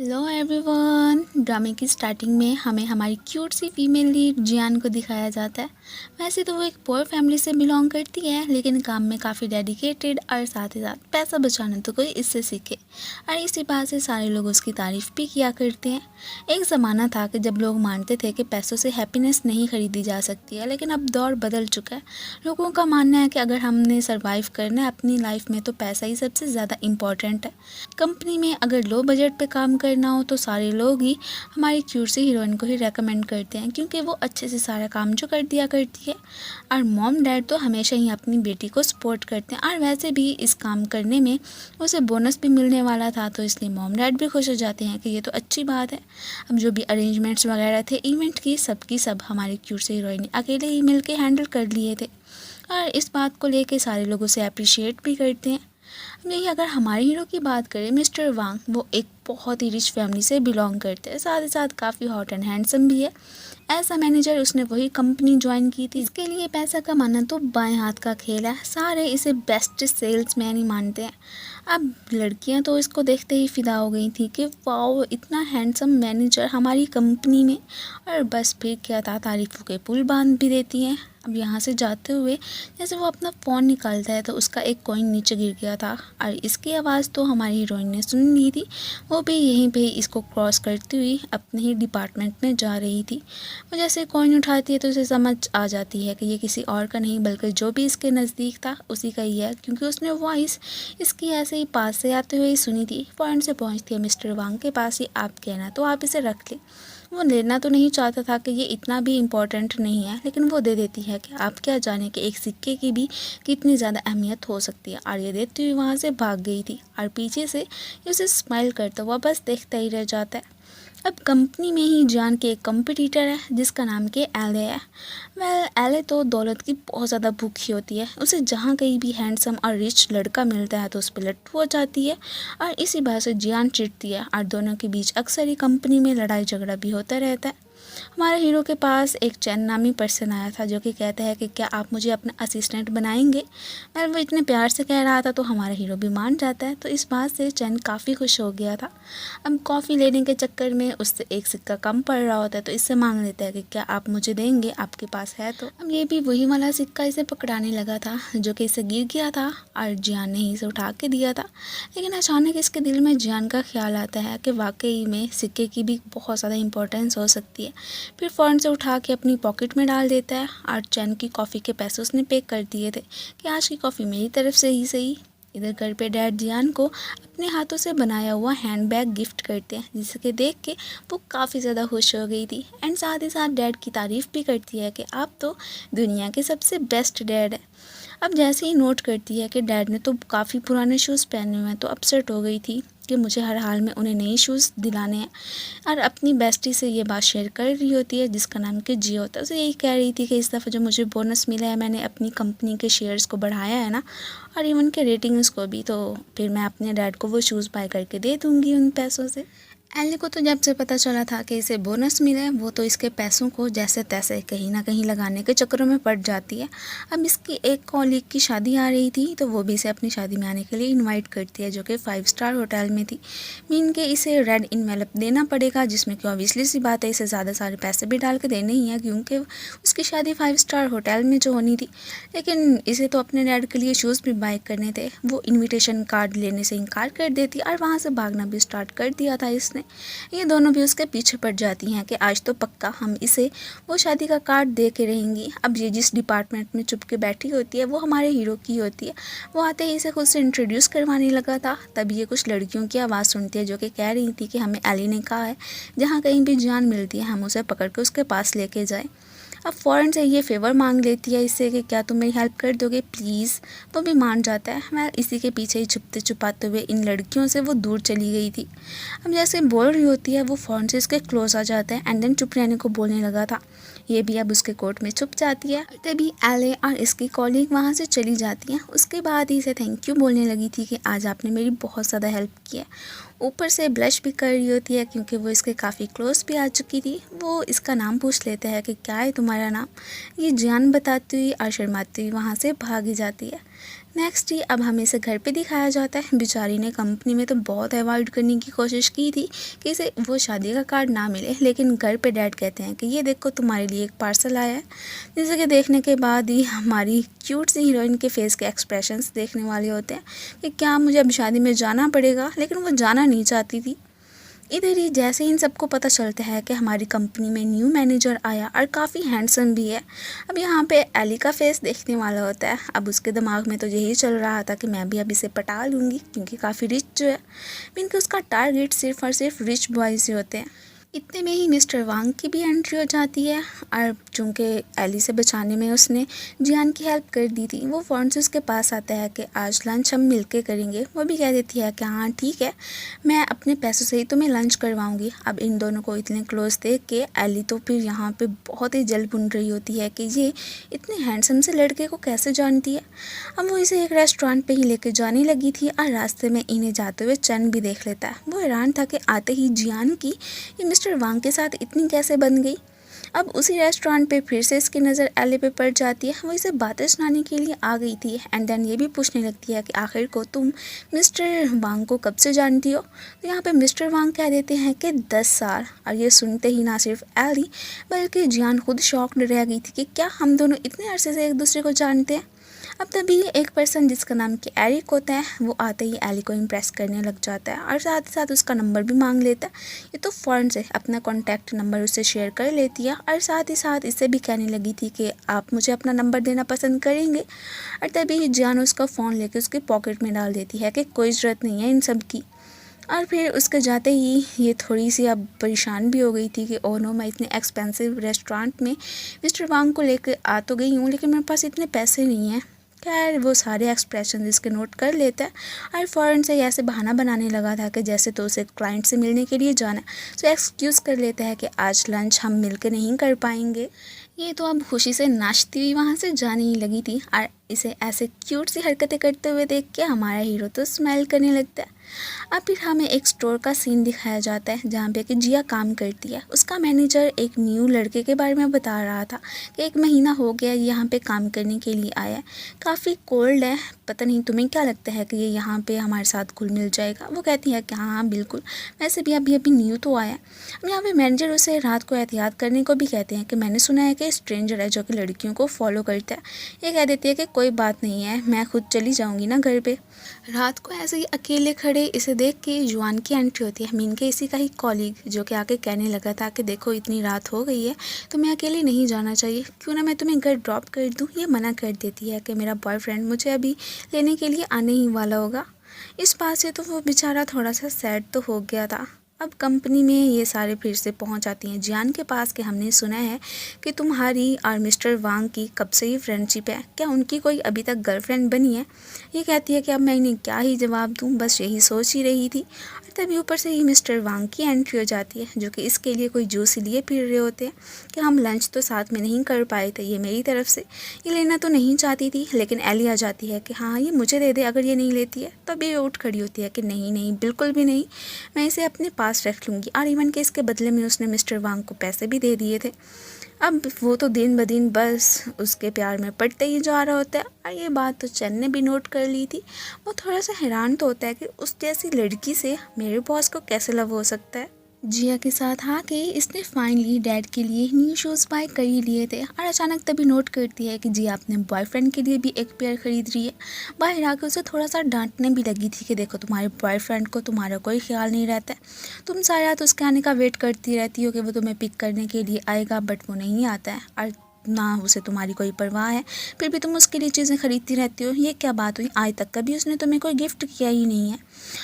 Hello everyone. ड्रामे की starting में हमें हमारी क्यूट सी फीमेल लीड जियान को दिखाया जाता है। वैसे तो वो एक पुअर फैमिली से बिलोंग करती है, लेकिन काम में काफ़ी डेडिकेटेड और साथ ही साथ पैसा बचाना तो कोई इससे सीखे। और इसी बात से सारे लोग उसकी तारीफ़ भी किया करते हैं। एक ज़माना था कि जब लोग मानते थे कि पैसों से हैप्पीनेस नहीं खरीदी जा सकती है, लेकिन अब दौर बदल चुका है। लोगों का मानना है कि अगर हमने सर्वाइव करना है अपनी लाइफ में तो पैसा ही सबसे ज़्यादा इम्पॉर्टेंट है। कंपनी में अगर लो बजट पे काम करना हो तो सारे लोग ही हमारी क्यूट सी हीरोइन को ही रेकमेंड करते हैं, क्योंकि वो अच्छे से सारा काम जो कर दिया करती है। और मॉम डैड तो हमेशा ही अपनी बेटी को सपोर्ट करते हैं, और वैसे भी इस काम करने में उसे बोनस भी मिलने वाला था, तो इसलिए मॉम डैड भी खुश हो जाते हैं कि ये तो अच्छी बात है। अब जो भी अरेंजमेंट्स वगैरह थे इवेंट की सब हमारी क्यूट सी हीरोइन अकेले ही मिल के हैंडल कर लिए थे, और इस बात को लेके सारे लोग उसे अप्रिशिएट भी करते हैं। यही अगर हमारे हीरो की बात करें मिस्टर वांग, वो एक बहुत ही रिच फैमिली से बिलोंग करते हैं, साथ ही साथ काफ़ी हॉट एंड हैंडसम भी है। एज अ मैनेजर उसने वही कंपनी ज्वाइन की थी। इसके लिए पैसा कमाना तो बाएं हाथ का खेल है, सारे इसे बेस्ट सेल्समैन ही मानते हैं। अब लड़कियां तो इसको देखते ही फिदा हो गई थी कि वाओ, इतना हैंडसम मैनेजर हमारी कंपनी में। और बस फिर क्या था, तारीफ़ों के पुल बांध भी देती हैं। अब यहाँ से जाते हुए जैसे वो अपना फ़ोन निकालता है तो उसका एक कॉइन नीचे गिर गया था, और इसकी आवाज़ तो हमारी हीरोइन ने सुन ली थी। वो भी यहीं पे इसको क्रॉस करती हुई अपने ही डिपार्टमेंट में जा रही थी। वो जैसे कॉइन उठाती है तो उसे समझ आ जाती है कि ये किसी और का नहीं बल्कि जो भी इसके नज़दीक था उसी का ही है, क्योंकि उसने वॉइस इसकी ऐसे ही पास से आते हुए ही सुनी थी। फ़ौरन से पहुँचती है मिस्टर वांग के पास ही, आप कहना तो आप इसे रख लें। वो लेना तो नहीं चाहता था कि ये इतना भी इम्पोर्टेंट नहीं है, लेकिन वो दे देती है कि आप क्या जाने कि एक सिक्के की भी कितनी ज़्यादा अहमियत हो सकती है। और ये देती हुई वहाँ से भाग गई थी, और पीछे से ये उसे स्माइल करता हुआ बस देखता ही रह जाता है। अब कंपनी में ही जान के एक कंपटीटर है जिसका नाम के एले है। एले तो दौलत की बहुत ज़्यादा भूखी होती है। उसे जहाँ कहीं भी हैंडसम और रिच लड़का मिलता है तो उस पर लट्टू हो जाती है, और इसी बात से जियान चिढ़ती है, और दोनों के बीच अक्सर ही कंपनी में लड़ाई झगड़ा भी होता रहता है। हमारे हीरो के पास एक चैन नामी पर्सन आया था जो कि कहता है कि क्या आप मुझे अपना असिस्टेंट बनाएंगे। वो इतने प्यार से कह रहा था तो हमारा हीरो भी मान जाता है, तो इस बात से चैन काफ़ी खुश हो गया था। अब कॉफ़ी लेने के चक्कर में उससे एक सिक्का कम पड़ रहा होता है, तो इससे मांग लेता है कि क्या आप मुझे देंगे, आपके पास है तो। अब ये भी वही वाला सिक्का इसे पकड़ाने लगा था जो कि इसे गिर गया था, और जियान ने ही इसे उठा के दिया था। लेकिन अचानक इसके दिल में जियान का ख्याल आता है कि वाकई में सिक्के की भी बहुत ज़्यादा इंपॉर्टेंस हो सकती है। फिर फ़ौरन से उठा के अपनी पॉकेट में डाल देता है, और चैन की कॉफ़ी के पैसे उसने पे कर दिए थे कि आज की कॉफ़ी मेरी तरफ से ही सही। इधर घर पे डैड जियान को अपने हाथों से बनाया हुआ हैंडबैग गिफ्ट करते हैं, जिसके देख के वो काफ़ी ज़्यादा खुश हो गई थी। एंड साथ ही साथ डैड की तारीफ़ भी करती है कि आप तो दुनिया के सबसे बेस्ट डैड है। अब जैसे ही नोट करती है कि डैड ने तो काफ़ी पुराने शूज़ पहने हुए हैं, तो अपसेट हो गई थी कि मुझे हर हाल में उन्हें नए शूज़ दिलाने हैं। और अपनी बेस्टी से ये बात शेयर कर रही होती है जिसका नाम कि जियो होता है। उसे यही कह रही थी कि इस दफ़ा जो मुझे बोनस मिला है, मैंने अपनी कंपनी के शेयर्स को बढ़ाया है ना, और इवन के रेटिंग्स को भी, तो फिर मैं अपने डैड को वो शूज़ बाय करके दे दूँगी उन पैसों से। एली को तो जब से पता चला था कि इसे बोनस मिला है, वो तो इसके पैसों को जैसे तैसे कहीं ना कहीं लगाने के चक्करों में पड़ जाती है। अब इसकी एक कॉलीग की शादी आ रही थी, तो वो भी इसे अपनी शादी में आने के लिए इनवाइट करती है, जो कि 5 स्टार होटल में थी। मीन के इसे रेड इनवेलप देना पड़ेगा, जिसमें कि ऑब्वियसली सी बात है इसे ज़्यादा सारे पैसे भी डाल के देने ही हैं, क्योंकि उसकी शादी 5 स्टार होटल में जो होनी थी। लेकिन इसे तो अपने डैड के लिए शूज़ भी बाय करने थे। वो इन्विटेशन कार्ड लेने से इनकार कर देती, और वहाँ से भागना भी स्टार्ट कर दिया था इसने। ये दोनों भी उसके पीछे पड़ जाती हैं कि आज तो पक्का हम इसे वो शादी का कार्ड दे के रहेंगी। अब ये जिस डिपार्टमेंट में चुप के बैठी होती है वो हमारे हीरो की होती है। वो आते ही इसे खुद से इंट्रोड्यूस करवाने लगा था। तब ये कुछ लड़कियों की आवाज़ सुनती है जो कि कह रही थी कि हमें एली ने कहा है जहाँ कहीं भी जान मिलती है हम उसे पकड़ के उसके पास लेके जाएं। अब फ़ौरन से ये फेवर मांग लेती है इससे कि क्या तुम मेरी हेल्प कर दोगे प्लीज़। वो भी मान जाता है। मैं इसी के पीछे ही छुपते छुपाते हुए इन लड़कियों से वो दूर चली गई थी। अब जैसे बोल रही होती है वो फ़ौरन से इसके क्लोज आ जाता है, एंड देन चुप रहने को बोलने लगा था। ये भी अब उसके कोर्ट में छुप जाती है। तभी एले और इसकी कॉलीग वहाँ से चली जाती हैं। उसके बाद ही इसे थैंक यू बोलने लगी थी कि आज आपने मेरी बहुत ज़्यादा हेल्प की है। ऊपर से ब्लश भी कर रही होती है क्योंकि वो इसके काफ़ी क्लोज भी आ चुकी थी। वो इसका नाम पूछ लेता है कि क्या है तुम्हारा नाम। ये जान बताती हुई और शर्माती हुई वहाँ से भागी जाती है। नेक्स्ट ही अब हमें इसे घर पे दिखाया जाता है। बेचारी ने कंपनी में तो बहुत अवॉइड करने की कोशिश की थी कि इसे वो शादी का कार्ड ना मिले, लेकिन घर पे डैड कहते हैं कि ये देखो तुम्हारे लिए एक पार्सल आया है। जैसे कि देखने के बाद ही हमारी क्यूट सी हीरोइन के फेस के एक्सप्रेशंस देखने वाले होते हैं कि क्या मुझे अब शादी में जाना पड़ेगा, लेकिन वो जाना नहीं चाहती थी। इधर ही जैसे इन सबको पता चलता है कि हमारी कंपनी में न्यू मैनेजर आया और काफ़ी हैंडसम भी है। अब यहाँ पे एली का फेस देखने वाला होता है। अब उसके दिमाग में तो यही चल रहा था कि मैं भी अब इसे पटा लूँगी क्योंकि काफ़ी रिच जो है, मीन कि उसका टारगेट सिर्फ और सिर्फ रिच बॉयज़ ही होते हैं। इतने में ही मिस्टर वांग की भी एंट्री हो जाती है और चूँकि एली से बचाने में उसने जियान की हेल्प कर दी थी, वो फ़ौरन से उसके पास आता है कि आज लंच हम मिलके करेंगे। वो भी कह देती है कि हाँ ठीक है, मैं अपने पैसों से ही तुम्हें लंच करवाऊंगी। अब इन दोनों को इतने क्लोज देख के एली तो फिर यहाँ पे बहुत ही जल भुन रही होती है कि ये इतने हैंडसम से लड़के को कैसे जानती है। अब वो इसे एक रेस्टोरेंट पे ही लेके जाने लगी थी और रास्ते में इन्हें जाते हुए चैन भी देख लेता है। वो हैरान था कि आते ही जियान की ये मिस्टर वांग के साथ इतनी कैसे बन गई। अब उसी रेस्टोरेंट पे फिर से इसकी नज़र एली पे पड़ जाती है। वो इसे बातें सुनाने के लिए आ गई थी एंड देन ये भी पूछने लगती है कि आखिर को तुम मिस्टर वांग को कब से जानती हो। तो यहाँ पे मिस्टर वांग कह देते हैं कि 10 साल। और ये सुनते ही ना सिर्फ एली बल्कि जियान खुद शॉक्ड रह गई थी कि क्या हम दोनों इतने अरसे से एक दूसरे को जानते हैं। अब तभी एक पर्सन जिसका नाम कि एरिक होता है वो आते ही एली को इम्प्रेस करने लग जाता है और साथ ही साथ उसका नंबर भी मांग लेता है। ये तो फ़ौरन से अपना कॉन्टैक्ट नंबर उससे शेयर कर लेती है और साथ ही साथ इससे भी कहने लगी थी कि आप मुझे अपना नंबर देना पसंद करेंगे। और तभी जान उसका फ़ोन लेकर उसके पॉकेट में डाल देती है कि कोई ज़रूरत नहीं है इन सब की। और फिर उसके जाते ही ये थोड़ी सी अब परेशान भी हो गई थी कि ओह नो, मैं इतने एक्सपेंसिव रेस्टोरेंट में मिस्टर वांग को लेकर आ तो गई हूँ लेकिन मेरे पास इतने पैसे नहीं हैं। खैर वो सारे एक्सप्रेशन इसके नोट कर लेता है और फ़ौरन से ऐसे बहाना बनाने लगा था कि जैसे तो उसे क्लाइंट से मिलने के लिए जाना है। सो एक्सक्यूज़ कर लेता है कि आज लंच हम मिलकर नहीं कर पाएंगे। ये तो अब खुशी से नाचती हुई वहाँ से जाने ही लगी थी और इसे ऐसे क्यूट सी हरकतें करते हुए देख के हमारा हीरो तो स्माइल करने लगता है। अब फिर हमें एक स्टोर का सीन दिखाया जाता है जहाँ पे कि जिया काम करती है। उसका मैनेजर एक न्यू लड़के के बारे में बता रहा था कि 1 महीना हो गया यहाँ पे काम करने के लिए आया है, काफ़ी कोल्ड है, पता नहीं तुम्हें क्या लगता है कि ये यहाँ पे हमारे साथ घुल मिल जाएगा। वो कहती है कि हाँ हाँ बिल्कुल, वैसे भी अभी अभी न्यू तो आया है। अब यहाँ पे मैनेजर उसे रात को एहतियात करने को भी कहते हैं कि मैंने सुना है कि स्ट्रेंजर है जो कि लड़कियों को फॉलो करता है। ये कह देती है कि कोई बात नहीं है, मैं खुद चली जाऊँगी ना घर पे। रात को ऐसे ही अकेले खड़े इसे देख के जुआन की एंट्री होती है, मीन के इसी का ही कॉलीग जो कि आके कहने लगा था कि देखो इतनी रात हो गई है तो मैं अकेले नहीं जाना चाहिए, क्यों ना मैं तुम्हें घर ड्रॉप कर दूँ। ये मना कर देती है कि मेरा बॉयफ्रेंड मुझे अभी लेने के लिए आने ही वाला होगा। इस बात से तो वो बेचारा थोड़ा सा सैड तो हो गया था। अब कंपनी में ये सारे फिर से पहुंच जाती हैं जियान के पास कि हमने सुना है कि तुम्हारी और मिस्टर वांग की कब से ही फ्रेंडशिप है, क्या उनकी कोई अभी तक गर्लफ्रेंड बनी है। ये कहती है कि अब मैं इन्हें क्या ही जवाब दूं, बस यही सोच ही रही थी। और तभी ऊपर से ही मिस्टर वांग की एंट्री हो जाती है जो कि इसके लिए कोई जूस लिए फिर रहे होते हैं कि हम लंच तो साथ में नहीं कर पाए थे, ये मेरी तरफ से, ये लेना तो नहीं चाहती थी लेकिन एली आ जाती है कि हाँ ये मुझे दे दे अगर ये नहीं लेती है। तभी ये उठ खड़ी होती है कि नहीं नहीं बिल्कुल भी नहीं, मैं इसे अपने पास रख लूँगी। और इवन के इसके बदले में उसने मिस्टर वांग को पैसे भी दे दिए थे। अब वो तो दिन ब दिन बस उसके प्यार में पड़ते ही जा रहा होता है। और ये बात तो चैन ने भी नोट कर ली थी। वो थोड़ा सा हैरान तो होता है कि उस जैसी लड़की से मेरे बॉस को कैसे लव हो सकता है। जिया के साथ आके इसने फाइनली डैड के लिए न्यू शूज़ बाय कर ही लिए थे और अचानक तभी नोट करती है कि जिया अपने बॉयफ्रेंड के लिए भी एक पेयर ख़रीद रही है। बाहर आके उसे थोड़ा सा डांटने भी लगी थी कि देखो तुम्हारे बॉयफ्रेंड को तुम्हारा कोई ख्याल नहीं रहता है, तुम सारी रात उसके आने का वेट करती रहती हो कि वो तुम्हें पिक करने के लिए आएगा, बट वो नहीं आता है और ना उसे तुम्हारी कोई परवाह है, फिर भी तुम उसके लिए चीज़ें खरीदती रहती हो। ये क्या बात हुई, आज तक कभी उसने तुम्हें कोई गिफ्ट किया ही नहीं है।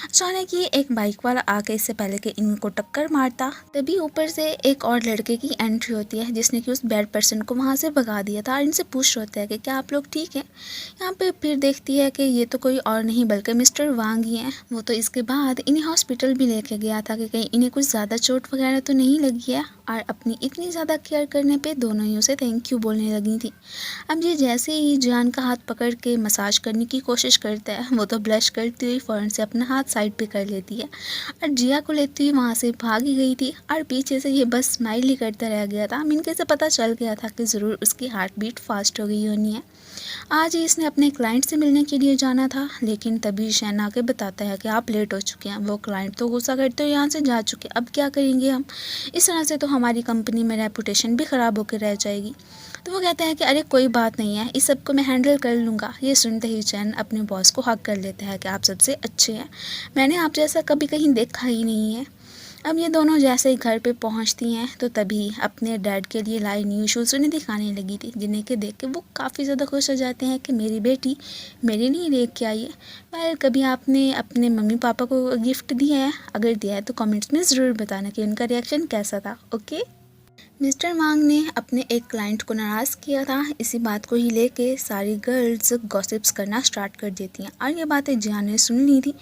अचानक ही एक बाइक वाला आके इससे पहले कि इनको टक्कर मारता तभी ऊपर से एक और लड़के की एंट्री होती है जिसने कि उस बैड पर्सन को वहाँ से भगा दिया था और इनसे पूछ होता है कि क्या आप लोग ठीक हैं। यहाँ पे फिर देखती है कि ये तो कोई और नहीं बल्कि मिस्टर वांग ही हैं। वो तो इसके बाद इन्हें हॉस्पिटल भी लेके गया था कि कहीं इन्हें कुछ ज़्यादा चोट वगैरह तो नहीं लगी है। और अपनी इतनी ज़्यादा केयर करने पे दोनों ही उसे थैंक यू बोलने लगी थी। अब ये जैसे ही जान का हाथ पकड़ के मसाज करने की कोशिश करता है वो तो ब्लश करती हुई फ़ौरन से अपना हाथ साइड पे कर लेती है और जिया को लेती हुई वहाँ से भाग ही गई थी और पीछे से ये बस स्माइल ही करता रह गया था। मिनके से पता चल गया था कि ज़रूर उसकी हार्ट बीट फास्ट हो गई होनी है। आज ही इसने अपने क्लाइंट से मिलने के लिए जाना था, लेकिन तभी शहन आके बताता है कि आप लेट हो चुके हैं। वो क्लाइंट तो गुस्सा करते हुए यहाँ से जा चुके, अब क्या करेंगे हम, इस तरह से तो हमारी कंपनी में रेपुटेशन भी ख़राब होकर रह जाएगी। तो वो कहता है कि अरे कोई बात नहीं है, इस सब को मैं हैंडल कर लूँगा। ये सुनते ही चैन अपने बॉस को हक कर लेता है कि आप सबसे अच्छे हैं, मैंने आप जैसा कभी कहीं देखा ही नहीं है। अब ये दोनों जैसे ही घर पे पहुंचती हैं तो तभी अपने डैड के लिए लाई न्यू शूज़ उन्हें दिखाने लगी थी, जिन्हें के देख के वो काफ़ी ज़्यादा खुश हो जाते हैं कि मेरी बेटी मेरे लिए लेके के आई है। वेल, कभी आपने अपने मम्मी पापा को गिफ्ट दिया है? अगर दिया है तो कमेंट्स में ज़रूर बताना कि उनका रिएक्शन कैसा था। ओके। मिस्टर वांग ने अपने एक क्लाइंट को नाराज़ किया था। इसी बात को ही लेके सारी गर्ल्स गॉसिप्स करना स्टार्ट कर देती हैं और ये बातें जियान ने सुन ली थी।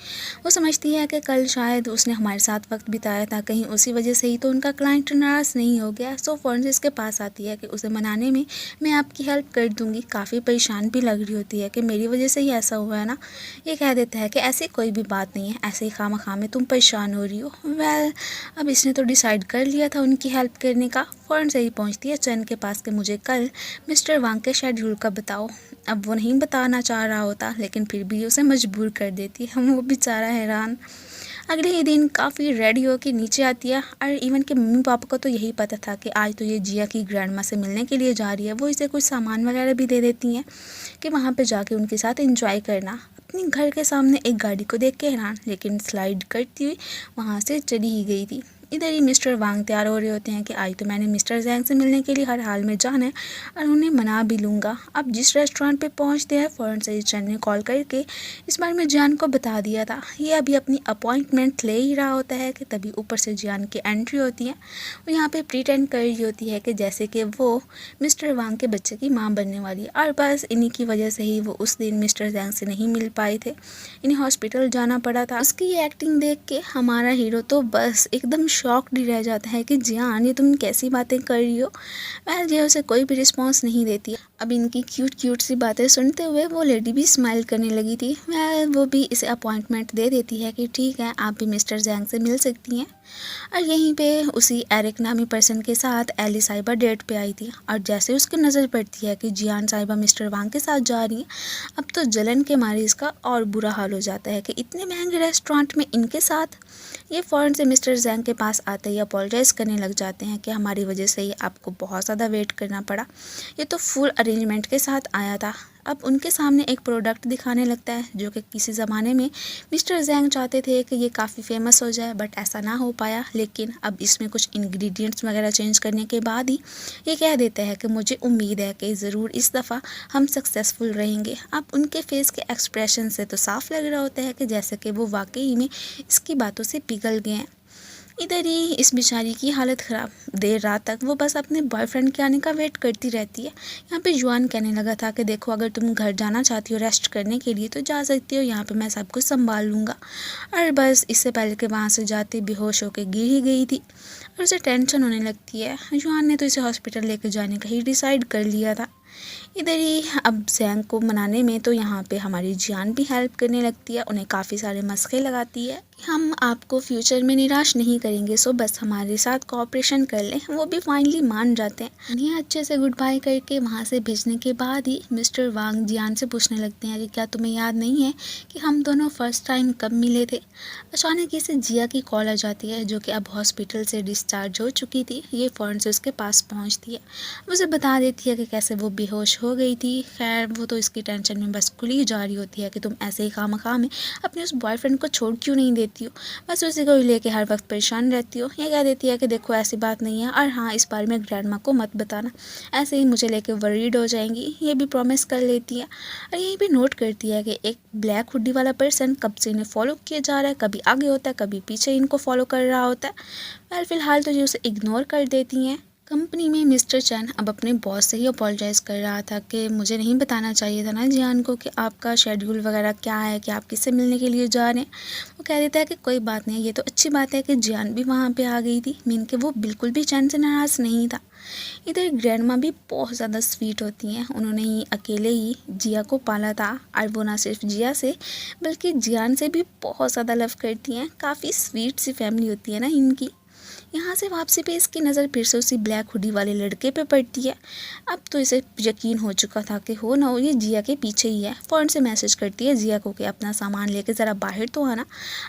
वो समझती है कि कल शायद उसने हमारे साथ वक्त बिताया था, कहीं उसी वजह से ही तो उनका क्लाइंट नाराज़ नहीं हो गया। सो फ़ौरन से इसके पास आती है कि उसे मनाने में मैं आपकी हेल्प कर दूँगी। काफ़ी परेशान भी लग रही होती है कि मेरी वजह से ही ऐसा हुआ है ना। ये कह देता है कि ऐसी कोई भी बात नहीं है, ऐसे ही खामा में तुम परेशान हो रही हो। वेल, अब इसने तो डिसाइड कर लिया था उनकी हेल्प करने का। फ़ौरन से ही पहुंचती है चैन के पास कि मुझे कल मिस्टर वांग के शेड्यूल का बताओ। अब वो नहीं बताना चाह रहा होता, लेकिन फिर भी उसे मजबूर कर देती है। वो बेचारा हैरान। अगले ही दिन काफ़ी रेडी होकर नीचे आती है और इवन के मम्मी पापा को तो यही पता था कि आज तो ये जिया की ग्रैंड माँ से मिलने के लिए जा रही है। वो इसे कुछ सामान वगैरह भी दे देती हैं कि वहाँ पे जाके उनके साथ एंजॉय करना। अपने घर के सामने एक गाड़ी को देख के हैरान, लेकिन स्लाइड करती हुई वहाँ से चली ही गई थी। इधर ही मिस्टर वांग तैयार हो रहे होते हैं कि आज तो मैंने मिस्टर जैंग से मिलने के लिए हर हाल में जाना है और उन्हें मना भी लूँगा। अब जिस रेस्टोरेंट पे पहुंचते हैं, फ़ौरन से चैन ने कॉल करके इस बारे में जियान को बता दिया था। ये अभी अपनी अपॉइंटमेंट ले ही रहा होता है कि तभी ऊपर से जियान की एंट्री होती है। वो यहाँ पे प्रिटेंड कर रही होती है कि जैसे कि वो मिस्टर वांग के बच्चे की माँ बनने वाली है और बस इन्हीं की वजह से ही वो उस दिन मिस्टर जैंग से नहीं मिल पाए थे, इन्हें हॉस्पिटल जाना पड़ा था। उसकी ये एक्टिंग देख के हमारा हीरो तो बस एकदम शॉक्ड ही रह जाता है कि जियान, ये तुम कैसी बातें कर रही हो। वेल, ये उसे कोई भी रिस्पॉन्स नहीं देती है। अब इनकी क्यूट सी बातें सुनते हुए वो लेडी भी स्माइल करने लगी थी। वेल, वो भी इसे अपॉइंटमेंट दे देती है कि ठीक है, आप भी मिस्टर जैंग से मिल सकती हैं। और यहीं पे उसी एरिक नामी पर्सन के साथ एली साहिबा डेट पे आई थी और जैसे उसकी नज़र पड़ती है कि जियान साहिबा मिस्टर वांग के साथ जा रही हैं, अब तो जलन के मारे इसका और बुरा हाल हो जाता है कि इतने महंगे रेस्टोरेंट में इनके साथ। ये फ़ौरन से मिस्टर जैंग के पास आते ही अपोलोजाइज़ करने लग जाते हैं कि हमारी वजह से ही आपको बहुत ज़्यादा वेट करना पड़ा, ये तो फुल अरेंजमेंट के साथ आया था। अब उनके सामने एक प्रोडक्ट दिखाने लगता है जो कि किसी ज़माने में मिस्टर जैंग चाहते थे कि ये काफ़ी फेमस हो जाए, बट ऐसा ना हो पाया। लेकिन अब इसमें कुछ इंग्रेडिएंट्स वगैरह चेंज करने के बाद ही ये कह देते हैं कि मुझे उम्मीद है कि ज़रूर इस दफ़ा हम सक्सेसफुल रहेंगे। अब उनके फेस के एक्सप्रेशन से तो साफ लग रहा होता है कि जैसे कि वो वाकई में इसकी बातों से पिघल गए हैं। इधर ही इस बेचारी की हालत ख़राब। देर रात तक वो बस अपने बॉयफ्रेंड के आने का वेट करती रहती है। यहाँ पे जुआन कहने लगा था कि देखो, अगर तुम घर जाना चाहती हो रेस्ट करने के लिए तो जा सकती हो, यहाँ पे मैं सब कुछ संभाल लूँगा। और बस इससे पहले कि वहाँ से जाते बेहोश होकर गिर ही गई थी और उसे टेंशन होने लगती है। जुआन ने तो इसे हॉस्पिटल लेकर जाने का ही डिसाइड कर लिया था। इधर ही अब जैंग को मनाने में तो यहाँ पे हमारी जियान भी हेल्प करने लगती है, उन्हें काफ़ी सारे मस्के लगाती है कि हम आपको फ्यूचर में निराश नहीं करेंगे, सो बस हमारे साथ कोऑपरेशन कर लें। वो भी फाइनली मान जाते हैं। उन्हें अच्छे से गुड बाय करके वहाँ से भेजने के बाद ही मिस्टर वांग जियान से पूछने लगते हैं कि क्या तुम्हें याद नहीं है कि हम दोनों फर्स्ट टाइम कब मिले थे। अचानक इसे जिया की कॉल आ जाती है जो कि अब हॉस्पिटल से डिस्चार्ज हो चुकी थी। ये फ़ौरन से उसके पास पहुँचती है, उसे बता देती है कि कैसे वो बेहोश हो गई थी। खैर, वो तो इसकी टेंशन में बस खुली जा रही होती है कि तुम ऐसे ही खामखा में अपने उस बॉयफ्रेंड को छोड़ क्यों नहीं देती हो, बस उसी को लेके हर वक्त परेशान रहती हो। ये कह देती है कि देखो, ऐसी बात नहीं है और हाँ, इस बारे में ग्रैंड माँ को मत बताना, ऐसे ही मुझे लेके वरीड हो जाएंगी। ये भी प्रॉमिस कर लेती है और यहीं भी नोट करती है कि एक ब्लैक हुडी वाला पर्सन कब से इन्हें फॉलो किया जा रहा है, कभी आगे होता है कभी पीछे इनको फॉलो कर रहा होता है। वेल, फिलहाल तो ये उसे इग्नोर कर देती हैं। कंपनी में मिस्टर चैन अब अपने बॉस से ही अपोलोजाइज़ कर रहा था कि मुझे नहीं बताना चाहिए था ना जियान को कि आपका शेड्यूल वगैरह क्या है, कि आप किससे मिलने के लिए जा रहे हैं। वो कह देता है कि कोई बात नहीं, ये तो अच्छी बात है कि जियान भी वहाँ पे आ गई थी, मीन के वो बिल्कुल भी चैन से नाराज़ नहीं था। इधर ग्रैंडमा भी बहुत ज़्यादा स्वीट होती हैं, उन्होंने ही अकेले ही जिया को पाला था, और वो ना सिर्फ जिया से बल्कि जियान से भी बहुत ज़्यादा लव करती हैं। काफ़ी स्वीट सी फैमिली होती है ना इनकी। यहाँ से वापसी पे इसकी नज़र फिर से उसी ब्लैक हुडी वाले लड़के पे पड़ती है। अब तो इसे यकीन हो चुका था कि हो ना हो ये जिया के पीछे ही है। फ़ौरन से मैसेज करती है जिया को कि अपना सामान लेके ज़रा बाहर तो आना।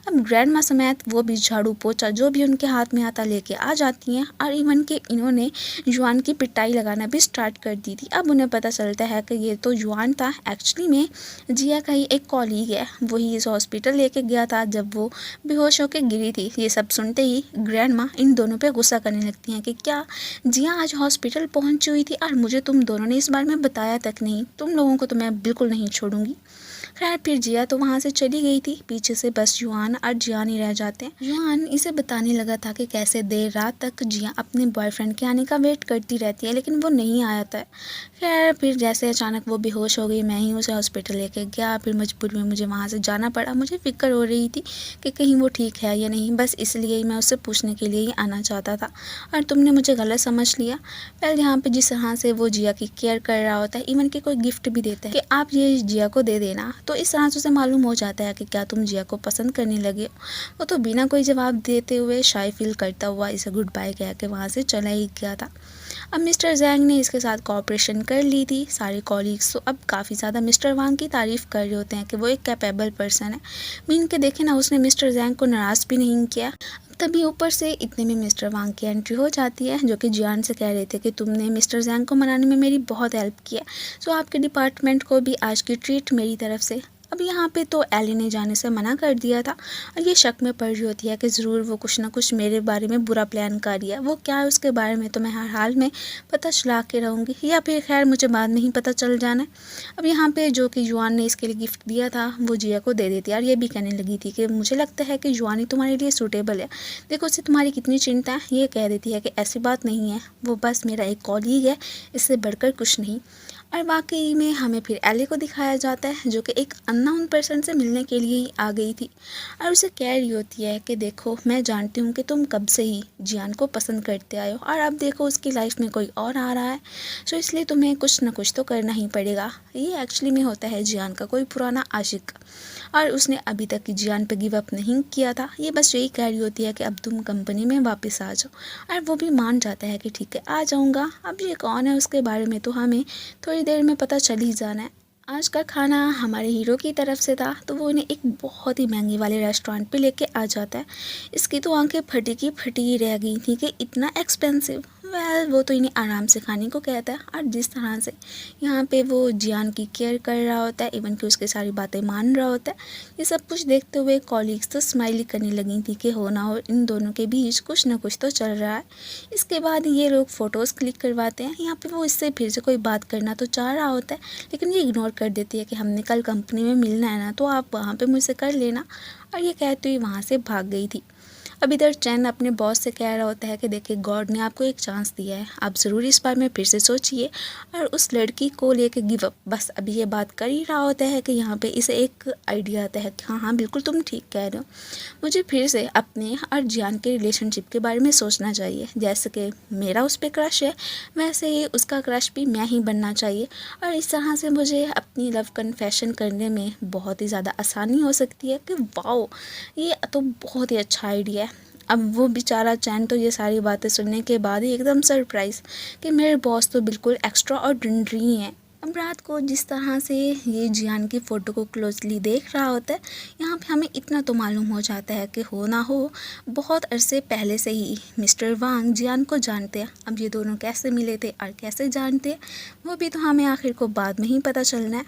अब ग्रैंड माँ समेत वो भी झाड़ू पोछा जो भी उनके हाथ में आता लेके आ जाती हैं, और इवन के इन्होंने जुआन की पिटाई लगाना भी स्टार्ट कर दी थी। अब उन्हें पता चलता है कि ये तो जुआन था, एक्चुअली में जिया का ही एक कॉलीग है, वही इस हॉस्पिटल लेके गया था जब वो बेहोश होकर गिरी थी। ये सब सुनते ही ग्रैंड माँ इन दोनों पे गुस्सा करने लगती हैं कि क्या जिया आज हॉस्पिटल पहुंची हुई थी और मुझे तुम दोनों ने इस बारे में बताया तक नहीं, तुम लोगों को तो मैं बिल्कुल नहीं छोड़ूंगी। खैर फिर जिया तो वहाँ से चली गई थी, पीछे से बस जुआन और जियान ही रह जाते हैं। जुआन इसे बताने लगा था कि कैसे देर रात तक जिया अपने बॉयफ्रेंड के आने का वेट करती रहती है लेकिन वो नहीं आया था। खैर फिर जैसे अचानक वो बेहोश हो गई, मैं ही उसे हॉस्पिटल लेके गया, फिर मजबूरी में मुझे वहाँ से जाना पड़ा। मुझे फिक्र हो रही थी कि कहीं वो ठीक है या नहीं, बस इसलिए ही मैं उससे पूछने के लिए ही आना चाहता था, और तुमने मुझे गलत समझ लिया। पहले यहाँ पे जिस तरह से वो जिया की केयर कर रहा होता है, इवन कि कोई गिफ्ट भी देता है कि आप ये जिया को दे देना, तो इस तरह से उसे मालूम हो जाता है कि क्या तुम जिया को पसंद करने लगे हो। वो तो बिना कोई जवाब देते हुए शाय फील करता हुआ इसे गुड बाय कह के वहाँ से चला ही गया था। अब मिस्टर जैंग ने इसके साथ कोऑपरेशन कर ली थी। सारे कॉलीग्स तो अब काफ़ी ज़्यादा मिस्टर वांग की तारीफ़ कर रहे होते हैं कि वो एक कैपेबल पर्सन है। मीन के देखे ना, उसने मिस्टर जैंग को नाराज़ भी नहीं किया। तभी ऊपर से इतने में मिस्टर वांग की एंट्री हो जाती है, जो कि जियान से कह रहे थे कि तुमने मिस्टर जैंग को मनाने में मेरी बहुत हेल्प की है, सो आपके डिपार्टमेंट को भी आज की ट्रीट मेरी तरफ से। अब यहाँ पे तो एली ने जाने से मना कर दिया था, और ये शक में पड़ रही होती है कि ज़रूर वो कुछ ना कुछ मेरे बारे में बुरा प्लान कर रही है। वो क्या है उसके बारे में तो मैं हर हाल में पता चला के रहूँगी, या फिर खैर मुझे बाद में ही पता चल जाना है। अब यहाँ पे जो कि जुआन ने इसके लिए गिफ्ट दिया था वो जिया को दे देती है, और ये भी कहने लगी थी कि मुझे लगता है कि जुआन ही तुम्हारे लिए सूटेबल है, देखो उससे तुम्हारी कितनी चिंता है। ये कह देती है कि ऐसी बात नहीं है, वो बस मेरा एक कॉलीग है, इससे बढ़कर कुछ नहीं। और वाकई में हमें फिर एली को दिखाया जाता है, जो कि एक अननोन पर्सन से मिलने के लिए ही आ गई थी, और उसे कह रही होती है कि देखो मैं जानती हूँ कि तुम कब से ही जियान को पसंद करते आए हो, और अब देखो उसकी लाइफ में कोई और आ रहा है, सो इसलिए तुम्हें कुछ ना कुछ तो करना ही पड़ेगा। ये एक्चुअली में होता है जियान का कोई पुराना आशिक, और उसने अभी तक जियान पे गिव अप नहीं किया था। ये बस यही कह रही होती है कि अब तुम कंपनी में वापस आ जाओ, और वो भी मान जाता है कि ठीक है आ जाऊँगा। अब ये कौन है उसके बारे में तो हमें थोड़ी देर में पता चल ही जाना है। आज का खाना हमारे हीरो की तरफ से था, तो वो उन्हें एक बहुत ही महंगे वाले रेस्टोरेंट पे लेके आ जाता है। इसकी तो आंखें फटी की फटी ही रह गई थी कि इतना एक्सपेंसिव। वो तो इन्हें आराम से खाने को कहता है, और जिस तरह से यहाँ पे वो जियान की केयर कर रहा होता है, इवन कि उसकी सारी बातें मान रहा होता है, ये सब कुछ देखते हुए कॉलीग्स तो स्माइल करने लगी थी कि हो ना हो इन दोनों के बीच कुछ ना कुछ तो चल रहा है। इसके बाद ये लोग फ़ोटोज़ क्लिक करवाते हैं। यहाँ पे वो इससे फिर से कोई बात करना तो चाह रहा होता है, लेकिन ये इग्नोर कर देती है कि हमने कल कंपनी में मिलना है ना, तो आप वहाँ पे मुझसे कर लेना, और ये कहते हुए वहाँ से भाग गई थी। अब इधर चैन अपने बॉस से कह रहा होता है कि देखिए गॉड ने आपको एक चांस दिया है, आप ज़रूर इस बार में फिर से सोचिए और उस लड़की को लेके गिव अप। बस अभी ये बात कर ही रहा होता है कि यहाँ पे इसे एक आइडिया आता है कि हाँ हाँ बिल्कुल तुम ठीक कह रहे हो, मुझे फिर से अपने और जियान के रिलेशनशिप के बारे में सोचना चाहिए। जैसे कि मेरा उस पर क्रश है, वैसे ही उसका क्रश भी मैं ही बनना चाहिए, और इस तरह से मुझे अपनी लव कन्फेशन करने में बहुत ही ज़्यादा आसानी हो सकती है कि वाओ ये तो बहुत ही अच्छा आइडिया है। अब वो बेचारा चैन तो ये सारी बातें सुनने के बाद ही एकदम सरप्राइज कि मेरे बॉस तो बिल्कुल एक्स्ट्रा ऑर्डिनरी हैं। अब रात को जिस तरह से ये जियान की फ़ोटो को क्लोजली देख रहा होता है, यहाँ पे हमें इतना तो मालूम हो जाता है कि हो ना हो बहुत अरसे पहले से ही मिस्टर वांग जियान को जानते हैं। अब ये दोनों कैसे मिले थे और कैसे जानते हैं वो भी तो हमें आखिर को बाद में ही पता चलना है।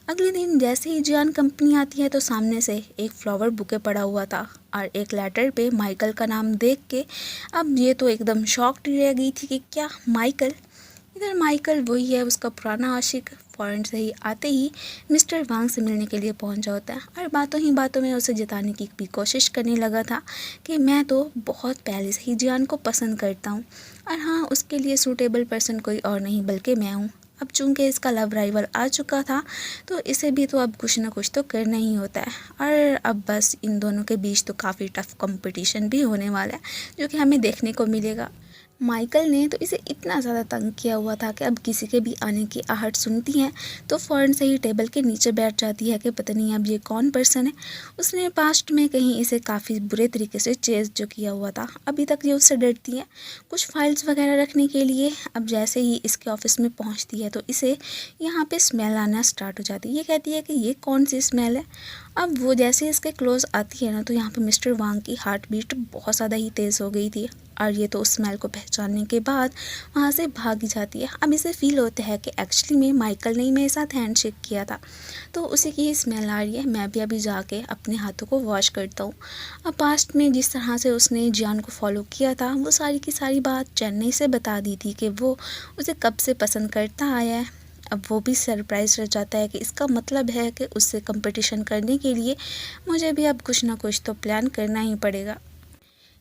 अगले दिन जैसे ही जियान कंपनी आती है तो सामने से एक फ्लावर बुके पड़ा हुआ था, और एक लेटर पे माइकल का नाम देख के अब ये तो एकदम शॉक्ड रह गई थी कि क्या माइकल। इधर माइकल वही है, उसका पुराना आशिक, फॉरेन से ही आते ही मिस्टर वांग से मिलने के लिए पहुंच जाता है और बातों ही बातों में उसे जताने की भी कोशिश करने लगा था कि मैं तो बहुत पहले से ही जियान को पसंद करता हूं और हाँ, उसके लिए सूटेबल पर्सन कोई और नहीं बल्कि मैं हूँ। अब चूंकि इसका लव राइवल आ चुका था तो इसे भी तो अब कुछ ना कुछ तो करना ही होता है और अब बस इन दोनों के बीच तो काफ़ी टफ कंपटीशन भी होने वाला है जो कि हमें देखने को मिलेगा। माइकल ने तो इसे इतना ज़्यादा तंग किया हुआ था कि अब किसी के भी आने की आहट सुनती है तो फ़ौरन से ही टेबल के नीचे बैठ जाती है कि पता नहीं अब ये कौन पर्सन है। उसने पास्ट में कहीं इसे काफ़ी बुरे तरीके से चेज़ जो किया हुआ था, अभी तक ये उससे डरती है कुछ फाइल्स वगैरह रखने के लिए। अब जैसे ही इसके ऑफिस में पहुंचती है तो इसे यहाँ पे स्मेल आना स्टार्ट हो जाती है। ये कहती है कि ये कौन सी स्मेल है। अब वो जैसे इसके क्लोज आती है ना तो यहाँ पे मिस्टर वांग की हार्ट बीट बहुत ज़्यादा ही तेज़ हो गई थी और ये तो उस स्मेल को पहचानने के बाद वहाँ से भाग जाती है। अब इसे फील होता है कि एक्चुअली में माइकल ने ही मेरे साथ हैंडशेक किया था तो उसी की ही स्मेल आ रही है, मैं भी अभी जाके अपने हाथों को वॉश करता हूँ। अब पास्ट में जिस तरह से उसने जियान को फॉलो किया था वो सारी की सारी बात चेन्नई से बता दी थी कि वो उसे कब से पसंद करता आया है। अब वो भी सरप्राइज रह जाता है कि इसका मतलब है कि उससे कंपटीशन करने के लिए मुझे भी अब कुछ ना कुछ तो प्लान करना ही पड़ेगा।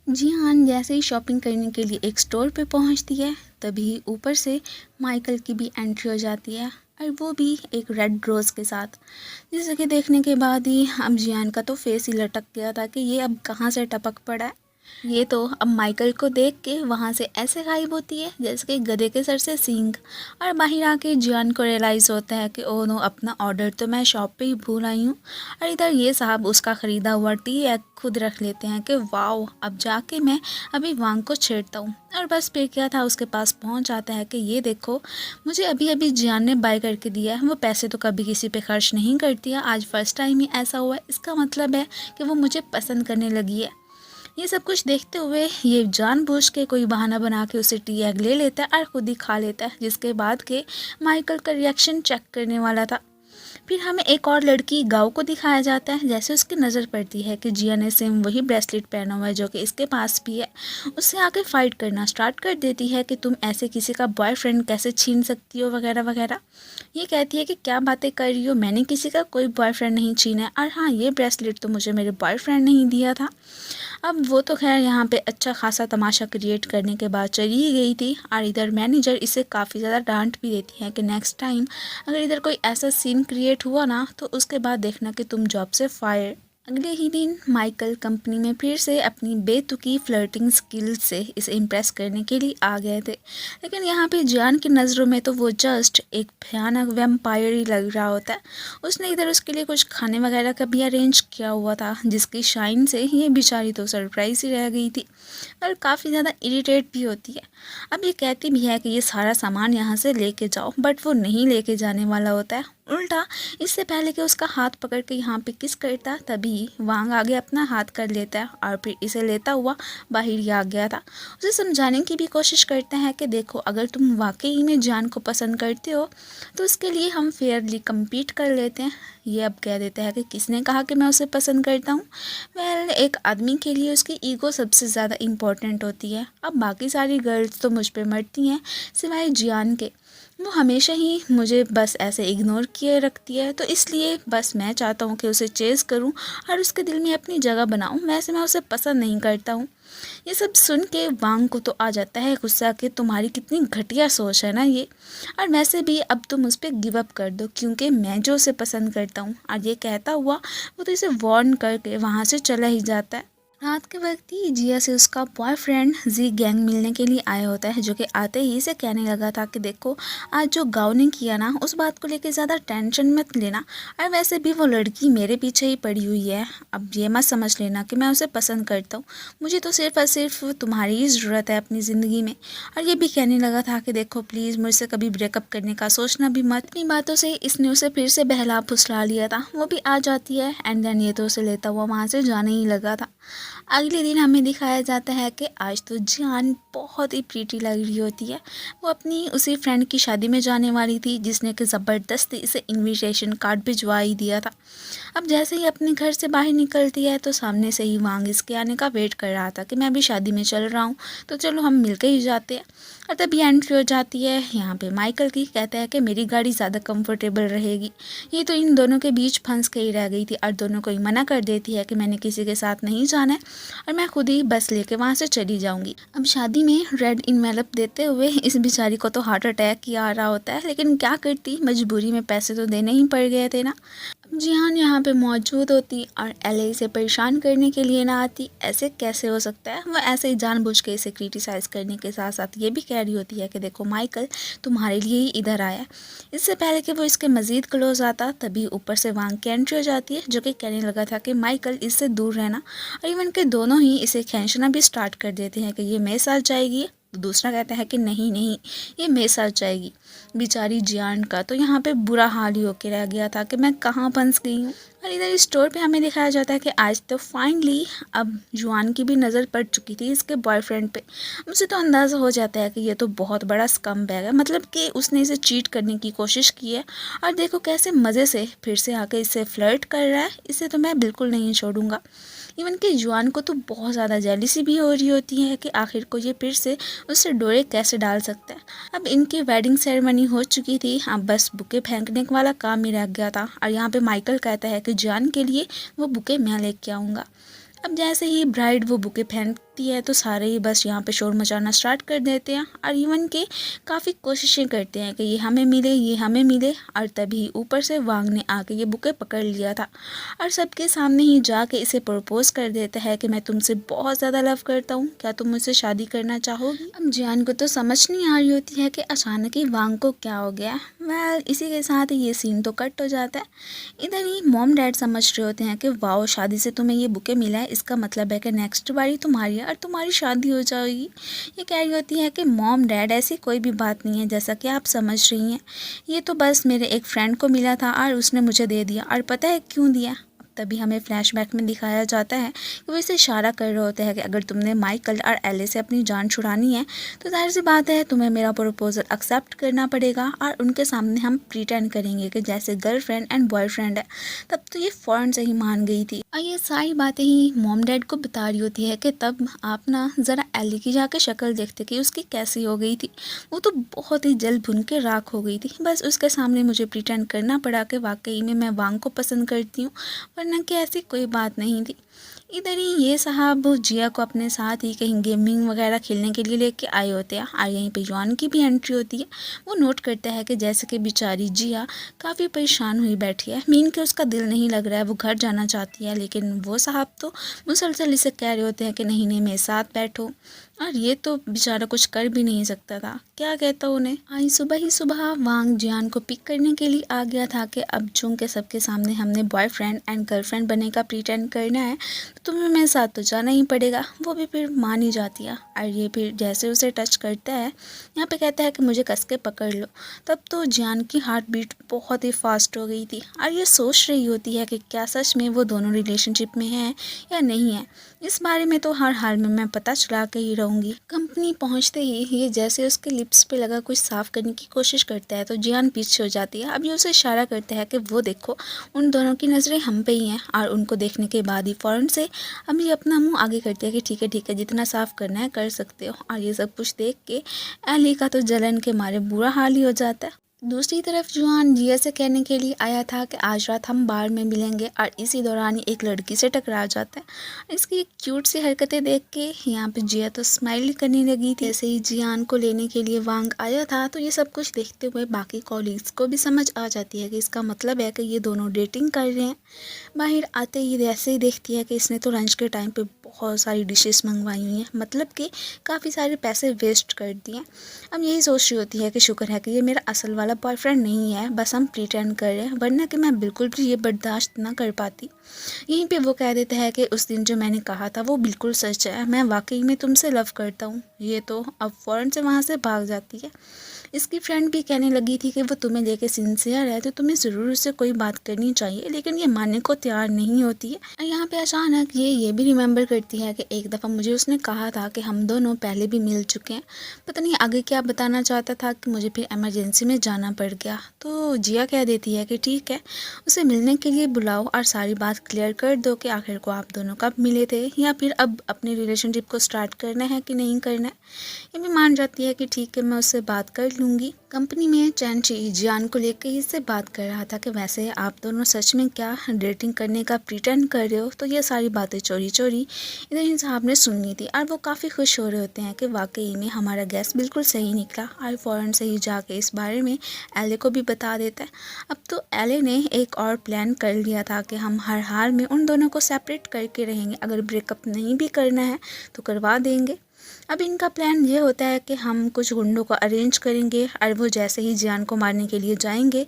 जी हाँ, जैसे ही शॉपिंग करने के लिए एक स्टोर पे पहुंचती है तभी ऊपर से माइकल की भी एंट्री हो जाती है और वो भी एक रेड रोज़ के साथ, जिसे कि देखने के बाद ही अब जियान का तो फेस ही लटक गया था कि ये अब कहाँ से टपक पड़ा है। ये तो अब माइकल को देख के वहाँ से ऐसे गायब होती है जैसे कि गधे के सर से सींग और बाहर आके जियान को रियलाइज़ होता है कि ओह नो, अपना ऑर्डर तो मैं शॉप पे ही भूल आई हूँ। और इधर ये साहब उसका ख़रीदा हुआ टी एग खुद रख लेते हैं कि वाओ, अब जाके मैं अभी वांग को छेड़ता हूँ। और बस फिर क्या था, उसके पास पहुँच जाता है कि ये देखो, मुझे अभी अभी जियान ने बाय करके दिया है, वो पैसे तो कभी किसी पे खर्च नहीं करती है, आज फर्स्ट टाइम ही ऐसा हुआ है, इसका मतलब है कि वो मुझे पसंद करने लगी है। ये सब कुछ देखते हुए ये जानबूझ के कोई बहाना बना के उसे टी एग ले लेता है और खुद ही खा लेता है, जिसके बाद के माइकल का रिएक्शन चेक करने वाला था। फिर हमें एक और लड़की गाँव को दिखाया जाता है। जैसे उसकी नज़र पड़ती है कि जिया ने सेम वही ब्रेसलेट पहना हुआ है जो कि इसके पास भी है, उससे आके फाइट करना स्टार्ट कर देती है कि तुम ऐसे किसी का बॉयफ्रेंड कैसे छीन सकती हो वगैरह वगैरह। ये कहती है कि क्या बातें कर रही हो, मैंने किसी का कोई बॉयफ्रेंड नहीं छीना है और हाँ, ये ब्रेसलेट तो मुझे मेरे बॉयफ्रेंड ने ही दिया था। अब वो तो खैर यहाँ पे अच्छा खासा तमाशा क्रिएट करने के बाद चली ही गई थी और इधर मैनेजर इसे काफ़ी ज़्यादा डांट भी देती है कि नेक्स्ट टाइम अगर इधर कोई ऐसा सीन क्रिएट हुआ ना तो उसके बाद देखना कि तुम जॉब से फायर। अगले ही दिन माइकल कंपनी में फिर से अपनी बेतुकी फ्लर्टिंग स्किल से इसे इम्प्रेस करने के लिए आ गए थे, लेकिन यहाँ पे जियान की नज़रों में तो वो जस्ट एक भयानक वैम्पायर ही लग रहा होता है। उसने इधर उसके लिए कुछ खाने वगैरह का भी अरेंज किया हुआ था, जिसकी शाइन से ये बेचारी तो सरप्राइज ही रह गई थी और काफ़ी ज़्यादा इरिटेट भी होती है। अब ये कहती भी है कि ये सारा सामान यहाँ से लेके जाओ, बट वो नहीं लेके जाने वाला होता है। उल्टा इससे पहले कि उसका हाथ पकड़ के यहाँ पे किस करता तभी वांग आगे अपना हाथ कर लेता है और फिर इसे लेता हुआ बाहर ही आ गया था। उसे समझाने की भी कोशिश करते हैं कि देखो, अगर तुम वाकई में जान को पसंद करते हो तो उसके लिए हम फेयरली compete कर लेते हैं। ये अब कह देता है कि किसने कहा कि मैं उसे पसंद करता हूँ। वेल, एक आदमी के लिए उसकी ईगो सबसे ज़्यादा इम्पोर्टेंट होती है। अब बाकी सारी गर्ल्स तो मुझ पे मरती हैं सिवाय जियान के, वो हमेशा ही मुझे बस ऐसे इग्नोर किए रखती है, तो इसलिए बस मैं चाहता हूँ कि उसे चेज़ करूँ और उसके दिल में अपनी जगह बनाऊँ, वैसे मैं उसे पसंद नहीं करता हूँ। ये सब सुन के वांग को तो आ जाता है गुस्सा कि तुम्हारी कितनी घटिया सोच है ना ये, और वैसे भी अब तुम उस पर गिव अप कर दो क्योंकि मैं जो उसे पसंद करता हूँ। और ये कहता हुआ वो तो इसे वार्न करके वहाँ से चला ही जाता है। रात के वक्त ही जिया से उसका बॉयफ्रेंड जी गैंग मिलने के लिए आया होता है, जो कि आते ही इसे कहने लगा था कि देखो, आज जो गाँव ने किया ना उस बात को लेके ज़्यादा टेंशन मत लेना, और वैसे भी वो लड़की मेरे पीछे ही पड़ी हुई है। अब ये मत समझ लेना कि मैं उसे पसंद करता हूँ, मुझे तो सिर्फ और सिर्फ तुम्हारी ही ज़रूरत है अपनी ज़िंदगी में। और ये भी कहने लगा था कि देखो प्लीज़, मुझसे कभी ब्रेकअप करने का सोचना भी मत। अपनी बातों से इसने उसे फिर से बहला फुसला लिया था। वो भी आ जाती है एंड देन ये तो उसे लेता हुआ वहाँ से जाने ही लगा था। अगले दिन हमें दिखाया जाता है कि आज तो जियान बहुत ही प्रीटी लग रही होती है। वो अपनी उसी फ्रेंड की शादी में जाने वाली थी जिसने कि ज़बरदस्ती इसे इनविटेशन कार्ड भिजवा ही दिया था। अब जैसे ही अपने घर से बाहर निकलती है तो सामने से ही वांग इसके आने का वेट कर रहा था कि मैं अभी शादी में चल रहा हूँ, तो चलो हम मिलकर ही जाते हैं। और तभी एंट्री हो जाती है यहाँ पे माइकल की। कहता है कि मेरी गाड़ी ज़्यादा कंफर्टेबल रहेगी। ये तो इन दोनों के बीच फंस के ही रह गई थी और दोनों को ही मना कर देती है कि मैंने किसी के साथ नहीं जाना है और मैं खुद ही बस लेके वहाँ से चली जाऊँगी। अब शादी में रेड इन्वेलप देते हुए इस बेचारी को तो हार्ट अटैक ही आ रहा होता है, लेकिन क्या करती, मजबूरी में पैसे तो देने ही पड़ गए थे ना। जिहान यहाँ पे मौजूद होती और एले इसे परेशान करने के लिए ना आती। ऐसे कैसे हो सकता है? वो ऐसे ही जानबूझ के इसे क्रिटिसाइज़ करने के साथ साथ ये भी कह रही होती है कि देखो माइकल तुम्हारे लिए ही इधर आया। इससे पहले कि वो इसके मज़ीद क्लोज आता तभी ऊपर से वांग की एंट्री हो जाती है, जो कि कहने लगा था कि माइकल इससे दूर रहना, और इवन के दोनों ही इसे खींचना भी स्टार्ट कर देते हैं कि ये मेरे साथ जाएगी। तो दूसरा कहता है कि नहीं नहीं, ये मेरे साथ जाएगी। बेचारी जियान का तो यहाँ पे बुरा हाल ही होके रह गया था कि मैं कहाँ फंस गई हूँ। और इधर स्टोर पे हमें दिखाया जाता है कि आज तो फाइनली अब जुआन की भी नज़र पड़ चुकी थी इसके बॉयफ्रेंड पे। मुझे तो अंदाज़ा हो जाता है कि ये तो बहुत बड़ा स्कम बैग है, मतलब कि उसने इसे चीट करने की कोशिश की है और देखो कैसे मज़े से फिर से आके इससे फ्लर्ट कर रहा है। इसे तो मैं बिल्कुल नहीं छोड़ूंगा। इवन कि जुआन को तो बहुत ज़्यादा जेलिसी भी हो रही होती है कि आखिर को ये फिर से उससे डोरे कैसे डाल सकता है। अब इनकी वेडिंग सेरेमनी हो चुकी थी, अब बस बुके फेंकने वाला काम ही रह गया था। और यहाँ पे माइकल कहता है कि जियान के लिए वो बुके मैं लेके आऊँगा। अब जैसे ही ब्राइड वो बुके फेंकती है तो सारे ही बस यहाँ पे शोर मचाना स्टार्ट कर देते हैं और इवन के काफ़ी कोशिशें करते हैं कि ये हमें मिले, ये हमें मिले। और तभी ऊपर से वांग ने आके ये बुके पकड़ लिया था और सबके सामने ही जाके इसे प्रपोज कर देता है कि मैं तुमसे बहुत ज़्यादा लव करता हूँ, क्या तुम मुझसे शादी करना चाहोगी। अब जियान को तो समझ नहीं आ रही होती है कि अचानक ही वांग को क्या हो गया। वेल इसी के साथ ही ये सीन तो कट हो जाता है। इधर ही मॉम डैड समझ रहे होते हैं कि वाओ शादी से तुम्हें ये बुके मिला है, इसका मतलब है कि नेक्स्ट बारी तुम्हारी है और तुम्हारी शादी हो जाएगी। ये कह रही होती है कि मॉम डैड ऐसी कोई भी बात नहीं है जैसा कि आप समझ रही हैं। ये तो बस मेरे एक फ्रेंड को मिला था और उसने मुझे दे दिया, और पता है क्यों दिया? तभी हमें फ्लैशबैक में दिखाया जाता है कि वो इसे इशारा कर रहे होते हैं कि अगर तुमने माइकल और एले से अपनी जान छुड़ानी है तो जाहिर सी बात है तुम्हें मेरा प्रपोजल एक्सेप्ट करना पड़ेगा और उनके सामने हम प्रिटेंड करेंगे कि जैसे गर्लफ्रेंड एंड बॉयफ्रेंड है। तब तो ये फ़ौरन से ही मान गई थी और ये सारी बातें ही मॉम डैड को बता रही होती है कि तब आप ना ज़रा एले की जाके शक्ल देखते कि उसकी कैसी हो गई थी। वो तो बहुत ही जल भुन के राख हो गई थी। बस उसके सामने मुझे प्रिटेंड करना पड़ा कि वाकई में मैं वांग को पसंद करती हूँ, वरना कि ऐसी कोई बात नहीं थी। इधर ही ये साहब जिया को अपने साथ ही कहीं गेमिंग वगैरह खेलने के लिए लेके आए होते हैं और यहीं पे जॉन की भी एंट्री होती है। वो नोट करता है कि जैसे कि बेचारी जिया काफ़ी परेशान हुई बैठी है, मीन के उसका दिल नहीं लग रहा है, वो घर जाना चाहती है, लेकिन वो साहब तो मुसलसल इसे कह रहे होते हैं कि नहीं नहीं मेरे साथ बैठो। और ये तो बेचारा कुछ कर भी नहीं सकता था, क्या कहता उन्हें। आज सुबह ही सुबह वांग जियान को पिक करने के लिए आ गया था कि अब चूंकि सबके सामने हमने बॉयफ्रेंड एंड गर्लफ्रेंड बनने का प्रिटेंड करना है तो तुम्हें मेरे साथ तो जाना ही पड़ेगा। वो भी फिर मान ही जाती है और ये फिर जैसे उसे टच करता है, यहाँ पे कहता है कि मुझे कस के पकड़ लो। तब तो जियान की हार्ट बीट बहुत ही फास्ट हो गई थी और ये सोच रही होती है कि क्या सच में वो दोनों रिलेशनशिप में हैं या नहीं है। इस बारे में तो हर हाल में मैं पता चला के ही रहूँगी। कंपनी पहुँचते ही ये जैसे उसके लिप्स पे लगा कुछ साफ करने की कोशिश करता है तो जियान पीछे हो जाती है। अब ये उसे इशारा करता है कि वो देखो उन दोनों की नज़रें हम पे ही हैं, और उनको देखने के बाद ही फ़ौरन से अब ये अपना मुंह आगे करती है कि ठीक है जितना साफ़ करना है कर सकते हो। और ये सब कुछ देख के एली का तो जलन के मारे बुरा हाल ही हो जाता है। दूसरी तरफ जुआन जिया से कहने के लिए आया था कि आज रात हम बार में मिलेंगे और इसी दौरान ही एक लड़की से टकरा जाता है। इसकी एक क्यूट सी हरकतें देख के यहाँ पे जिया तो स्माइल करने लगी थी। ऐसे ही जियान को लेने के लिए वांग आया था तो ये सब कुछ देखते हुए बाकी कॉलीग्स को भी समझ आ जाती है कि इसका मतलब है कि ये दोनों डेटिंग कर रहे हैं। बाहर आते ही ऐसे ही देखती है कि इसने तो लंच के टाइम पे बहुत सारी डिशेस मंगवाई हुई हैं, मतलब कि काफ़ी सारे पैसे वेस्ट कर दिए। अब यही सोच रही होती है कि शुक्र है कि ये मेरा असल वाला बॉयफ्रेंड नहीं है, बस हम प्रिटेंड कर रहे हैं, वरना कि मैं बिल्कुल भी ये बर्दाश्त ना कर पाती। यहीं पे वो कह देता है कि उस दिन जो मैंने कहा था वो बिल्कुल सच है, मैं वाकई में तुमसे लव करता हूँ। ये तो अब फ़ौरन से वहाँ से भाग जाती है। इसकी फ्रेंड भी कहने लगी थी कि वो तुम्हें लेके सिंसियर है तो तुम्हें ज़रूर उससे कोई बात करनी चाहिए, लेकिन ये मानने को तैयार नहीं होती है। और यहाँ पे अचानक ये भी रिमेंबर करती है कि एक दफ़ा मुझे उसने कहा था कि हम दोनों पहले भी मिल चुके हैं। पता नहीं आगे क्या बताना चाहता था कि मुझे फिर इमरजेंसी में जाना पड़ गया। तो जिया कह देती है कि ठीक है, उसे मिलने के लिए बुलाओ और सारी बात क्लियर कर दो कि आखिर को आप दोनों कब मिले थे या फिर अब अपने रिलेशनशिप को स्टार्ट करना है कि नहीं करना है। ये भी मान जाती है कि ठीक है, मैं उससे बात कर लूँगी। कंपनी में चैनची जियान को लेकर ही इससे बात कर रहा था कि वैसे आप दोनों सच में क्या डेटिंग करने का प्रिटेंड कर रहे हो। तो ये सारी बातें चोरी चोरी इधर इन साहब ने सुननी थी और वो काफ़ी खुश हो रहे होते हैं कि वाकई में हमारा गैस बिल्कुल सही निकला। और फ़ौरन से ही जाके इस बारे में एले को भी बता देता है। अब तो एले ने एक और प्लान कर लिया था कि हम हर हाल में उन दोनों को सेपरेट करके रहेंगे, अगर ब्रेकअप नहीं भी करना है तो करवा देंगे। अब इनका प्लान ये होता है कि हम कुछ गुंडों को अरेंज करेंगे और वो जैसे ही जियान को मारने के लिए जाएंगे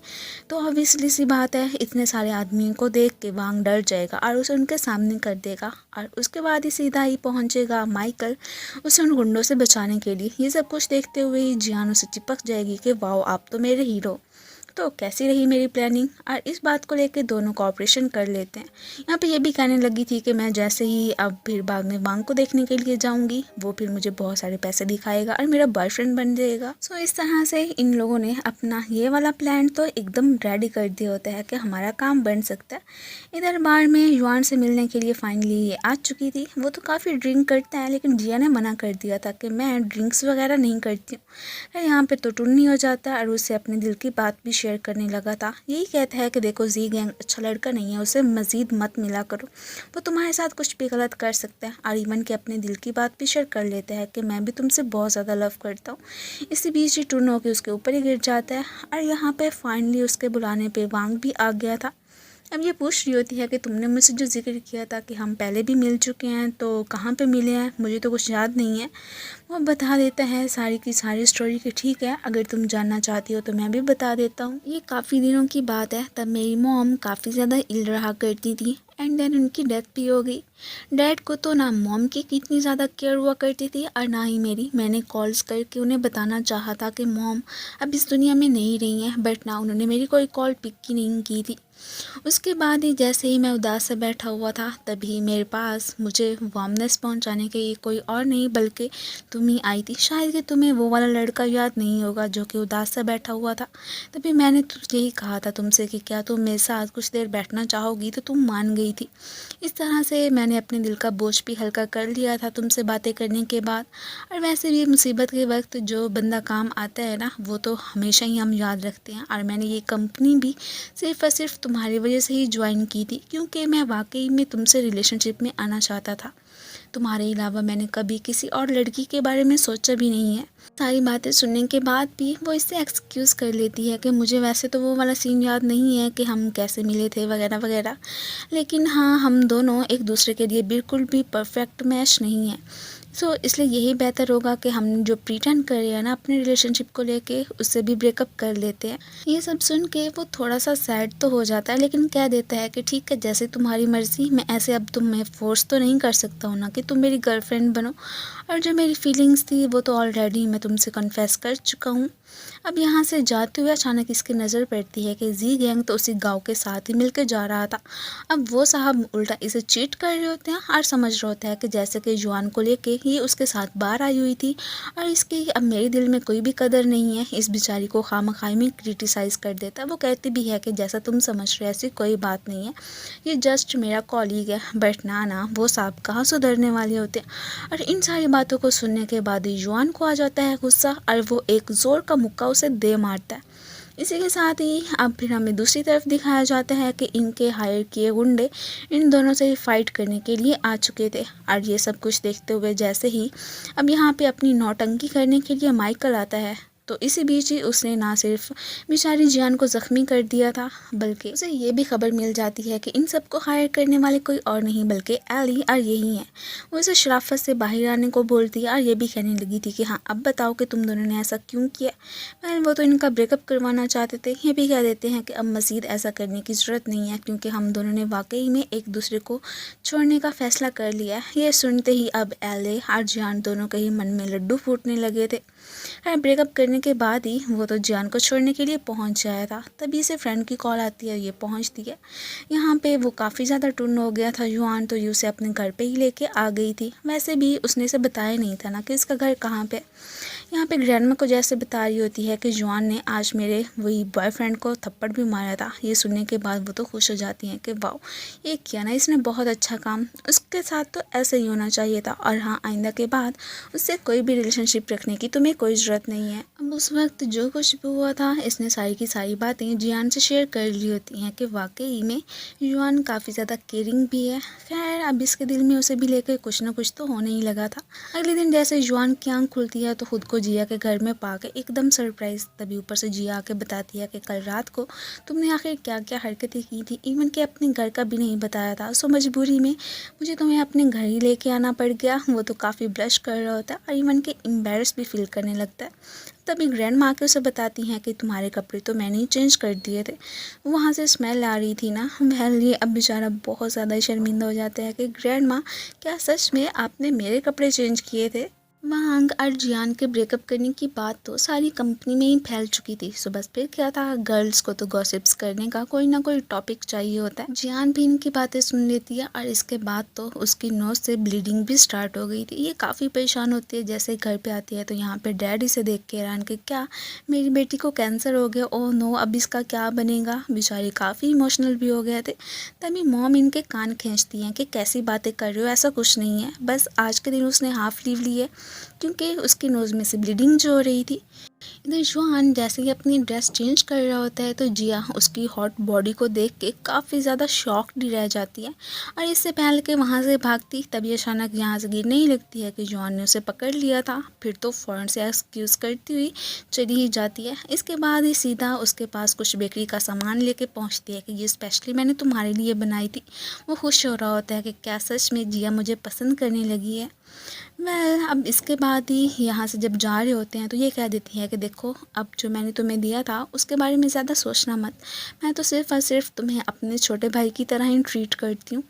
तो ऑब्वियसली सी बात है, इतने सारे आदमियों को देख के वांग डर जाएगा और उसे उनके सामने कर देगा। और उसके बाद ही सीधा ही पहुंचेगा माइकल उसे उन गुंडों से बचाने के लिए। ये सब कुछ देखते हुए ही जियान उसे चिपक जाएगी कि वाओ, आप तो मेरे हीरो। तो कैसी रही मेरी प्लानिंग, और इस बात को लेके दोनों कोऑपरेशन कर लेते हैं। यहाँ पे ये भी कहने लगी थी कि मैं जैसे ही अब फिर बाद में वांग को देखने के लिए जाऊंगी, वो फिर मुझे बहुत सारे पैसे दिखाएगा और मेरा बॉयफ्रेंड बन जाएगा। सो इस तरह से इन लोगों ने अपना ये वाला प्लान तो एकदम रेडी कर दिया होता है कि हमारा काम बन सकता है। इधर बार में युआन से मिलने के लिए फाइनली ये आ चुकी थी। वो तो काफ़ी ड्रिंक करता है, लेकिन जिया ने मना कर दिया था कि मैं ड्रिंक्स वगैरह नहीं करती हूँ। यहाँ पे तो टुन्नी हो जाता है और उससे अपने दिल की बात भी शेयर करने लगा था। यही कहता है कि देखो जी गैंग अच्छा लड़का नहीं है, उसे मज़ीद मत मिला करो, वो तुम्हारे साथ कुछ भी गलत कर सकता है। और इवन के अपने दिल की बात भी शेयर कर लेता है कि मैं भी तुमसे बहुत ज़्यादा लव करता हूँ। इसी बीच ही टुन होकर उसके ऊपर ही गिर जाता है। और यहाँ पे फाइनली उसके बुलाने पे वांग भी आ गया था। अब ये पूछ रही होती है कि तुमने मुझसे जो जिक्र किया था कि हम पहले भी मिल चुके हैं, तो कहाँ पे मिले हैं, मुझे तो कुछ याद नहीं है। वो बता देता है सारी की सारी स्टोरी कि ठीक है, अगर तुम जानना चाहती हो तो मैं भी बता देता हूँ। ये काफ़ी दिनों की बात है, तब मेरी मॉम काफ़ी ज़्यादा इल रहा करती थी एंड देन उनकी डेथ भी हो गई। डैड को तो ना मॉम की कितनी ज़्यादा केयर हुआ करती थी और ना ही मेरी। मैंने कॉल्स करके उन्हें बताना चाहा था कि मॉम अब इस दुनिया में नहीं रही हैं, बट ना उन्होंने मेरी कोई कॉल पिक ही नहीं की थी। उसके बाद ही जैसे ही मैं उदास से बैठा हुआ था, तभी मेरे पास मुझे वार्मनेस पहुंचाने के लिए कोई और नहीं बल्कि तुम ही आई थी। शायद कि तुम्हें वो वाला लड़का याद नहीं होगा जो कि उदास से बैठा हुआ था। तभी मैंने तुझे ही कहा था तुमसे कि क्या तुम मेरे साथ कुछ देर बैठना चाहोगी, तो तुम मान गई थी। इस तरह से मैंने अपने दिल का बोझ भी हल्का कर लिया था तुमसे बातें करने के बाद। और वैसे भी मुसीबत के वक्त जो बंदा काम आता है ना, वो तो हमेशा ही हम याद रखते हैं। और मैंने ये कंपनी भी सिर्फ और सिर्फ तुम्हारी वजह से ही ज्वाइन की थी, क्योंकि मैं वाकई में तुमसे रिलेशनशिप में आना चाहता था। तुम्हारे अलावा मैंने कभी किसी और लड़की के बारे में सोचा भी नहीं है। सारी बातें सुनने के बाद भी वो इससे एक्सक्यूज़ कर लेती है कि मुझे वैसे तो वो वाला सीन याद नहीं है कि हम कैसे मिले थे वगैरह वगैरह, लेकिन हाँ, हम दोनों एक दूसरे के लिए बिल्कुल भी परफेक्ट मैच नहीं है। सो इसलिए यही बेहतर होगा कि हम जो प्रिटेंड कर रहे हैं ना अपने रिलेशनशिप को लेके, उससे भी ब्रेकअप कर लेते हैं। ये सब सुन के वो थोड़ा सा सैड तो हो जाता है, लेकिन कह देता है कि ठीक है, जैसे तुम्हारी मर्ज़ी, मैं ऐसे अब तुम्हें फोर्स तो नहीं कर सकता हूँ ना कि तुम मेरी गर्लफ्रेंड बनो। और जो मेरी फीलिंग्स थी वो तो ऑलरेडी मैं तुमसे कन्फेस कर चुका हूँ। अब यहाँ से जाते हुए अचानक इसकी नज़र पड़ती है कि जी गैंग तो उसी गांव के साथ ही मिलकर जा रहा था। अब वो साहब उल्टा इसे चीट कर रहे होते हैं और समझ रहे होते हैं कि जैसे कि जुआन को लेके ये उसके साथ बाहर आई हुई थी और इसकी अब मेरे दिल में कोई भी कदर नहीं है। इस बेचारी को खामखाई में क्रिटिसाइज़ कर देता है। वो कहती भी है कि जैसा तुम समझ रहे ऐसी कोई बात नहीं है, ये जस्ट मेरा कॉलीग है। बट ना वो साहब कहाँ सुधरने वाले होते हैं। और इन सारी बातों को सुनने के बाद ही जुआन को आ जाता है गुस्सा और वो एक ज़ोर का मुक्का उसे दे मारता है। इसी के साथ ही अब फिर हमें दूसरी तरफ दिखाया जाता है कि इनके हायर किए गुंडे इन दोनों से फाइट करने के लिए आ चुके थे। और ये सब कुछ देखते हुए जैसे ही अब यहाँ पे अपनी नौटंकी करने के लिए माइकल आता है, तो इसी बीच ही उसने ना सिर्फ बेचारी जियान को ज़ख्मी कर दिया था, बल्कि उसे ये भी खबर मिल जाती है कि इन सबको हायर करने वाले कोई और नहीं बल्कि एली और यही है। वो इसे शराफत से बाहर आने को बोलती है और ये भी कहने लगी थी कि हाँ, अब बताओ कि तुम दोनों ने ऐसा क्यों किया। वो तो इनका ब्रेकअप करवाना चाहते थे। ये भी कह देते हैं कि अब मज़ीद ऐसा करने की ज़रूरत नहीं है, क्योंकि हम दोनों ने वाकई में एक दूसरे को छोड़ने का फ़ैसला कर लिया है। ये सुनते ही अब एले और जियान दोनों के ही मन में लड्डू फूटने लगे थे। ब्रेकअप करने करने के बाद ही वो तो जियान को छोड़ने के लिए पहुंच जाया था। तभी से फ्रेंड की कॉल आती है, ये पहुंचती है। यहाँ पे वो काफ़ी ज़्यादा टुन्न हो गया था जुआन, तो ये उसे अपने घर पे ही लेके आ गई थी। वैसे भी उसने इसे बताया नहीं था ना कि इसका घर कहाँ पे। यहाँ पे ग्रैंडमा को जैसे बता रही होती है कि जुआन ने आज मेरे वही बॉयफ्रेंड को थप्पड़ भी मारा था। ये सुनने के बाद वो तो खुश हो जाती हैं कि वाह, ये किया ना इसने बहुत अच्छा काम, उसके साथ तो ऐसे ही होना चाहिए था। और हाँ, आइंदा के बाद उससे कोई भी रिलेशनशिप रखने की तुम्हें कोई ज़रूरत नहीं है। अब उस वक्त जो कुछ भी हुआ था, इसने सारी की सारी बातें जियान से शेयर कर ली होती हैं कि वाकई में जुआन काफ़ी ज़्यादा केयरिंग भी है। खैर, अब इसके दिल में उसे भी लेकर कुछ ना कुछ तो होने ही लगा था। अगले दिन जैसे जुआन की आँख खुलती है तो खुद को जिया के घर में पाके एकदम सरप्राइज। तभी ऊपर से जिया आके बताती है कि कल रात को तुमने आखिर क्या क्या हरकतें की थी, इवन कि अपने घर का भी नहीं बताया था। सो मजबूरी में मुझे तुम्हें अपने घर ही लेके आना पड़ गया। वो तो काफ़ी ब्लश कर रहा होता है और इवन के एम्बेरस भी फील करने लगता है। तभी ग्रैंड माँ के उसे बताती हैं कि तुम्हारे कपड़े तो मैंने ही चेंज कर दिए थे, वहाँ से स्मेल आ रही थी ना। वह ये अब बेचारा बहुत ज़्यादा शर्मिंदा हो जाता है कि ग्रैंड माँ, क्या सच में आपने मेरे कपड़े चेंज किए थे। वांग और जियान के ब्रेकअप करने की बात तो सारी कंपनी में ही फैल चुकी थी। सो बस फिर क्या था, गर्ल्स को तो गॉसिप्स करने का कोई ना कोई टॉपिक चाहिए होता है। जियान भी इनकी बातें सुन लेती है और इसके बाद तो उसकी नोज से ब्लीडिंग भी स्टार्ट हो गई थी। ये काफ़ी परेशान होती है। जैसे घर पे आती है तो यहाँ पे डैड इसे देख के हैरान कि क्या मेरी बेटी को कैंसर हो गया, ओह नो, अब इसका क्या बनेगा। बेचारे काफ़ी इमोशनल भी हो गए थे। तभी मॉम इनके कान खींचती हैं कि कैसी बातें कर रहे हो, ऐसा कुछ नहीं है, बस आज के दिन उसने हाफ लीव ली है क्योंकि उसकी नोज़ में से ब्लीडिंग जो हो रही थी। इधर जुआन जैसे ही अपनी ड्रेस चेंज कर रहा होता है तो जिया उसकी हॉट बॉडी को देख के काफ़ी ज़्यादा शॉक्ड रह जाती है और इससे पहले कि वहाँ से भागती, तभी अचानक यहाँ से गिरने ही लगती है कि जुआन ने उसे पकड़ लिया था। फिर तो फ़ौरन से एक्सक्यूज़ करती हुई चली ही जाती है। इसके बाद ही सीधा उसके पास कुछ बेकरी का सामान लेके पहुँचती है कि ये स्पेशली मैंने तुम्हारे लिए बनाई थी। वो खुश हो रहा होता है कि क्या सच में जिया मुझे पसंद करने लगी है। अब इसके बाद ही यहाँ से जब जा रहे होते हैं तो ये कह देती है कि देखो, अब जो मैंने तुम्हें दिया था उसके बारे में ज़्यादा सोचना मत, मैं तो सिर्फ़ और सिर्फ तुम्हें अपने छोटे भाई की तरह ही ट्रीट करती हूँ।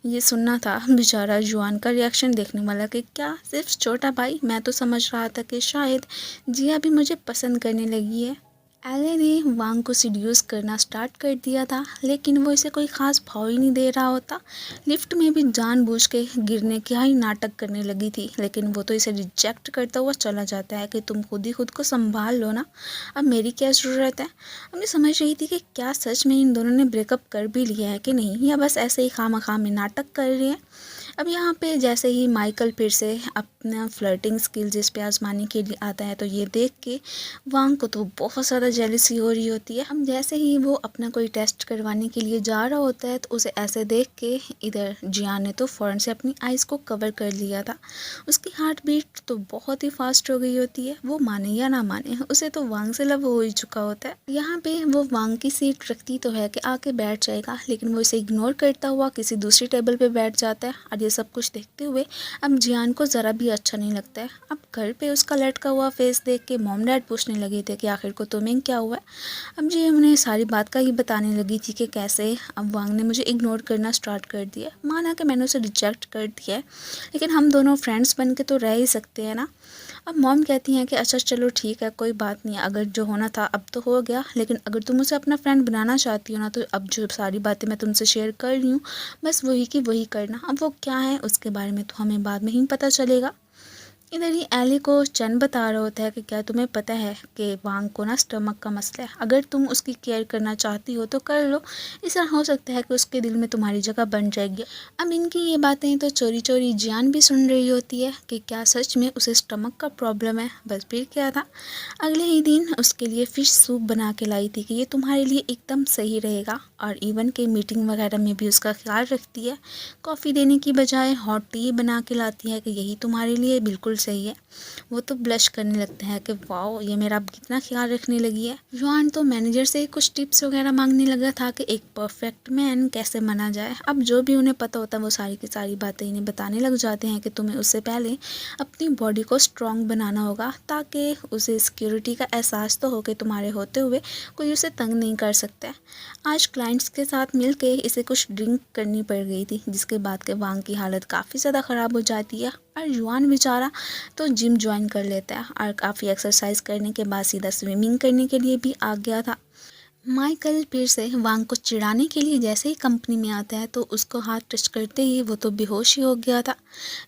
ये सुनना था बेचारा जुआन का रिएक्शन देखने वाला कि क्या सिर्फ छोटा भाई, मैं तो समझ रहा था कि शायद जिया भी मुझे पसंद करने लगी है। एले ने वांग को सीड्यूस करना स्टार्ट कर दिया था, लेकिन वो इसे कोई ख़ास भाव ही नहीं दे रहा होता। लिफ्ट में भी जानबूझ के गिरने का ही नाटक करने लगी थी, लेकिन वो तो इसे रिजेक्ट करता हुआ चला जाता है कि तुम खुद ही खुद को संभाल लो ना, अब मेरी क्या ज़रूरत है। अब मैं समझ रही थी कि क्या सच में इन दोनों ने ब्रेकअप कर भी लिया है कि नहीं, या बस ऐसे ही खामखा में नाटक कर रही है। अब यहाँ पे जैसे ही माइकल फिर से अपना फ्लर्टिंग स्किल जिस पे आजमाने के लिए आता है तो ये देख के वांग को तो बहुत ज़्यादा जेलसी हो रही होती है। हम जैसे ही वो अपना कोई टेस्ट करवाने के लिए जा रहा होता है तो उसे ऐसे देख के इधर जियान ने तो फ़ौरन से अपनी आइज़ को कवर कर लिया था। उसकी हार्ट बीट तो बहुत ही फास्ट हो गई होती है। वो माने या ना माने, उसे तो वांग से लव हो ही चुका होता है। यहाँ पे वो वांग की सीट रखती तो है कि आके बैठ जाएगा, लेकिन वो इसे इग्नोर करता हुआ किसी दूसरी टेबल पे बैठ जाता है। और ये सब कुछ देखते हुए अब जियान को ज़रा भी अच्छा नहीं लगता है। अब घर पे उसका लटका हुआ फेस देख के मॉम डैड पूछने लगे थे कि आखिर को तुम्हें क्या हुआ है। अब जी उन्हें सारी बात का ही बताने लगी थी कि कैसे अब वांग ने मुझे इग्नोर करना स्टार्ट कर दिया। माना कि मैंने उसे रिजेक्ट कर दिया है, लेकिन हम दोनों फ्रेंड्स बन के तो रह ही सकते हैं ना। अब मॉम कहती हैं कि अच्छा चलो ठीक है, कोई बात नहीं, अगर जो होना था अब तो हो गया, लेकिन अगर तुम उसे अपना फ्रेंड बनाना चाहती हो ना तो अब जो सारी बातें मैं तुमसे शेयर कर रही हूँ बस वही की वही करना। अब वो क्या है उसके बारे में तो हमें बाद में ही पता चलेगा। इधर ही एली को चैन बता रहा होता है कि क्या तुम्हें पता है कि वांग को ना स्टमक का मसला है, अगर तुम उसकी केयर करना चाहती हो तो कर लो, ऐसा हो सकता है कि उसके दिल में तुम्हारी जगह बन जाएगी। अब इनकी ये बातें तो चोरी चोरी जियान भी सुन रही होती है कि क्या सच में उसे स्टमक का प्रॉब्लम है। बस फिर क्या था, अगले ही दिन उसके लिए फ़िश सूप बना के लाई थी कि ये तुम्हारे लिए एकदम सही रहेगा, और इवन के मीटिंग वगैरह में भी उसका ख्याल रखती है। कॉफ़ी देने की बजाय हॉट टी बना के लाती है कि यही तुम्हारे लिए बिल्कुल सही है। वो तो ब्लश करने लगता है कि वाओ, ये मेरा अब कितना ख्याल रखने लगी है। जुआन तो मैनेजर से कुछ टिप्स वगैरह मांगने लगा था कि एक परफेक्ट मैन कैसे बना जाए। अब जो भी उन्हें पता होता है वो सारी की सारी बातें इन्हें बताने लग जाते हैं कि तुम्हें उससे पहले अपनी बॉडी को स्ट्रॉन्ग बनाना होगा ताकि उसे सिक्योरिटी का एहसास तो हो कि तुम्हारे होते हुए कोई उसे तंग नहीं कर सकता है। आज क्लाइंट क्लाइंट्स के साथ मिलके इसे कुछ ड्रिंक करनी पड़ गई थी, जिसके बाद के वांग की हालत काफ़ी ज़्यादा ख़राब हो जाती है और जुआन बेचारा तो जिम ज्वाइन कर लेता है और काफ़ी एक्सरसाइज करने के बाद सीधा स्विमिंग करने के लिए भी आ गया था। माइकल फिर से वांग को चिढ़ाने के लिए जैसे ही कंपनी में आता है तो उसको हाथ टच करते ही वो तो बेहोश ही हो गया था।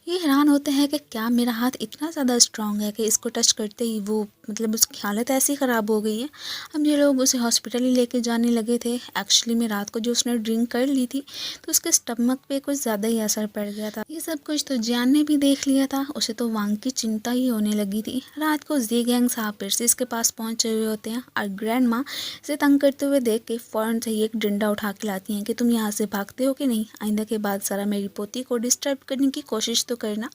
ये हैरान होते हैं कि क्या मेरा हाथ इतना ज़्यादा स्ट्रांग है कि इसको टच करते ही वो उसकी हालत ऐसी ख़राब हो गई है। अब ये लोग उसे हॉस्पिटल ही लेके जाने लगे थे। एक्चुअली में रात को जो उसने ड्रिंक कर ली थी तो उसके स्टमक पे कुछ ज़्यादा ही असर पड़ गया था। ये सब कुछ तो जियान ने भी देख लिया था। उसे तो वांग की चिंता ही होने लगी थी। रात को जी गैंग साहब फिर से इसके पास पहुँचे हुए होते हैं और ग्रैंड माँ इसे तंग करते हुए देख के फ़ौरन से ही एक डंडा उठा के लाती हैं कि तुम यहाँ से भागते हो कि नहीं, आइंदा के बाद सारा मेरी पोती को डिस्टर्ब करने की कोशिश तो करना।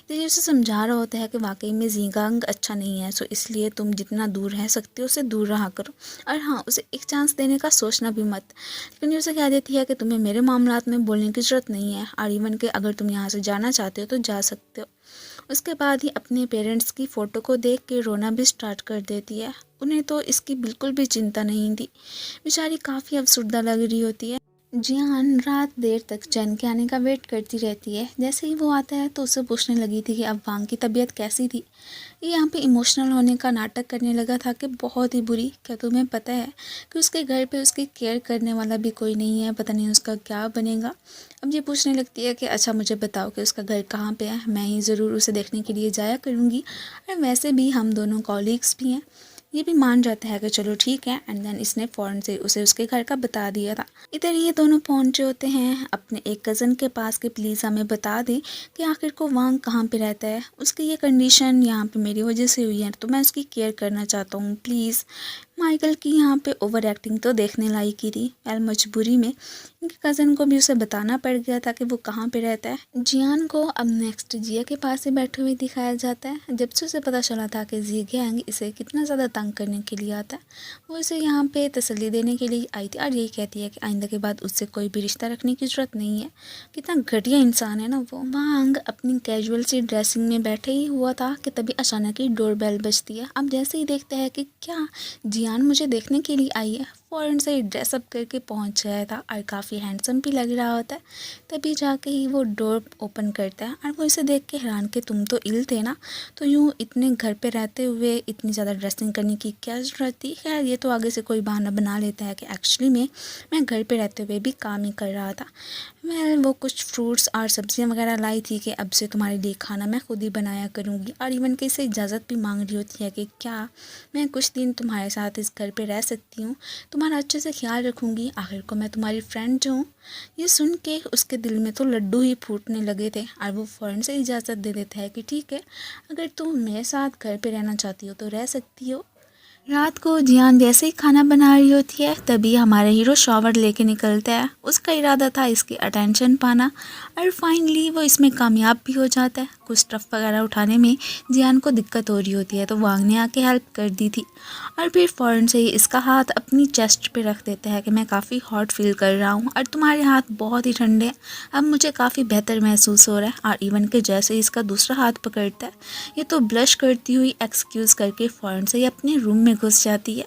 तो ये उसे समझा रहा होता है कि वाकई में जीगांग अच्छा नहीं है, सो इसलिए तुम जितना दूर रह सकते हो उसे दूर रहा करो, और हाँ उसे एक चांस देने का सोचना भी मत। लेकिन ये उसे कह देती है कि तुम्हें मेरे मामलात में बोलने की ज़रूरत नहीं है, और इवन कि अगर तुम यहाँ से जाना चाहते हो तो जा सकते हो। उसके बाद ही अपने पेरेंट्स की फ़ोटो को देख के रोना भी स्टार्ट कर देती है। उन्हें तो इसकी बिल्कुल भी चिंता नहीं थी। बेचारी काफ़ी अफसुर्दा लग रही होती है। जियान रात देर तक चैन के आने का वेट करती रहती है। जैसे ही वो आता है तो उससे पूछने लगी थी कि अब वांग की तबीयत कैसी थी। ये यहाँ पे इमोशनल होने का नाटक करने लगा था कि बहुत ही बुरी। क्या तुम्हें पता है कि उसके घर पे उसकी केयर करने वाला भी कोई नहीं है, पता नहीं उसका क्या बनेगा। अब ये पूछने लगती है कि अच्छा मुझे बताओ कि उसका घर कहाँ पे है, मैं ही ज़रूर उसे देखने के लिए जाया करूँगी, और वैसे भी हम दोनों कॉलीग्स भी हैं। ये भी मान जाता है कि चलो ठीक है, एंड देन इसने फ़ौरन से उसे उसके घर का बता दिया था। इधर ये दोनों पहुंचे होते हैं अपने एक कज़न के पास कि प्लीज़ हमें बता दें कि आखिर को वांग कहाँ पे रहता है। उसकी ये कंडीशन यहाँ पे मेरी वजह से हुई है, तो मैं उसकी केयर करना चाहता हूँ प्लीज़। माइकल की यहाँ पे ओवर एक्टिंग तो देखने लायक ही थी। यार मजबूरी में इनके कज़न को भी उसे बताना पड़ गया था कि वो कहाँ पे रहता है। जियान को अब नेक्स्ट जिया के पास ही बैठे हुए दिखाया जाता है। जब से उसे पता चला था कि जी गैंग इसे कितना ज़्यादा तंग करने के लिए आता है, वो इसे यहाँ पे तसल्ली देने के लिए आई थी और यही कहती है कि आइंदा के बाद उससे कोई भी रिश्ता रखने की ज़रूरत नहीं है। कितना घटिया इंसान है ना वो। वांग अपनी कैजुअल सी ड्रेसिंग में बैठे ही हुआ था कि तभी अचानक ही डोरबेल बजती है। अब जैसे ही देखते हैं कि क्या जियान मुझे देखने के लिए आई है, फ़ौरन से ही ड्रेसअप करके पहुंच गया था और काफ़ी हैंडसम भी लग रहा होता है। तभी जाके ही वो डोर ओपन करता है और वो इसे देख के हैरान कि तुम तो इल थे ना, तो यूँ इतने घर पे रहते हुए इतनी ज़्यादा ड्रेसिंग करने की क्या ज़रूरत थी। खैर ये तो आगे से कोई बहाना बना लेता है कि एक्चुअली में मैं घर पे रहते हुए भी काम ही कर रहा था। वो कुछ फ्रूट्स और सब्जियां वगैरह लाई थी कि अब से तुम्हारे लिए खाना मैं खुद ही बनाया करूँगी, और इवन कि इसे इजाज़त भी मांग रही होती है कि क्या मैं कुछ दिन तुम्हारे साथ इस घर पे रह सकती हूँ, तुम्हारा अच्छे से ख्याल रखूँगी, आखिर को मैं तुम्हारी फ्रेंड जो हूँ। ये सुन के उसके दिल में तो लड्डू ही फूटने लगे थे और वो फ़ौरन से इजाज़त दे देता है कि ठीक है, अगर तुम मेरे साथ घर पे रहना चाहती हो तो रह सकती हो। रात को जियान जैसे ही खाना बना रही होती है तभी हमारा हीरो शॉवर लेके निकलता है। उसका इरादा था इसकी अटेंशन पाना, और फाइनली वो इसमें कामयाब भी हो जाता है। कुछ स्टफ़ वगैरह उठाने में जियान को दिक्कत हो रही होती है तो वांग ने आके हेल्प कर दी थी, और फिर फ़ौरन से ही इसका हाथ अपनी चेस्ट पे रख देता है कि मैं काफ़ी हॉट फील कर रहा हूँ और तुम्हारे हाथ बहुत ही ठंडे हैं, अब मुझे काफ़ी बेहतर महसूस हो रहा है। और इवन के जैसे ही इसका दूसरा हाथ पकड़ता है, ये तो ब्लश करती हुई एक्सक्यूज़ करके फ़ौरन से ही अपने रूम में घुस जाती है।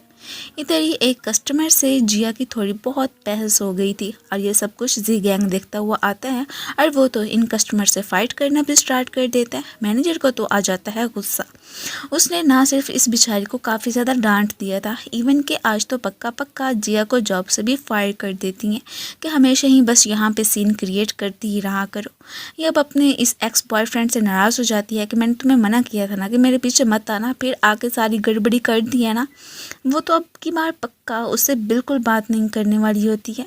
इधर ही एक कस्टमर से जिया की थोड़ी बहुत बहस हो गई थी और ये सब कुछ जी गैंग देखता हुआ आता है, और वो तो इन कस्टमर से फाइट करना भी स्टार्ट कर देता है। मैनेजर को तो आ जाता है गुस्सा। उसने ना सिर्फ इस बेचारी को काफ़ी ज़्यादा डांट दिया था, इवन कि आज तो पक्का पक्का जिया को जॉब से भी फायर कर देती हैं कि हमेशा ही बस यहाँ पे सीन क्रिएट करती ही रहा करो। ये अब अपने इस एक्स बॉयफ्रेंड से नाराज़ हो जाती है कि मैंने तुम्हें मना किया था ना कि मेरे पीछे मत आना, फिर आके सारी गड़बड़ी कर दी है ना। वो तो अब की बार पक्का उससे बिल्कुल बात नहीं करने वाली होती है।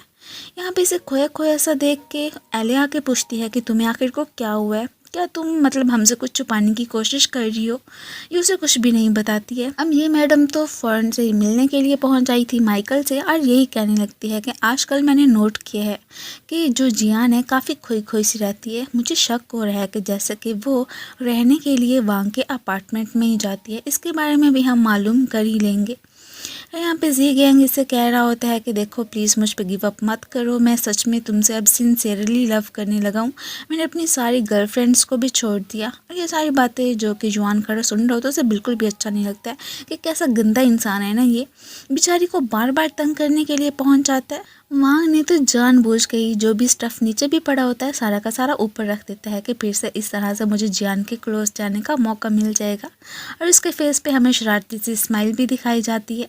यहाँ पे इसे खोया खोया सा देख के एले आके पूछती है कि तुम्हें आखिर को क्या हुआ है, क्या तुम हमसे कुछ छुपाने की कोशिश कर रही हो। ये उसे कुछ भी नहीं बताती है। अब ये मैडम तो फ़ौरन से ही मिलने के लिए पहुंच आई थी माइकल से, और यही कहने लगती है कि आजकल मैंने नोट किया है कि जो जियान है काफ़ी खोई खोई सी रहती है। मुझे शक हो रहा है कि जैसे कि वो रहने के लिए वांग के अपार्टमेंट में ही जाती है। इसके बारे में भी हम मालूम कर ही लेंगे। यहाँ पे जी गैंग इसे कह रहा होता है कि देखो प्लीज़ मुझ पे गिव अप मत करो, मैं सच में तुमसे अब सिंसियरली लव करने लगा हूँ। मैंने अपनी सारी गर्लफ्रेंड्स को भी छोड़ दिया। और ये सारी बातें जो कि जुआन खड़ा सुन रहा होता है उसे बिल्कुल भी अच्छा नहीं लगता है कि कैसा गंदा इंसान है ना ये, बेचारी को बार बार तंग करने के लिए पहुँच जाता है। वांग ने तो जानबूझ के ही जो भी स्टफ नीचे भी पड़ा होता है सारा का सारा ऊपर रख देता है कि फिर से इस तरह से मुझे जियान के क्लोज जाने का मौका मिल जाएगा। और उसके फेस पे हमें शरारती सी स्माइल भी दिखाई जाती है।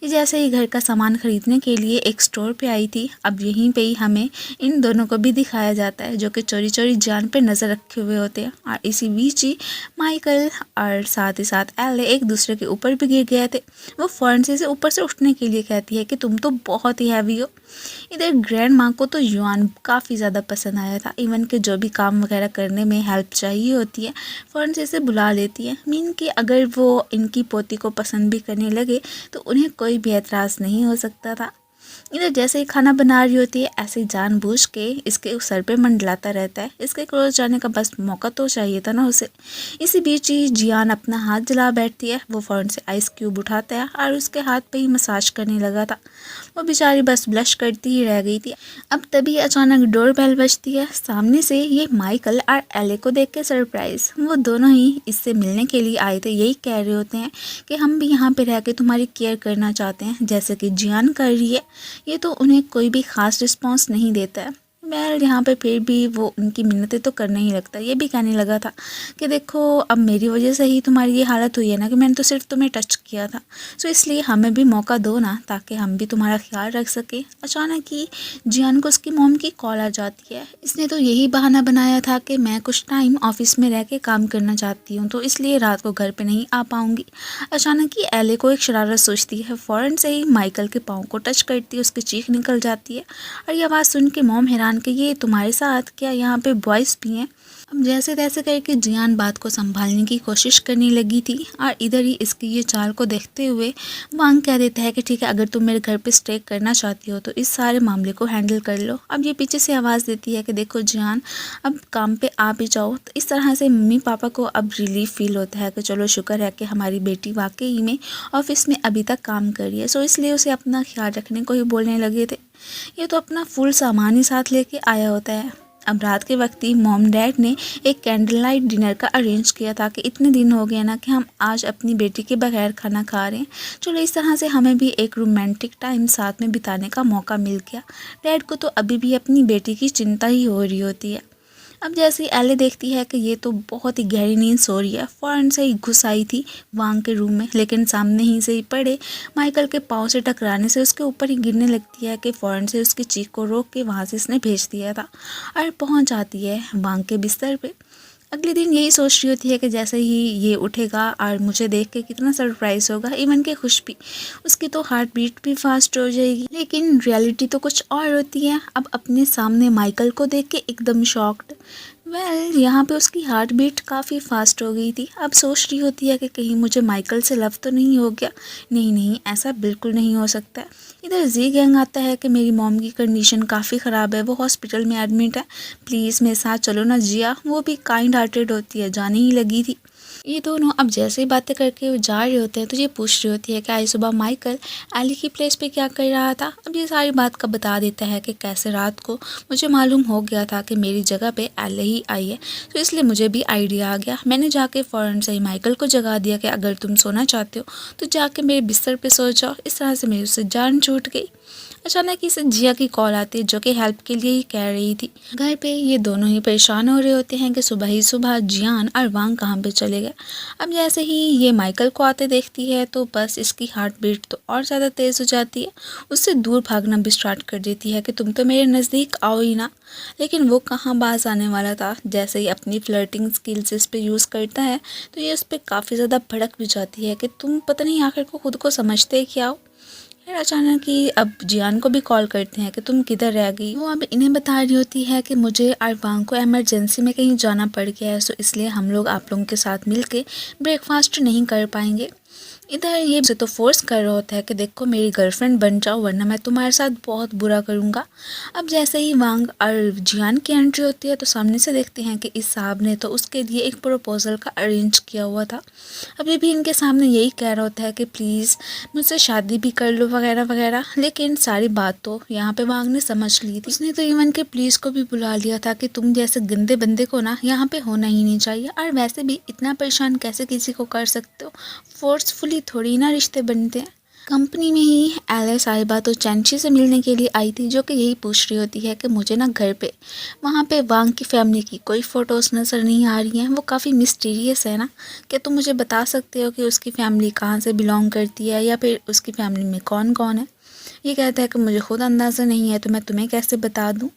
ये जैसे ही घर का सामान खरीदने के लिए एक स्टोर पे आई थी, अब यहीं पे ही हमें इन दोनों को भी दिखाया जाता है जो कि चोरी चोरी जियान पे नज़र रखे हुए होते हैं। और इसी बीच ही माइकल और साथ ही साथ एले एक दूसरे के ऊपर भी गिर गए थे। वो फ़ौरन से ऊपर से उठने के लिए कहती है कि तुम तो बहुत ही हैवी हो। इधर ग्रैंड माँ को तो युआन काफ़ी ज़्यादा पसंद आया था। इवन के जो भी काम वगैरह करने में हेल्प चाहिए होती है फ़ौरन से इसे बुला लेती है। मीन कि अगर वो इनकी पोती को पसंद भी करने लगे तो उन्हें कोई भी एतराज़ नहीं हो सकता था। इधर जैसे ही खाना बना रही होती है ऐसे ही जानबूझ के इसके सर पे मंडलाता रहता है। इसके क्लोज जाने का बस मौका तो चाहिए था ना उसे। इसी बीच ही जियान अपना हाथ जला बैठती है। वो फ़ौरन से आइस क्यूब उठाता है और उसके हाथ पे ही मसाज करने लगा था। वो बेचारी बस ब्लश करती ही रह गई थी। अब तभी अचानक डोर बेल बजती है। सामने से ये माइकल और एले को देख के सरप्राइज। वो दोनों ही इससे मिलने के लिए आए थे। यही कह रहे होते हैं कि हम भी यहाँ पे रह के तुम्हारी केयर करना चाहते हैं जैसे कि जियान कर रही है। ये तो उन्हें कोई भी ख़ास रिस्पॉन्स नहीं देता है। वेल यहाँ पे फिर भी वो उनकी मिन्नतें तो करना ही लगता है। ये भी कहने लगा था कि देखो अब मेरी वजह से ही तुम्हारी ये हालत हुई है ना, कि मैंने तो सिर्फ तुम्हें टच किया था। सो इसलिए हमें भी मौका दो ना ताकि हम भी तुम्हारा ख्याल रख सकें। अचानक ही जियान को उसकी मॉम की कॉल आ जाती है। इसने तो यही बहाना बनाया था कि मैं कुछ टाइम ऑफिस में रह के काम करना चाहती हूँ तो इसलिए रात को घर पर नहीं आ पाऊँगी। अचानक ही एले को एक शरारत सोचती है। फ़ौरन से ही माइकल के पाँव को टच करती है। उसकी चीख निकल जाती है और ये आवाज़ सुन के मॉम हैरान कि ये तुम्हारे साथ क्या यहाँ पे बॉयज़ भी हैं। अब जैसे तैसे करके जियान बात को संभालने की कोशिश करने लगी थी और इधर ही इसकी ये चाल को देखते हुए वांग कह देता है कि ठीक है अगर तुम मेरे घर पे स्टे करना चाहती हो तो इस सारे मामले को हैंडल कर लो। अब ये पीछे से आवाज़ देती है कि देखो जियान अब काम पे आ भी जाओ। तो इस तरह से मम्मी पापा को अब रिलीफ फील होता है कि चलो शुक्र है कि हमारी बेटी वाकई में ऑफिस में अभी तक काम कर रही है। सो इसलिए उसे अपना ख्याल रखने को ही बोलने लगे थे। ये तो अपना फुल सामान ही साथ लेके आया होता है। अब रात के वक्त ही मॉम डैड ने एक कैंडल लाइट डिनर का अरेंज किया था कि इतने दिन हो गए ना कि हम आज अपनी बेटी के बगैर खाना खा रहे हैं। चलो इस तरह से हमें भी एक रोमांटिक टाइम साथ में बिताने का मौका मिल गया। डैड को तो अभी भी अपनी बेटी की चिंता ही हो रही होती है। अब जैसे एले देखती है कि ये तो बहुत ही गहरी नींद सो रही है, फ़ौरन से ही घुस आई थी वांग के रूम में, लेकिन सामने ही से ही पड़े माइकल के पाँव से टकराने से उसके ऊपर ही गिरने लगती है कि फ़ौरन से उसकी चीख को रोक के वहाँ से इसने भेज दिया था और पहुँच जाती है वांग के बिस्तर पे। अगले दिन यही सोच रही होती है कि जैसे ही ये उठेगा और मुझे देख के कितना सरप्राइज़ होगा, इवन के खुश भी। उसकी तो हार्ट बीट भी फास्ट हो जाएगी। लेकिन रियलिटी तो कुछ और होती है। अब अपने सामने माइकल को देख के एकदम शॉक्ड। यहाँ पे उसकी हार्ट बीट काफ़ी फास्ट हो गई थी। अब सोच रही होती है कि कहीं मुझे माइकल से लव तो नहीं हो गया। नहीं नहीं, ऐसा बिल्कुल नहीं हो सकता। इधर जी गैंग आता है कि मेरी मॉम की कंडीशन काफ़ी ख़राब है, वो हॉस्पिटल में एडमिट है, प्लीज़ मेरे साथ चलो ना जिया। वो भी काइंड हार्टेड होती है, जाने ही लगी थी। ये दोनों अब जैसे ही बातें करके जा रहे होते हैं तो ये पूछ रही होती है कि आज सुबह माइकल एली की प्लेस पे क्या कर रहा था। अब ये सारी बात का बता देता है कि कैसे रात को मुझे मालूम हो गया था कि मेरी जगह पे एली ही आई है, तो इसलिए मुझे भी आइडिया आ गया। मैंने जाके फ़ौरन से ही माइकल को जगा दिया कि अगर तुम सोना चाहते हो तो जाके मेरे बिस्तर पर सो जाओ। इस तरह से मेरी उससे जान छूट गई। अचानक ही से जिया की कॉल आती है जो कि हेल्प के लिए ही कह रही थी। घर पे ये दोनों ही परेशान हो रहे होते हैं कि सुबह ही सुबह जियान और वांग कहाँ पे चले गए। अब जैसे ही ये माइकल को आते देखती है तो बस इसकी हार्ट बीट तो और ज़्यादा तेज़ हो जाती है। उससे दूर भागना भी स्टार्ट कर देती है कि तुम तो मेरे नज़दीक आओ ही ना। लेकिन वो कहाँ बाज आने वाला था। जैसे ही अपनी फ्लर्टिंग स्किल्स इस पर यूज़ करता है तो ये उस पर काफ़ी ज़्यादा भड़क भी जाती है कि तुम पता नहीं आखिर को खुद को समझते क्या हो। फिर अचानक ही अब जियान को भी कॉल करते हैं कि तुम किधर रह गई। वो अब इन्हें बता रही होती है कि मुझे और वांग को इमरजेंसी में कहीं जाना पड़ गया है, सो इसलिए हम लोग आप लोगों के साथ मिलके ब्रेकफास्ट नहीं कर पाएंगे। इधर ये से तो फोर्स कर रहा होता है कि देखो मेरी गर्लफ्रेंड बन जाओ वरना मैं तुम्हारे साथ बहुत बुरा करूँगा। अब जैसे ही वांग और जियान की एंट्री होती है तो सामने से देखते हैं कि इस साहब ने तो उसके लिए एक प्रपोजल का अरेंज किया हुआ था। अभी भी इनके सामने यही कह रहा होता है कि प्लीज़ मुझसे शादी भी कर लो वगैरह वगैरह। लेकिन सारी बात तो यहाँ पे वांग ने समझ ली थी। उसने तो इवन के पुलिस को भी बुला लिया था कि तुम जैसे गंदे बंदे को ना यहाँ पे होना ही नहीं चाहिए, और वैसे भी इतना परेशान कैसे किसी को कर सकते हो, फोर्सफुली थोड़ी ना रिश्ते बनते हैं। कंपनी में ही एल साहिबा तो चैंची से मिलने के लिए आई थी, जो कि यही पूछ रही होती है कि मुझे ना घर पे वहाँ पे वांग की फैमिली की कोई फ़ोटोज़ नज़र नहीं आ रही हैं। वो काफ़ी मिस्टीरियस है ना, क्या तुम मुझे बता सकते हो कि उसकी फ़ैमिली कहाँ से बिलोंग करती है या फिर उसकी फ़ैमिली में कौन कौन है। ये कहता है कि मुझे खुद अंदाज़ा नहीं है, तो मैं तुम्हें कैसे बता दूँ।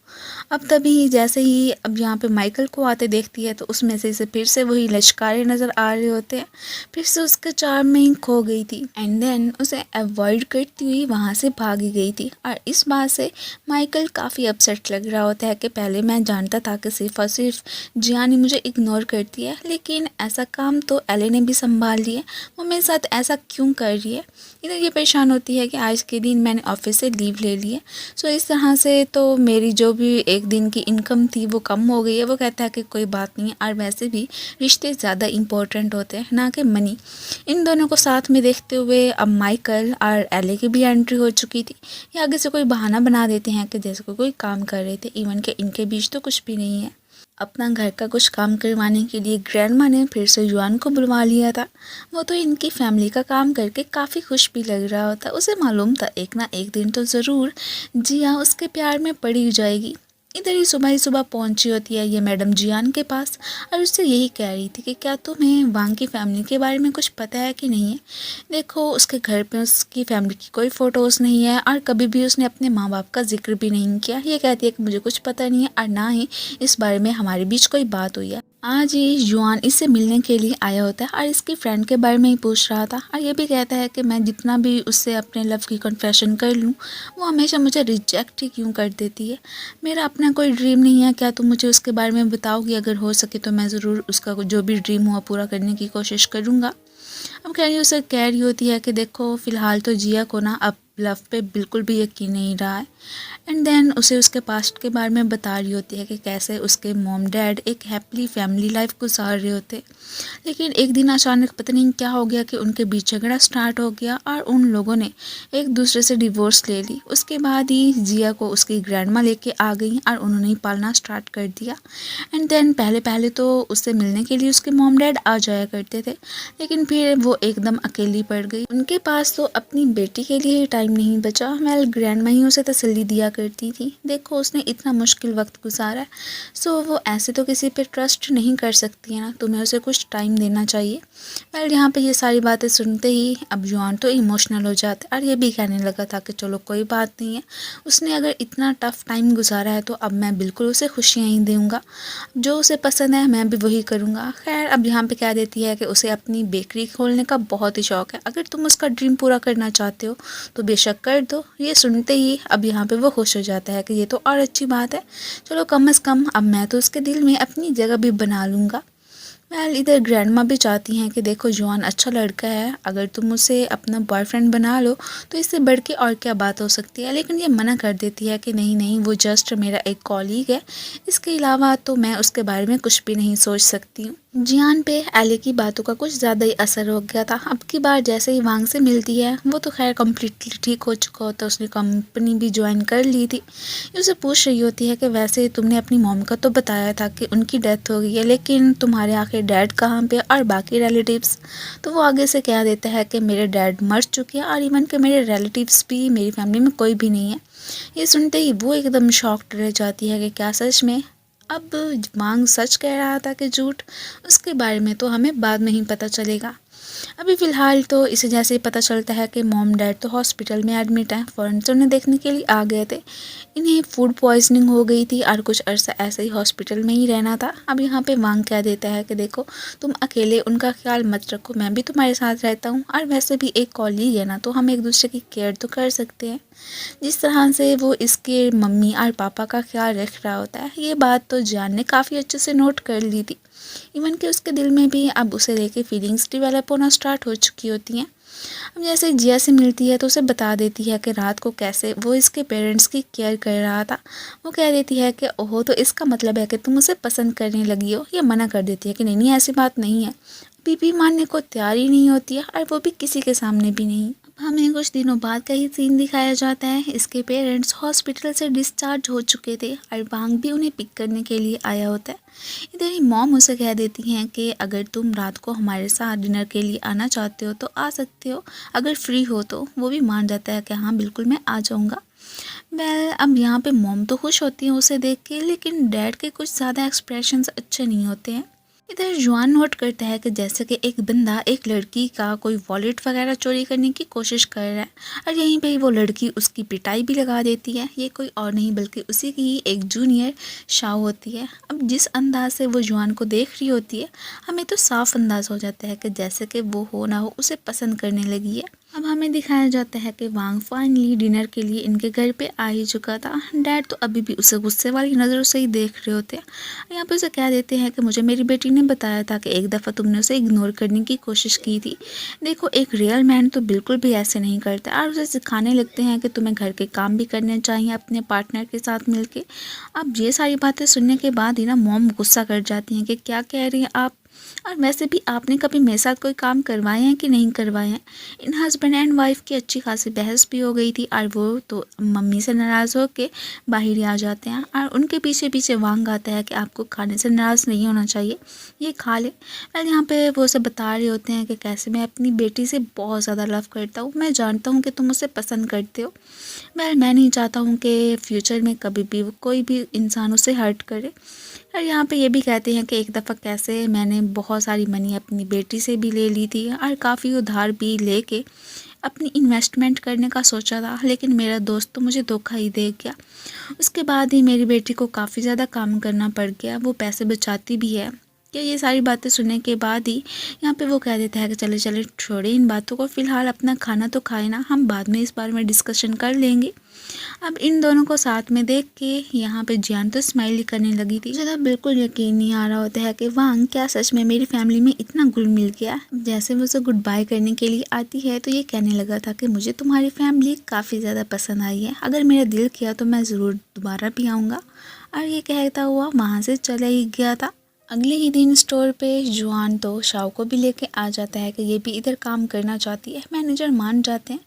अब तभी जैसे ही अब यहाँ पे माइकल को आते देखती है तो उसमें से फिर से वही लश्कारे नज़र आ रहे होते हैं। फिर से उसके चार्म में ही खो गई थी एंड देन उसे अवॉइड करती हुई वहाँ से भागी गई थी। और इस बात से माइकल काफ़ी अपसेट लग रहा होता है कि पहले मैं जानता था कि सिर्फ और सिर्फ जियानी मुझे इग्नोर करती है, लेकिन ऐसा काम तो एले ने भी संभाल लिया। वो मेरे साथ ऐसा क्यों कर रही है। इधर ये परेशान होती है कि आज के दिन मैंने ऑफिस से लीव ले ली है, सो इस तरह से तो मेरी जो भी एक दिन की इनकम थी वो कम हो गई है। वो कहता है कि कोई बात नहीं है, और वैसे भी रिश्ते ज़्यादा इम्पोर्टेंट होते हैं ना कि मनी। इन दोनों को साथ में देखते हुए अब माइकल और एले की भी एंट्री हो चुकी थी। ये आगे से कोई बहाना बना देते हैं कि जैसे कोई काम कर रहे थे, इवन के इनके बीच तो कुछ भी नहीं है। अपना घर का कुछ काम करवाने के लिए ग्रैंडमा ने फिर से युआन को बुलवा लिया था। वो तो इनकी फैमिली का काम करके काफ़ी खुश भी लग रहा होता। उसे मालूम था एक ना एक दिन तो ज़रूर जिया उसके प्यार में पड़ी जाएगी। इधर ही सुबह पहुंची होती है ये मैडम जियान के पास और उससे यही कह रही थी कि क्या तुम्हें वांग की फैमिली के बारे में कुछ पता है कि नहीं है। देखो उसके घर पे उसकी फैमिली की कोई फ़ोटोज़ नहीं है और कभी भी उसने अपने माँ बाप का जिक्र भी नहीं किया। ये कहती है कि मुझे कुछ पता नहीं है और ना ही इस बारे में हमारे बीच कोई बात हुई है। आज ही युआन इससे मिलने के लिए आया होता है और इसकी फ्रेंड के बारे में ही पूछ रहा था और ये भी कहता है कि मैं जितना भी उससे अपने लव की कन्फेशन कर लूँ वो हमेशा मुझे रिजेक्ट ही क्यों कर देती है। मेरा अपना कोई ड्रीम नहीं है, क्या तुम मुझे उसके बारे में बताओगी। अगर हो सके तो मैं ज़रूर उसका जो भी ड्रीम हुआ पूरा करने की कोशिश करूँगा। अब उसे कह रही होती है कि देखो फ़िलहाल तो जिया को ना अब लव पे बिल्कुल भी यकीन नहीं रहा है। एंड देन उसे उसके पास्ट के बारे में बता रही होती है कि कैसे उसके मॉम डैड एक हैप्पी फैमिली लाइफ गुजार रहे होते, लेकिन एक दिन अचानक पता नहीं क्या हो गया कि उनके बीच झगड़ा स्टार्ट हो गया और उन लोगों ने एक दूसरे से डिवोर्स ले ली। उसके बाद ही जिया को उसकी ग्रैंडमा लेके आ गई और उन्होंने ही पालना स्टार्ट कर दिया। एंड देन पहले पहले तो उससे मिलने के लिए उसके मॉम डैड आ जाया करते थे, लेकिन फिर वो एकदम अकेली पड़ गई। उनके पास तो अपनी बेटी के लिए टाइम नहीं बचा। वेल ग्रैंडमा ही उसे तसल्ली दिया करती थी। देखो उसने इतना मुश्किल वक्त गुजारा है, सो वो ऐसे तो किसी पे ट्रस्ट नहीं कर सकती है ना, तुम्हें उसे कुछ टाइम देना चाहिए। वेल यहाँ पे ये सारी बातें सुनते ही अब जुआन तो इमोशनल हो जाते और ये भी कहने लगा था कि चलो कोई बात नहीं है, उसने अगर इतना टफ टाइम गुजारा है तो अब मैं बिल्कुल उसे खुशियाँ ही दूँगा, जो उसे पसंद है मैं भी वही करूँगा। खैर अब यहाँ पे कह देती है कि उसे अपनी बेकरी खोलने का बहुत ही शौक़ है, अगर तुम उसका ड्रीम पूरा करना चाहते हो तो बेशक कर दो। ये सुनते ही अब यहाँ पे वो खुश हो जाता है कि ये तो और अच्छी बात है, चलो कम से कम अब मैं तो उसके दिल में अपनी जगह भी बना लूँगा। वेल इधर ग्रैंडमा भी चाहती हैं कि देखो जुआन अच्छा लड़का है, अगर तुम उसे अपना बॉयफ्रेंड बना लो तो इससे बढ़ के और क्या बात हो सकती है, लेकिन ये मना कर देती है कि नहीं नहीं वो जस्ट मेरा एक कॉलीग है, इसके अलावा तो मैं उसके बारे में कुछ भी नहीं सोच सकती हूँ। जियान पे एले की बातों का कुछ ज़्यादा ही असर हो गया था। अब की बार जैसे ही वांग से मिलती है वो तो खैर कम्प्लीटली ठीक हो चुका होता है, उसने कंपनी भी ज्वाइन कर ली थी। ये उसे पूछ रही होती है कि वैसे तुमने अपनी मॉम का तो बताया था कि उनकी डेथ हो गई है, लेकिन तुम्हारे आखिर डैड कहाँ पे और बाकी रिलेटिव्स। तो वो आगे से कह देता है कि मेरे डैड मर चुके हैं और इवन के मेरे रिलेटिव्स भी मेरी फैमिली में कोई भी नहीं है। ये सुनते ही वो एकदम शॉक्ड रह जाती है कि क्या सच में। अब वांग सच कह रहा था कि झूठ, उसके बारे में तो हमें बाद में ही पता चलेगा। अभी फ़िलहाल तो इसे जैसे ही पता चलता है कि मॉम डैड तो हॉस्पिटल में एडमिट हैं, फ़ौरन से उन्हें देखने के लिए आ गए थे। इन्हें फूड पॉइजनिंग हो गई थी और कुछ अरसा ऐसे ही हॉस्पिटल में ही रहना था। अब यहाँ पे वांग कह देता है कि देखो तुम अकेले उनका ख्याल मत रखो, मैं भी तुम्हारे साथ रहता हूँ और वैसे भी एक कॉलीग है ना, तो हम एक दूसरे की केयर तो कर सकते हैं। जिस तरह से वो इसके मम्मी और पापा का ख्याल रख रहा होता है, ये बात तो जान ने काफ़ी अच्छे से नोट कर ली थी। इवन कि उसके दिल में भी अब उसे लेके फीलिंग्स डेवलप होना स्टार्ट हो चुकी होती हैं। अब जैसे जिया से मिलती है तो उसे बता देती है कि रात को कैसे वो इसके पेरेंट्स की केयर कर रहा था। वो कह देती है कि ओहो तो इसका मतलब है कि तुम उसे पसंद करने लगी हो। ये मना कर देती है कि नहीं नहीं ऐसी बात नहीं है, अभी भी मानने को तैयार ही नहीं होती है और वो भी किसी के सामने भी नहीं। हमें कुछ दिनों बाद का ही सीन दिखाया जाता है। इसके पेरेंट्स हॉस्पिटल से डिस्चार्ज हो चुके थे और वांग भी उन्हें पिक करने के लिए आया होता है। इधर ही मॉम उसे कह देती हैं कि अगर तुम रात को हमारे साथ डिनर के लिए आना चाहते हो तो आ सकते हो, अगर फ्री हो तो। वो भी मान जाता है कि हाँ बिल्कुल मैं आ जाऊँगा। अब यहाँ पे मॉम तो खुश होती है उसे देख के, लेकिन डैड के कुछ ज़्यादा एक्सप्रेशंस अच्छे नहीं होते हैं। इधर जुआन नोट करता है कि जैसे कि एक बंदा एक लड़की का कोई वॉलेट वगैरह चोरी करने की कोशिश कर रहा है और यहीं पे ही वो लड़की उसकी पिटाई भी लगा देती है। ये कोई और नहीं बल्कि उसी की ही एक जूनियर शाओ होती है। अब जिस अंदाज से वो जुआन को देख रही होती है, हमें तो साफ अंदाज हो जाता है कि जैसे कि वो हो ना हो उसे पसंद करने लगी है। अब हमें दिखाया जाता है कि वांग फाइनली डिनर के लिए इनके घर पे आ ही चुका था। डैड तो अभी भी उसे गुस्से वाली नज़रों से ही देख रहे होते हैं। यहाँ पे उसे कह देते हैं कि मुझे मेरी बेटी ने बताया था कि एक दफ़ा तुमने उसे इग्नोर करने की कोशिश की थी। देखो एक रियल मैन तो बिल्कुल भी ऐसे नहीं करता। और उसे सिखाने लगते हैं कि तुम्हें घर के काम भी करने चाहिए अपने पार्टनर के साथ मिलके। अब ये सारी बातें सुनने के बाद ही ना मॉम गुस्सा कर जाती हैं कि क्या कह रही हैं आप, और वैसे भी आपने कभी मेरे साथ कोई काम करवाए हैं कि नहीं करवाए हैं। इन हस्बैंड एंड वाइफ की अच्छी खासी बहस भी हो गई थी और वो तो मम्मी से नाराज़ होकर बाहर ही आ जाते हैं। और उनके पीछे पीछे वांग आता है कि आपको खाने से नाराज़ नहीं होना चाहिए, ये खा ले। वेल यहाँ पे वो उसे बता रहे होते हैं कि कैसे मैं अपनी बेटी से बहुत ज़्यादा लव करता हूँ, मैं जानता हूँ कि तुम उसे पसंद करते हो। वेल मैं नहीं चाहता हूँ कि फ्यूचर में कभी भी कोई भी इंसान उसे हर्ट करे। और यहाँ पे ये भी कहते हैं कि एक दफ़ा कैसे मैंने बहुत सारी मनी अपनी बेटी से भी ले ली थी और काफ़ी उधार भी लेके अपनी इन्वेस्टमेंट करने का सोचा था, लेकिन मेरा दोस्त तो मुझे धोखा ही दे गया। उसके बाद ही मेरी बेटी को काफ़ी ज़्यादा काम करना पड़ गया, वो पैसे बचाती भी है। कि ये सारी बातें सुनने के बाद ही यहाँ पे वो कह देता है कि चले चले छोड़े इन बातों को, फ़िलहाल अपना खाना तो खाए ना, हम बाद में इस बारे में डिस्कशन कर लेंगे। अब इन दोनों को साथ में देख के यहाँ पे जियान तो स्माइल ही करने लगी थी। मुझे तो बिल्कुल यकीन नहीं आ रहा होता है कि वांग क्या सच में मेरी फैमिली में इतना घुल मिल गया। जैसे वो उसे गुड बाय करने के लिए आती है तो ये कहने लगा था कि मुझे तुम्हारी फैमिली काफ़ी ज़्यादा पसंद आई है, अगर मेरा दिल किया तो मैं ज़रूर दोबारा भी आऊँगा। और ये कहता हुआ वहाँ से चला ही गया था। अगले ही दिन स्टोर पे जुआन तो शाओ को भी लेके आ जाता है कि ये भी इधर काम करना चाहती है। मैनेजर मान जाते हैं।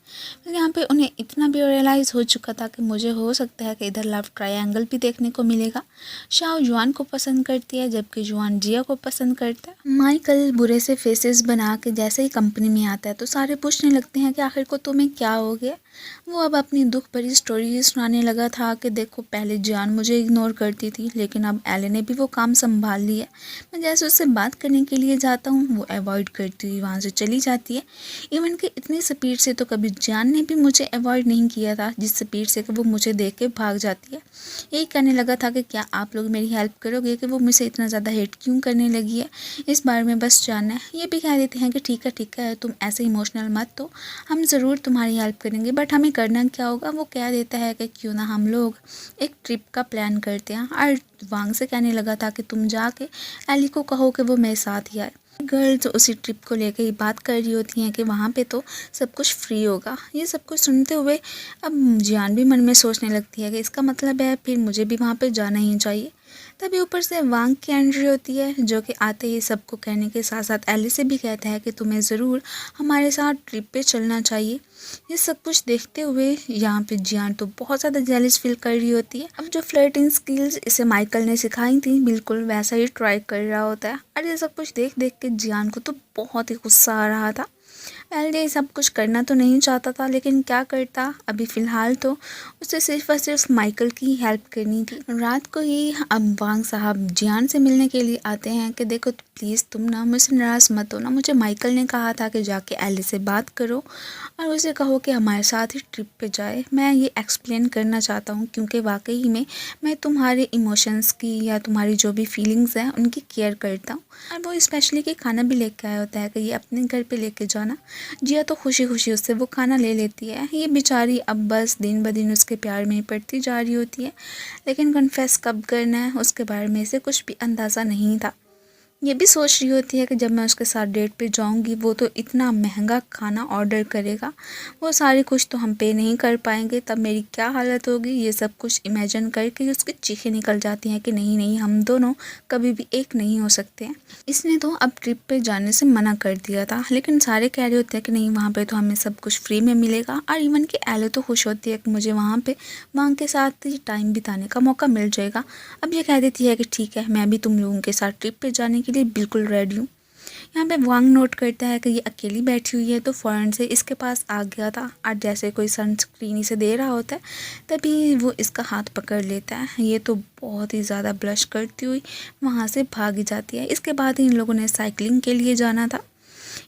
फिर यहाँ पे उन्हें इतना भी रियलाइज़ हो चुका था कि मुझे हो सकता है कि इधर लव ट्रायंगल भी देखने को मिलेगा। शाओ जुआन को पसंद करती है जबकि जुआन जिया को पसंद करता है। माइकल बुरे से फेसेस बना के जैसे ही कंपनी में आता है तो सारे पूछने लगते हैं कि आखिर को तुम्हें क्या हो गया। वो अब अपनी दुख भरी स्टोरी सुनाने लगा था कि देखो पहले जियान मुझे इग्नोर करती थी, लेकिन अब एले ने भी वो काम संभाल लिया। मैं जैसे उससे बात करने के लिए जाता हूँ वो अवॉइड करती हुई वहाँ से चली जाती है। इवन कि इतनी स्पीड से तो कभी जियान ने भी मुझे अवॉइड नहीं किया था जिस स्पीड से कि वो मुझे देख के भाग जाती है। यही कहने लगा था कि क्या आप लोग मेरी हेल्प करोगे कि वो मुझे इतना ज़्यादा हेट क्यों करने लगी है, इस बारे में बस जानना है। ये भी कह देते हैं कि ठीक है तुम ऐसे इमोशनल मत, तो हम ज़रूर तुम्हारी हेल्प करेंगे, बट हमें करना क्या होगा। वो कह देता है कि क्यों ना हम लोग एक ट्रिप का प्लान करते हैं। और वांग से कहने लगा था कि तुम जाके एली को कहो कि वो मेरे साथ ही आए। गर्ल्स उसी ट्रिप को लेकर ही बात कर रही होती हैं कि वहाँ पे तो सब कुछ फ्री होगा। ये सब कुछ सुनते हुए अब जियान भी मन में सोचने लगती है कि इसका मतलब है फिर मुझे भी वहाँ पे जाना ही चाहिए। तभी ऊपर से वांग की एंट्री होती है जो कि आते ही सबको कहने के साथ साथ एली से भी कहता है कि तुम्हें ज़रूर हमारे साथ ट्रिप पे चलना चाहिए। ये सब कुछ देखते हुए यहाँ पे जियान तो बहुत ज़्यादा जेलस फील कर रही होती है। अब जो फ्लर्टिंग स्किल्स इसे माइकल ने सिखाई थी बिल्कुल वैसा ही ट्राई कर रहा होता है। और ये सब कुछ देख देख के जियान को तो बहुत ही गुस्सा आ रहा था। पहले ये सब कुछ करना तो नहीं चाहता था, लेकिन क्या करता, अभी फ़िलहाल तो उसे सिर्फ और सिर्फ माइकल की हेल्प करनी थी। रात को ही अब वांग साहब जियान से मिलने के लिए आते हैं कि देखो प्लीज़ तुम ना मुझसे नाराज़ मत हो ना, मुझे माइकल ने कहा था कि जाके एली से बात करो और उसे कहो कि हमारे साथ ही ट्रिप पे जाए। मैं ये एक्सप्लेन करना चाहता हूँ क्योंकि वाकई में मैं तुम्हारे इमोशंस की या तुम्हारी जो भी फीलिंग्स हैं उनकी केयर करता हूँ। और वो स्पेशली कि खाना भी लेके आया होता है कि ये अपने घर पे लेके जाना। जिया तो खुशी खुशी उससे वो खाना ले लेती है। ये बेचारी अब बस दिन ब दिन उसके प्यार में पड़ती जा रही होती है, लेकिन कन्फेस कब करना है उसके बारे में से कुछ भी अंदाज़ा नहीं था। ये भी सोच रही होती है कि जब मैं उसके साथ डेट पे जाऊंगी वो तो इतना महंगा खाना ऑर्डर करेगा, वो सारी कुछ तो हम पे नहीं कर पाएंगे, तब मेरी क्या हालत होगी। ये सब कुछ इमेजिन करके उसकी चीखें निकल जाती हैं कि नहीं नहीं, हम दोनों कभी भी एक नहीं हो सकते हैं। इसने तो अब ट्रिप पे जाने से मना कर दिया था, लेकिन सारे कह रहे होते हैं कि नहीं, वहाँ पे तो हमें सब कुछ फ्री में मिलेगा। और इवन कि एलो तो खुश होती है कि मुझे वहाँ पे वांग के साथ टाइम बिताने का मौका मिल जाएगा। अब ये कह देती है कि ठीक है, मैं भी तुम लोगों के साथ ट्रिप पे जाने के लिए बिल्कुल रेडी हूँ। यहाँ पे वांग नोट करता है कि ये अकेली बैठी हुई है, तो फ़ौरन से इसके पास आ गया था और जैसे कोई सनस्क्रीन इसे दे रहा होता है तभी वो इसका हाथ पकड़ लेता है। ये तो बहुत ही ज़्यादा ब्लश करती हुई वहाँ से भागी जाती है। इसके बाद इन लोगों ने साइकिलिंग के लिए जाना था।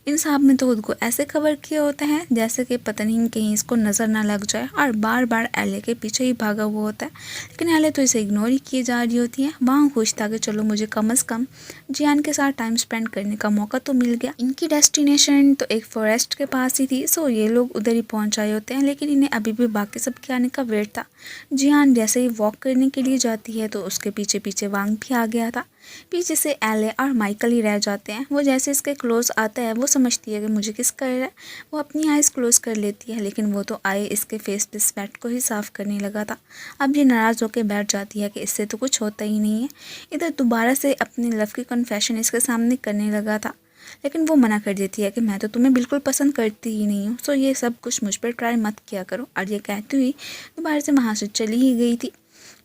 इन साहब ने तो खुद को ऐसे कवर किया होता है जैसे कि पता नहीं कहीं इसको नज़र ना लग जाए, और बार बार एले के पीछे ही भागा हुआ होता है। लेकिन एले तो इसे इग्नोर ही किए जा रही होती है। वहाँ खुश था कि चलो मुझे कम से कम जियान के साथ टाइम स्पेंड करने का मौका तो मिल गया। इनकी डेस्टिनेशन तो एक फॉरेस्ट के पास ही थी, सो ये लोग उधर ही पहुँच आए होते हैं, लेकिन इन्हें अभी भी बाकी सब के आने का वेट था। जियान जैसे ही वॉक करने के लिए जाती है तो उसके पीछे पीछे वांग भी आ गया था। पीछे से एले और माइकल ही रह जाते हैं। वो जैसे इसके क्लोज आता है वो समझती है कि मुझे किस कर रहा है, वो अपनी आइज़ क्लोज कर लेती है, लेकिन वो तो आए इसके फेस पे स्वेट को ही साफ़ करने लगा था। अब ये नाराज़ होकर बैठ जाती है कि इससे तो कुछ होता ही नहीं है। इधर दोबारा से अपनी लव की कन्फेशन इसके सामने करने लगा था, लेकिन वो मना कर देती है कि मैं तो तुम्हें बिल्कुल पसंद करती ही नहीं हूँ, सो ये सब कुछ मुझ पर ट्राई मत किया करो। और ये कहती हुई दोबारा से वहाँ से चली ही गई थी।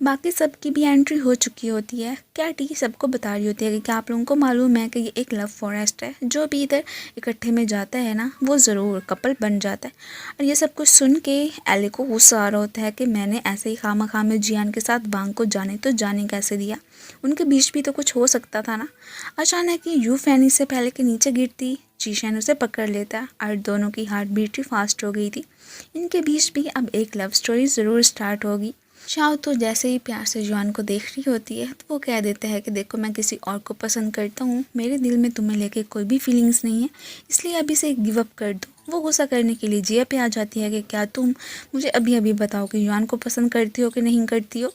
बाकी सबकी भी एंट्री हो चुकी होती है। कैटी सबको बता रही होती है कि क्या आप लोगों को मालूम है कि ये एक लव फॉरेस्ट है, जो भी इधर इकट्ठे में जाता है ना वो ज़रूर कपल बन जाता है। और ये सब कुछ सुन के एले को गुस्सा आ रहा होता है कि मैंने ऐसे ही खामा खामे जियान के साथ बांग को जाने कैसे दिया, उनके बीच भी तो कुछ हो सकता था ना। अचानक ही यू फैनी से पहले के नीचे गिरती जीशन उसे पकड़ लेता है और दोनों की हार्ट बीट ही फास्ट हो गई थी। इनके बीच भी अब एक लव स्टोरी ज़रूर स्टार्ट होगी। शाओ तो जैसे ही प्यार से जुआन को देख रही होती है तो वो कह देता है कि देखो, मैं किसी और को पसंद करता हूँ, मेरे दिल में तुम्हें लेके कोई भी फीलिंग्स नहीं है, इसलिए अभी से गिव अप कर दो। वो गुस्सा करने के लिए जिया पे आ जाती है कि क्या तुम मुझे अभी अभी बताओ कि जुआन को पसंद करती हो कि नहीं करती हो।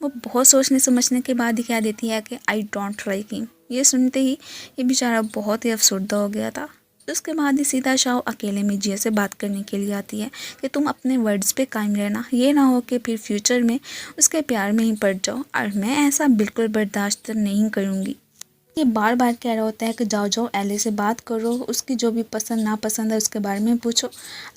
वो बहुत सोचने समझने के बाद ही कह देती है कि आई डोंट लाइक हिम। ये सुनते ही ये बेचारा बहुत ही अफसरदा हो गया था। उसके बाद ही सीधा शाओ अकेले में जिया से बात करने के लिए आती है कि तुम अपने वर्ड्स पे कायम रहना, ये ना हो कि फिर फ्यूचर में उसके प्यार में ही पड़ जाओ, और मैं ऐसा बिल्कुल बर्दाश्त नहीं करूँगी। ये बार बार कह रहा होता है कि जाओ जाओ एले से बात करो, उसकी जो भी पसंद नापसंद है उसके बारे में पूछो।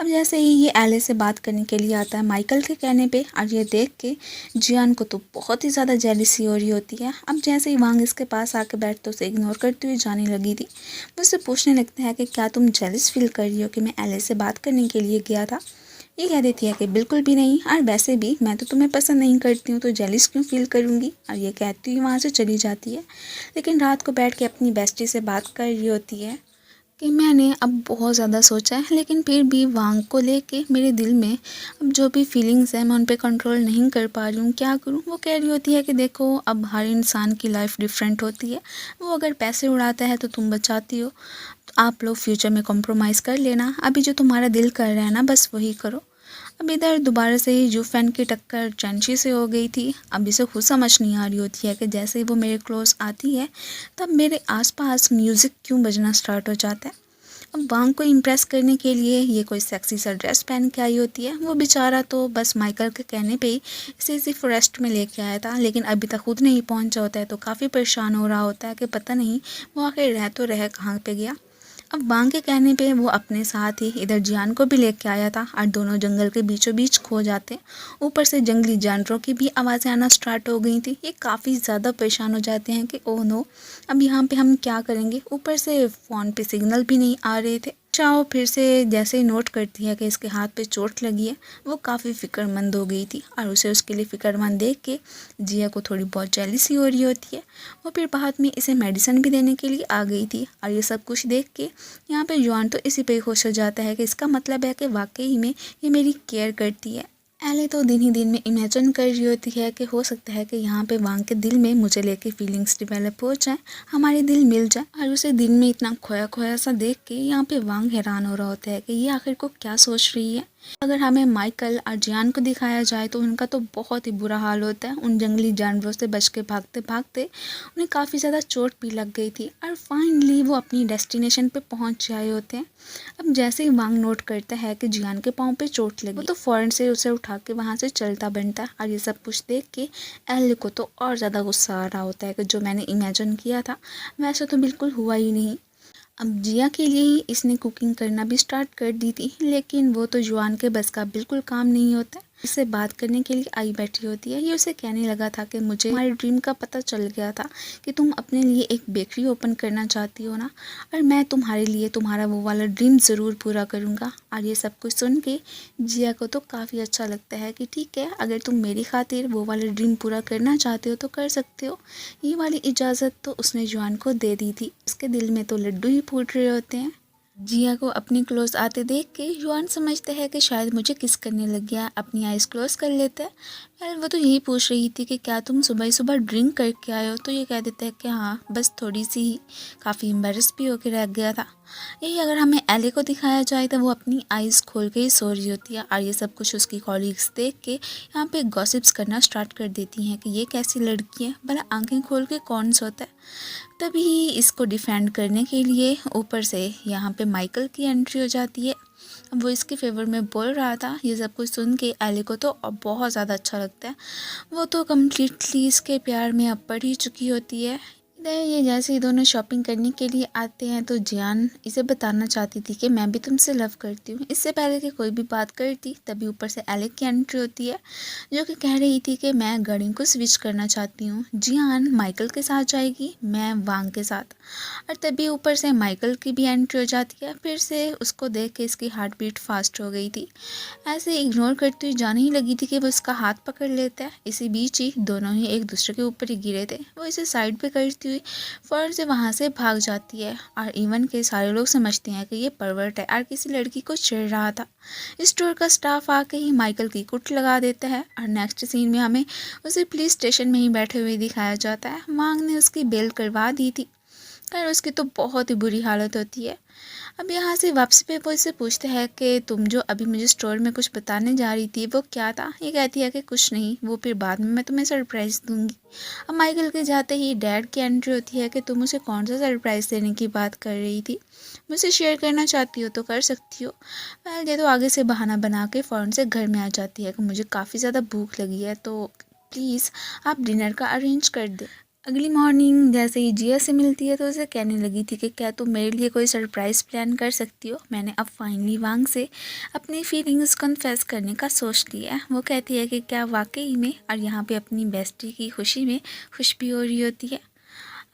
अब जैसे ही ये एले से बात करने के लिए आता है माइकल के कहने पे, और ये देख के जियान को तो बहुत ही ज़्यादा जेलिसी हो रही होती है। अब जैसे ही वांग इसके पास आके बैठ तो उसे इग्नोर करती हुई जाने लगी थी। मुझसे पूछने लगता है कि क्या तुम जेलिस फील कर रही हो कि मैं एले से बात करने के लिए गया था। ये कह देती है कि बिल्कुल भी नहीं, और वैसे भी मैं तो तुम्हें पसंद नहीं करती हूँ, तो जेलिस क्यों फील करूँगी। और ये कहती हुई वहाँ से चली जाती है। लेकिन रात को बैठ के अपनी बेस्टी से बात कर रही होती है कि मैंने अब बहुत ज़्यादा सोचा है, लेकिन फिर भी वांग को लेके मेरे दिल में अब जो भी फीलिंग्स हैं मैं उन पर कंट्रोल नहीं कर पा रही हूँ, क्या करूँ। वो कह रही होती है कि देखो, अब हर इंसान की लाइफ डिफरेंट होती है, वो अगर पैसे उड़ाता है तो तुम बचाती हो, तो आप लोग फ्यूचर में कॉम्प्रोमाइज़ कर लेना, अभी जो तुम्हारा दिल कर रहा है ना बस वही करो। अब इधर दोबारा से ही जू फैन की टक्कर चैंची से हो गई थी। अब इसे खुद समझ नहीं आ रही होती है कि जैसे ही वो मेरे क्लोज आती है तब मेरे आसपास म्यूज़िक क्यों बजना स्टार्ट हो जाता है। अब वांग को इम्प्रेस करने के लिए ये कोई सेक्सी सा ड्रेस पहन के आई होती है। वो बेचारा तो बस माइकल के कहने पे ही इसे इसी फॉरेस्ट में लेके आया था, लेकिन अभी तक खुद नहीं पहुंचा होता है, तो काफ़ी परेशान हो रहा होता है कि पता नहीं वो आखिर रह तो रह कहाँ पे गया। अब वांग के कहने पे वो अपने साथ ही इधर जियान को भी लेके आया था, और दोनों जंगल के बीचों बीच खो जाते। ऊपर से जंगली जानवरों की भी आवाज़ें आना स्टार्ट हो गई थी। ये काफ़ी ज़्यादा परेशान हो जाते हैं कि ओह नो, अब यहाँ पे हम क्या करेंगे। ऊपर से फ़ोन पे सिग्नल भी नहीं आ रहे थे। चाओ फिर से जैसे ही नोट करती है कि इसके हाथ पे चोट लगी है, वो काफ़ी फ़िक्रमंद हो गई थी, और उसे उसके लिए फ़िक्रमंद देख के जिया को थोड़ी बहुत जेलसी हो रही होती है। वो फिर बाद में इसे मेडिसिन भी देने के लिए आ गई थी, और ये सब कुछ देख के यहाँ पे जुआन तो इसी पे खुश हो जाता है कि इसका मतलब है कि वाकई में ये मेरी केयर करती है। एले तो दिन ही दिन में इमेजिन कर रही होती है कि हो सकता है कि यहाँ पे वांग के दिल में मुझे लेके फीलिंग्स डेवलप हो जाए, हमारे दिल मिल जाए। और उसे दिन में इतना खोया खोया सा देख के यहाँ पे वांग हैरान हो रहा होता है कि ये आखिर को क्या सोच रही है। अगर हमें माइकल और जियान को दिखाया जाए तो उनका तो बहुत ही बुरा हाल होता है। उन जंगली जानवरों से बच के भागते भागते उन्हें काफ़ी ज़्यादा चोट भी लग गई थी और फाइनली वो अपनी डेस्टिनेशन पे पहुंच आए होते हैं। अब जैसे ही वांग नोट करता है कि जियान के पाँव पे चोट लगी, वो तो फ़ौरन से उसे उठा के वहाँ से चलता बनता है। और ये सब कुछ देख के एल को तो और ज़्यादा गुस्सा आ रहा होता है कि जो मैंने इमेजिन किया था वैसा तो बिल्कुल हुआ ही नहीं। अब जिया के लिए ही इसने कुकिंग करना भी स्टार्ट कर दी थी, लेकिन वो तो जुआन के बस का बिल्कुल काम नहीं होता। इससे बात करने के लिए आई बैठी होती है। ये उसे कहने लगा था कि मुझे तुम्हारे ड्रीम का पता चल गया था कि तुम अपने लिए एक बेकरी ओपन करना चाहती हो ना, और मैं तुम्हारे लिए तुम्हारा वो वाला ड्रीम ज़रूर पूरा करूँगा। और ये सब कुछ सुन के जिया को तो काफ़ी अच्छा लगता है कि ठीक है, अगर तुम मेरी खातिर वो वाला ड्रीम पूरा करना चाहते हो तो कर सकते हो। ये वाली इजाज़त तो उसने जुआन को दे दी थी। उसके दिल में तो लड्डू ही फूट रहे होते हैं। जिया को अपनी क्लोज आते देख के युआन समझते हैं कि शायद मुझे किस करने लग गया, अपनी आइज़ क्लोज कर लेते हैं। पहले वो तो यही पूछ रही थी कि क्या तुम सुबह सुबह ड्रिंक करके आए हो, तो ये कह देते हैं कि हाँ बस थोड़ी सी ही। काफ़ी एम्बेरस भी होकर रह गया था। यही अगर हमें एले को दिखाया जाए तो वो अपनी आइज़ खोल के ही सो रही होती है और ये सब कुछ उसकी कॉलीग्स देख के यहाँ पे गॉसिप्स करना स्टार्ट कर देती हैं कि ये कैसी लड़की है, भला आंखें खोल के कौन सोता है। तभी इसको डिफेंड करने के लिए ऊपर से यहाँ पे माइकल की एंट्री हो जाती है। वो इसके फेवर में बोल रहा था। ये सब कुछ सुन के एले को तो बहुत ज़्यादा अच्छा लगता है। वो तो कम्प्लीटली इसके प्यार में अब पड़ ही चुकी होती है। इधर ये जैसे ही दोनों शॉपिंग करने के लिए आते हैं तो जियान इसे बताना चाहती थी कि मैं भी तुमसे लव करती हूँ। इससे पहले कि कोई भी बात करती तभी ऊपर से एलेक की एंट्री होती है, जो कि कह रही थी कि मैं गाड़ी को स्विच करना चाहती हूँ। जियान माइकल के साथ जाएगी, मैं वांग के साथ। और तभी ऊपर से माइकल की भी एंट्री हो जाती है। फिर से उसको देख के इसकी हार्ट बीट फास्ट हो गई थी। ऐसे इग्नोर करती हुई जाने ही लगी थी कि वो उसका हाथ पकड़ लेता है। इसी बीच ही दोनों ही एक दूसरे के ऊपर ही गिरे थे। वो इसे साइड पे करती हुई फौरन से वहाँ से भाग जाती है और इवन के सारे लोग समझते हैं कि ये परवर्ट है और किसी लड़की को छेड़ रहा था। स्टोर का स्टाफ आके ही माइकल की कुट लगा देता है और नेक्स्ट सीन में हमें उसे पुलिस स्टेशन में ही बैठे हुए दिखाया जाता है। वांग ने उसकी बेल करवा दी थी, पर उसकी तो बहुत ही बुरी हालत होती है। अब यहाँ से वापसी पे वो इससे पूछते हैं कि तुम जो अभी मुझे स्टोर में कुछ बताने जा रही थी वो क्या था। ये कहती है कि कुछ नहीं, वो फिर बाद में मैं तुम्हें सरप्राइज़ दूंगी। अब माइकल के जाते ही डैड की एंट्री होती है कि तुम उसे कौन सा सरप्राइज़ देने की बात कर रही थी, मुझसे शेयर करना चाहती हो तो कर सकती हो। वेल ये तो आगे से बहाना बना के फ़ौरन से घर में आ जाती है कि मुझे काफ़ी ज़्यादा भूख लगी है, तो प्लीज़ आप डिनर का अरेंज कर दे। अगली मॉर्निंग जैसे ही जिया से मिलती है तो उसे कहने लगी थी कि क्या तुम मेरे लिए कोई सरप्राइज़ प्लान कर सकती हो। मैंने अब फाइनली वांग से अपनी फीलिंग्स कन्फेस करने का सोच लिया है। वो कहती है कि क्या वाकई में, और यहाँ पे अपनी बेस्टी की खुशी में खुश भी हो रही होती है।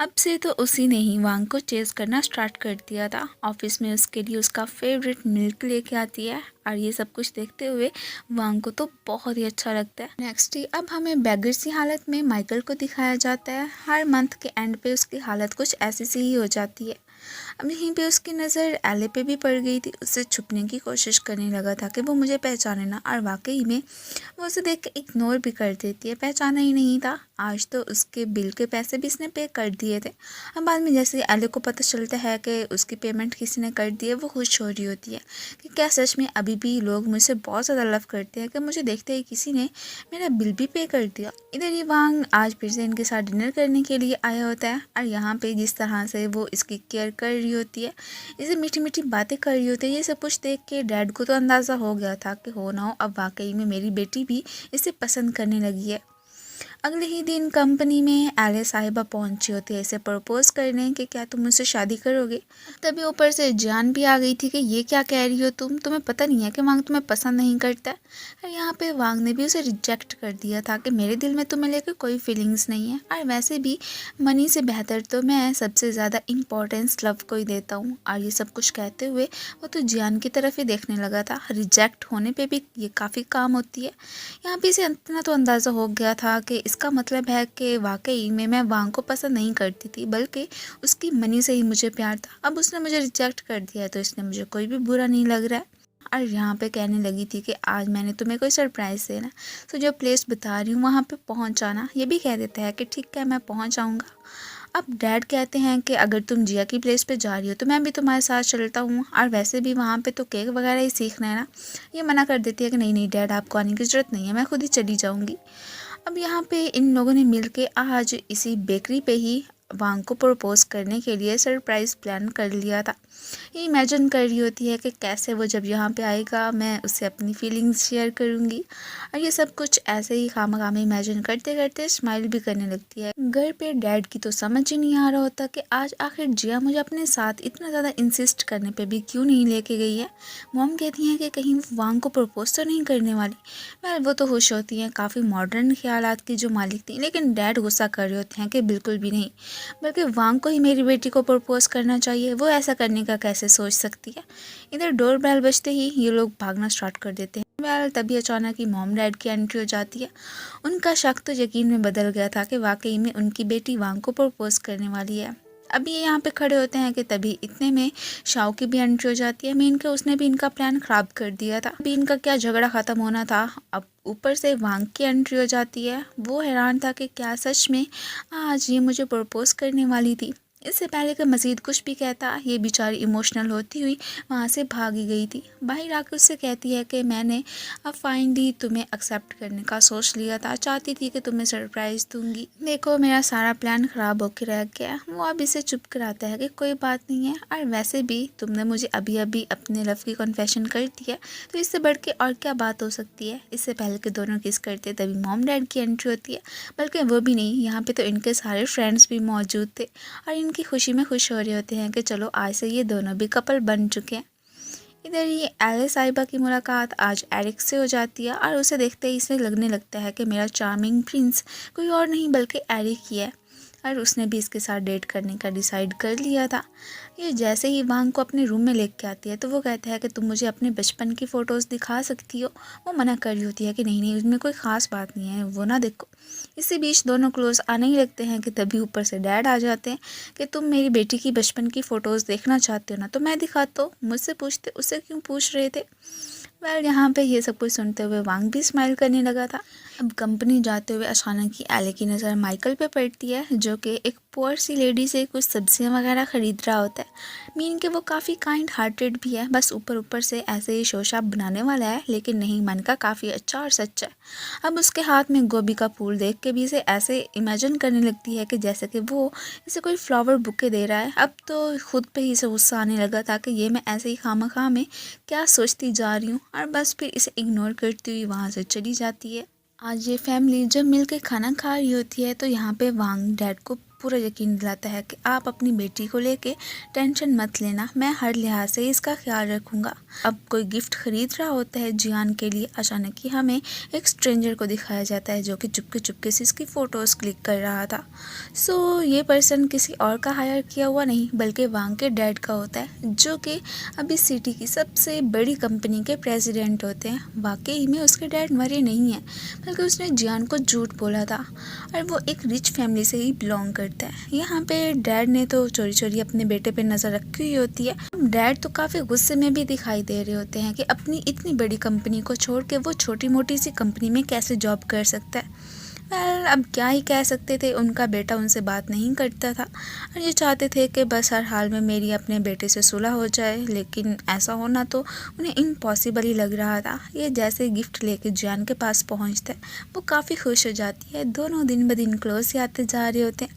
अब से तो उसी ने ही वांग को चेज़ करना स्टार्ट कर दिया था। ऑफिस में उसके लिए उसका फेवरेट मिल्क लेके आती है और ये सब कुछ देखते हुए वांग को तो बहुत ही अच्छा लगता है। नेक्स्ट ही अब हमें बेगर सी हालत में माइकल को दिखाया जाता है। हर मंथ के एंड पे उसकी हालत कुछ ऐसी सी ही हो जाती है। अब यहीं पे उसकी नज़र एले पे भी पड़ गई थी। उससे छुपने की कोशिश करने लगा था कि वो मुझे पहचाने ना, और वाकई में वो उसे देख के इग्नोर भी कर देती है। पहचाना ही नहीं था। आज तो उसके बिल के पैसे भी इसने पे कर दिए थे। अब बाद में जैसे एले को पता चलता है कि उसकी पेमेंट किसी ने कर दी है, वो खुश हो रही होती है कि क्या सच में अभी भी लोग मुझसे बहुत ज़्यादा लव करते हैं कि मुझे देखते ही किसी ने मेरा बिल भी पे कर दिया। इधर ही वांग आज फिर से इनके साथ डिनर करने के लिए आया होता है और यहाँ पे जिस तरह से वो इसकी केयर कर रही होती है, इसे मीठी मीठी बातें कर रही होती है, ये सब कुछ देख के डैड को तो अंदाज़ा हो गया था कि हो ना हो अब वाकई में मेरी बेटी भी इसे पसंद करने लगी है। अगले ही दिन कंपनी में एले साहिबा पहुंची होती है इसे प्रपोज करने कि क्या तुम मुझसे शादी करोगे। तभी ऊपर से जान भी आ गई थी कि ये क्या कह रही हो तुम, तुम्हें पता नहीं है कि वांग तुम्हें पसंद नहीं करता। और यहाँ पे वांग ने भी उसे रिजेक्ट कर दिया था कि मेरे दिल में तुम्हें लेकर कोई फीलिंग्स नहीं है, और वैसे भी मनी से बेहतर तो मैं सबसे ज़्यादा इम्पोर्टेंस लव को ही देता हूँ। और ये सब कुछ कहते हुए वो तो जियान की तरफ ही देखने लगा था। रिजेक्ट होने पे भी ये काफ़ी काम होती है। यहाँ पे इसे इतना तो अंदाज़ा हो गया था कि इसका मतलब है कि वाकई में मैं वांग को पसंद नहीं करती थी, बल्कि उसकी मनी से ही मुझे प्यार था। अब उसने मुझे रिजेक्ट कर दिया तो इसने मुझे कोई भी बुरा नहीं लग रहा है। और यहाँ पे कहने लगी थी कि आज मैंने तुम्हें कोई सरप्राइज़ देना है, तो जो प्लेस बता रही हूँ वहाँ पे पहुँच जाना। ये भी कह देता है कि ठीक है मैं पहुँच जाऊँगा। अब डैड कहते हैं कि अगर तुम जिया की प्लेस पे जा रही हो तो मैं भी तुम्हारे साथ चलता हूँ, और वैसे भी वहाँ पे तो केक वगैरह ही सीखना है ना। ये मना कर देती है कि नहीं नहीं डैड, आपको आने की ज़रूरत नहीं है, मैं खुद ही चली जाऊँगी। अब यहाँ पे इन लोगों ने मिल के आज इसी बेकरी पे ही वांग को प्रपोज़ करने के लिए सरप्राइज़ प्लान कर लिया था। ये इमेजिन कर रही होती है कि कैसे वो जब यहाँ पे आएगा मैं उससे अपनी फीलिंग्स शेयर करूँगी, और ये सब कुछ ऐसे ही खामा में इमेजिन करते करते स्माइल भी करने लगती है। घर पे डैड की तो समझ ही नहीं आ रहा होता कि आज आखिर जिया मुझे अपने साथ इतना ज़्यादा इंसिस्ट करने पे भी क्यों नहीं लेके गई है। मॉम कहती हैं कि कहीं वो वांग को प्रपोज तो नहीं करने वाली। वो तो खुश होती हैं, काफ़ी मॉडर्न ख्यालात की जो मालिक थी, लेकिन डैड गुस्सा कर रहे होते हैं कि बिल्कुल भी नहीं, बल्कि वांग को ही मेरी बेटी को प्रपोज करना चाहिए, वो ऐसा करने का कैसे सोच सकती है। इधर डोर बेल बजते ही ये लोग भागना स्टार्ट कर देते हैं। तभी अचानक ही मॉम डैड की एंट्री हो जाती है। उनका शक तो यकीन में बदल गया था कि वाकई में उनकी बेटी वांग को प्रपोज करने वाली है। अभी ये यहाँ पे खड़े होते हैं कि तभी इतने में शाओ की भी एंट्री हो जाती है। मेन के उसने भी इनका प्लान खराब कर दिया था। अभी इनका क्या झगड़ा खत्म होना था, अब ऊपर से वांग की एंट्री हो जाती है। वो हैरान था कि क्या सच में आज ये मुझे प्रपोज करने वाली थी। इससे पहले कि मज़ीद कुछ भी कहता, ये बेचारी इमोशनल होती हुई वहाँ से भागी गई थी। बाहर आकर उससे कहती है कि मैंने अब फाइनली तुम्हें एक्सेप्ट करने का सोच लिया था, चाहती थी कि तुम्हें सरप्राइज़ दूंगी, देखो मेरा सारा प्लान ख़राब होकर रह गया। वो अब इसे चुप कराता है कि कोई बात नहीं है, और वैसे भी तुमने मुझे अभी अभी अपने लव की कन्फेशन कर दिया, तो इससे बढ़ के और क्या बात हो सकती है। इससे पहले कि दोनों किस करते तभी मॉम डैड की एंट्री होती है, बल्कि वो भी नहीं, यहाँ पे तो इनके सारे फ्रेंड्स भी मौजूद थे और इनकी खुशी में खुश हो रहे होते हैं कि चलो आज से ये दोनों भी कपल बन चुके हैं। इधर ये एले साहिबा की मुलाकात आज एरिक से हो जाती है, और उसे देखते ही इसे लगने लगता है कि मेरा चार्मिंग प्रिंस कोई और नहीं बल्कि एरिक ही है, और उसने भी इसके साथ डेट करने का डिसाइड कर लिया था। ये जैसे ही वांग को अपने रूम में लेके आती है तो वो कहता है कि तुम मुझे अपने बचपन की फ़ोटोज़ दिखा सकती हो। वो मना कर रही होती है कि नहीं नहीं उसमें कोई ख़ास बात नहीं है, वो ना देखो। इसी बीच दोनों क्लोज आने ही लगते हैं कि तभी ऊपर से डैड आ जाते हैं कि तुम मेरी बेटी की बचपन की फ़ोटोज़ देखना चाहते हो ना, तो मैं दिखाता हूँ, मुझसे पूछते, उससे क्यों पूछ रहे थे। यहाँ पे ये सब कुछ सुनते हुए वांग भी स्माइल करने लगा था। अब कंपनी जाते हुए अचानक ही एले की नज़र माइकल पे पड़ती है, जो कि एक पुअर सी लेडी से कुछ सब्जियां वगैरह ख़रीद रहा होता है। मीन के वो काफ़ी काइंड हार्टेड भी है, बस ऊपर ऊपर से ऐसे ही शोशाप बनाने वाला है, लेकिन नहीं, मन का काफ़ी अच्छा और सच्चा है। अब उसके हाथ में गोभी का फूल देख के भी इसे ऐसे इमेजिन करने लगती है कि जैसे कि वो इसे कोई फ्लावर बुके दे रहा है। अब तो खुद पे ही इसे गुस्सा आने लगा था कि ये मैं ऐसे ही खामखा में क्या सोचती जा रही हूँ, और बस फिर इसे इग्नोर करती हुई वहाँ से चली जाती है। आज ये फैमिली जब मिलकर खाना खा रही होती है तो यहाँ पे वांग डैड को पूरा यकीन दिलाता है कि आप अपनी बेटी को लेके टेंशन मत लेना, मैं हर लिहाज से इसका ख्याल रखूँगा। अब कोई गिफ्ट खरीद रहा होता है जियान के लिए, अचानक ही हमें एक स्ट्रेंजर को दिखाया जाता है जो कि चुपके चुपके से इसकी फ़ोटोज़ क्लिक कर रहा था। ये पर्सन किसी और का हायर किया हुआ नहीं बल्कि वांग के डैड का होता है, जो कि अभी सिटी की सबसे बड़ी कंपनी के प्रेसिडेंट होते हैं। वाकई में उसके डैड मरे नहीं हैं, बल्कि उसने जियान को झूठ बोला था, और वो एक रिच फैमिली से ही बिलोंग करता है। यहाँ पे डैड ने तो चोरी चोरी अपने बेटे पे नज़र रखी हुई होती है। डैड तो काफ़ी गुस्से में भी दिखाई दे रहे होते हैं कि अपनी इतनी बड़ी कंपनी को छोड़ के वो छोटी मोटी सी कंपनी में कैसे जॉब कर सकता है। अब क्या ही कह सकते थे, उनका बेटा उनसे बात नहीं करता था, और ये चाहते थे कि बस हर हाल में मेरी अपने बेटे से सुलह हो जाए, लेकिन ऐसा होना तो उन्हें इम्पॉसिबल ही लग रहा था। ये जैसे गिफ्ट लेके जियान के पास पहुंचता है वो काफ़ी खुश हो जाती है। दोनों दिन ब दिन क्लोज ही आते जा रहे होते हैं।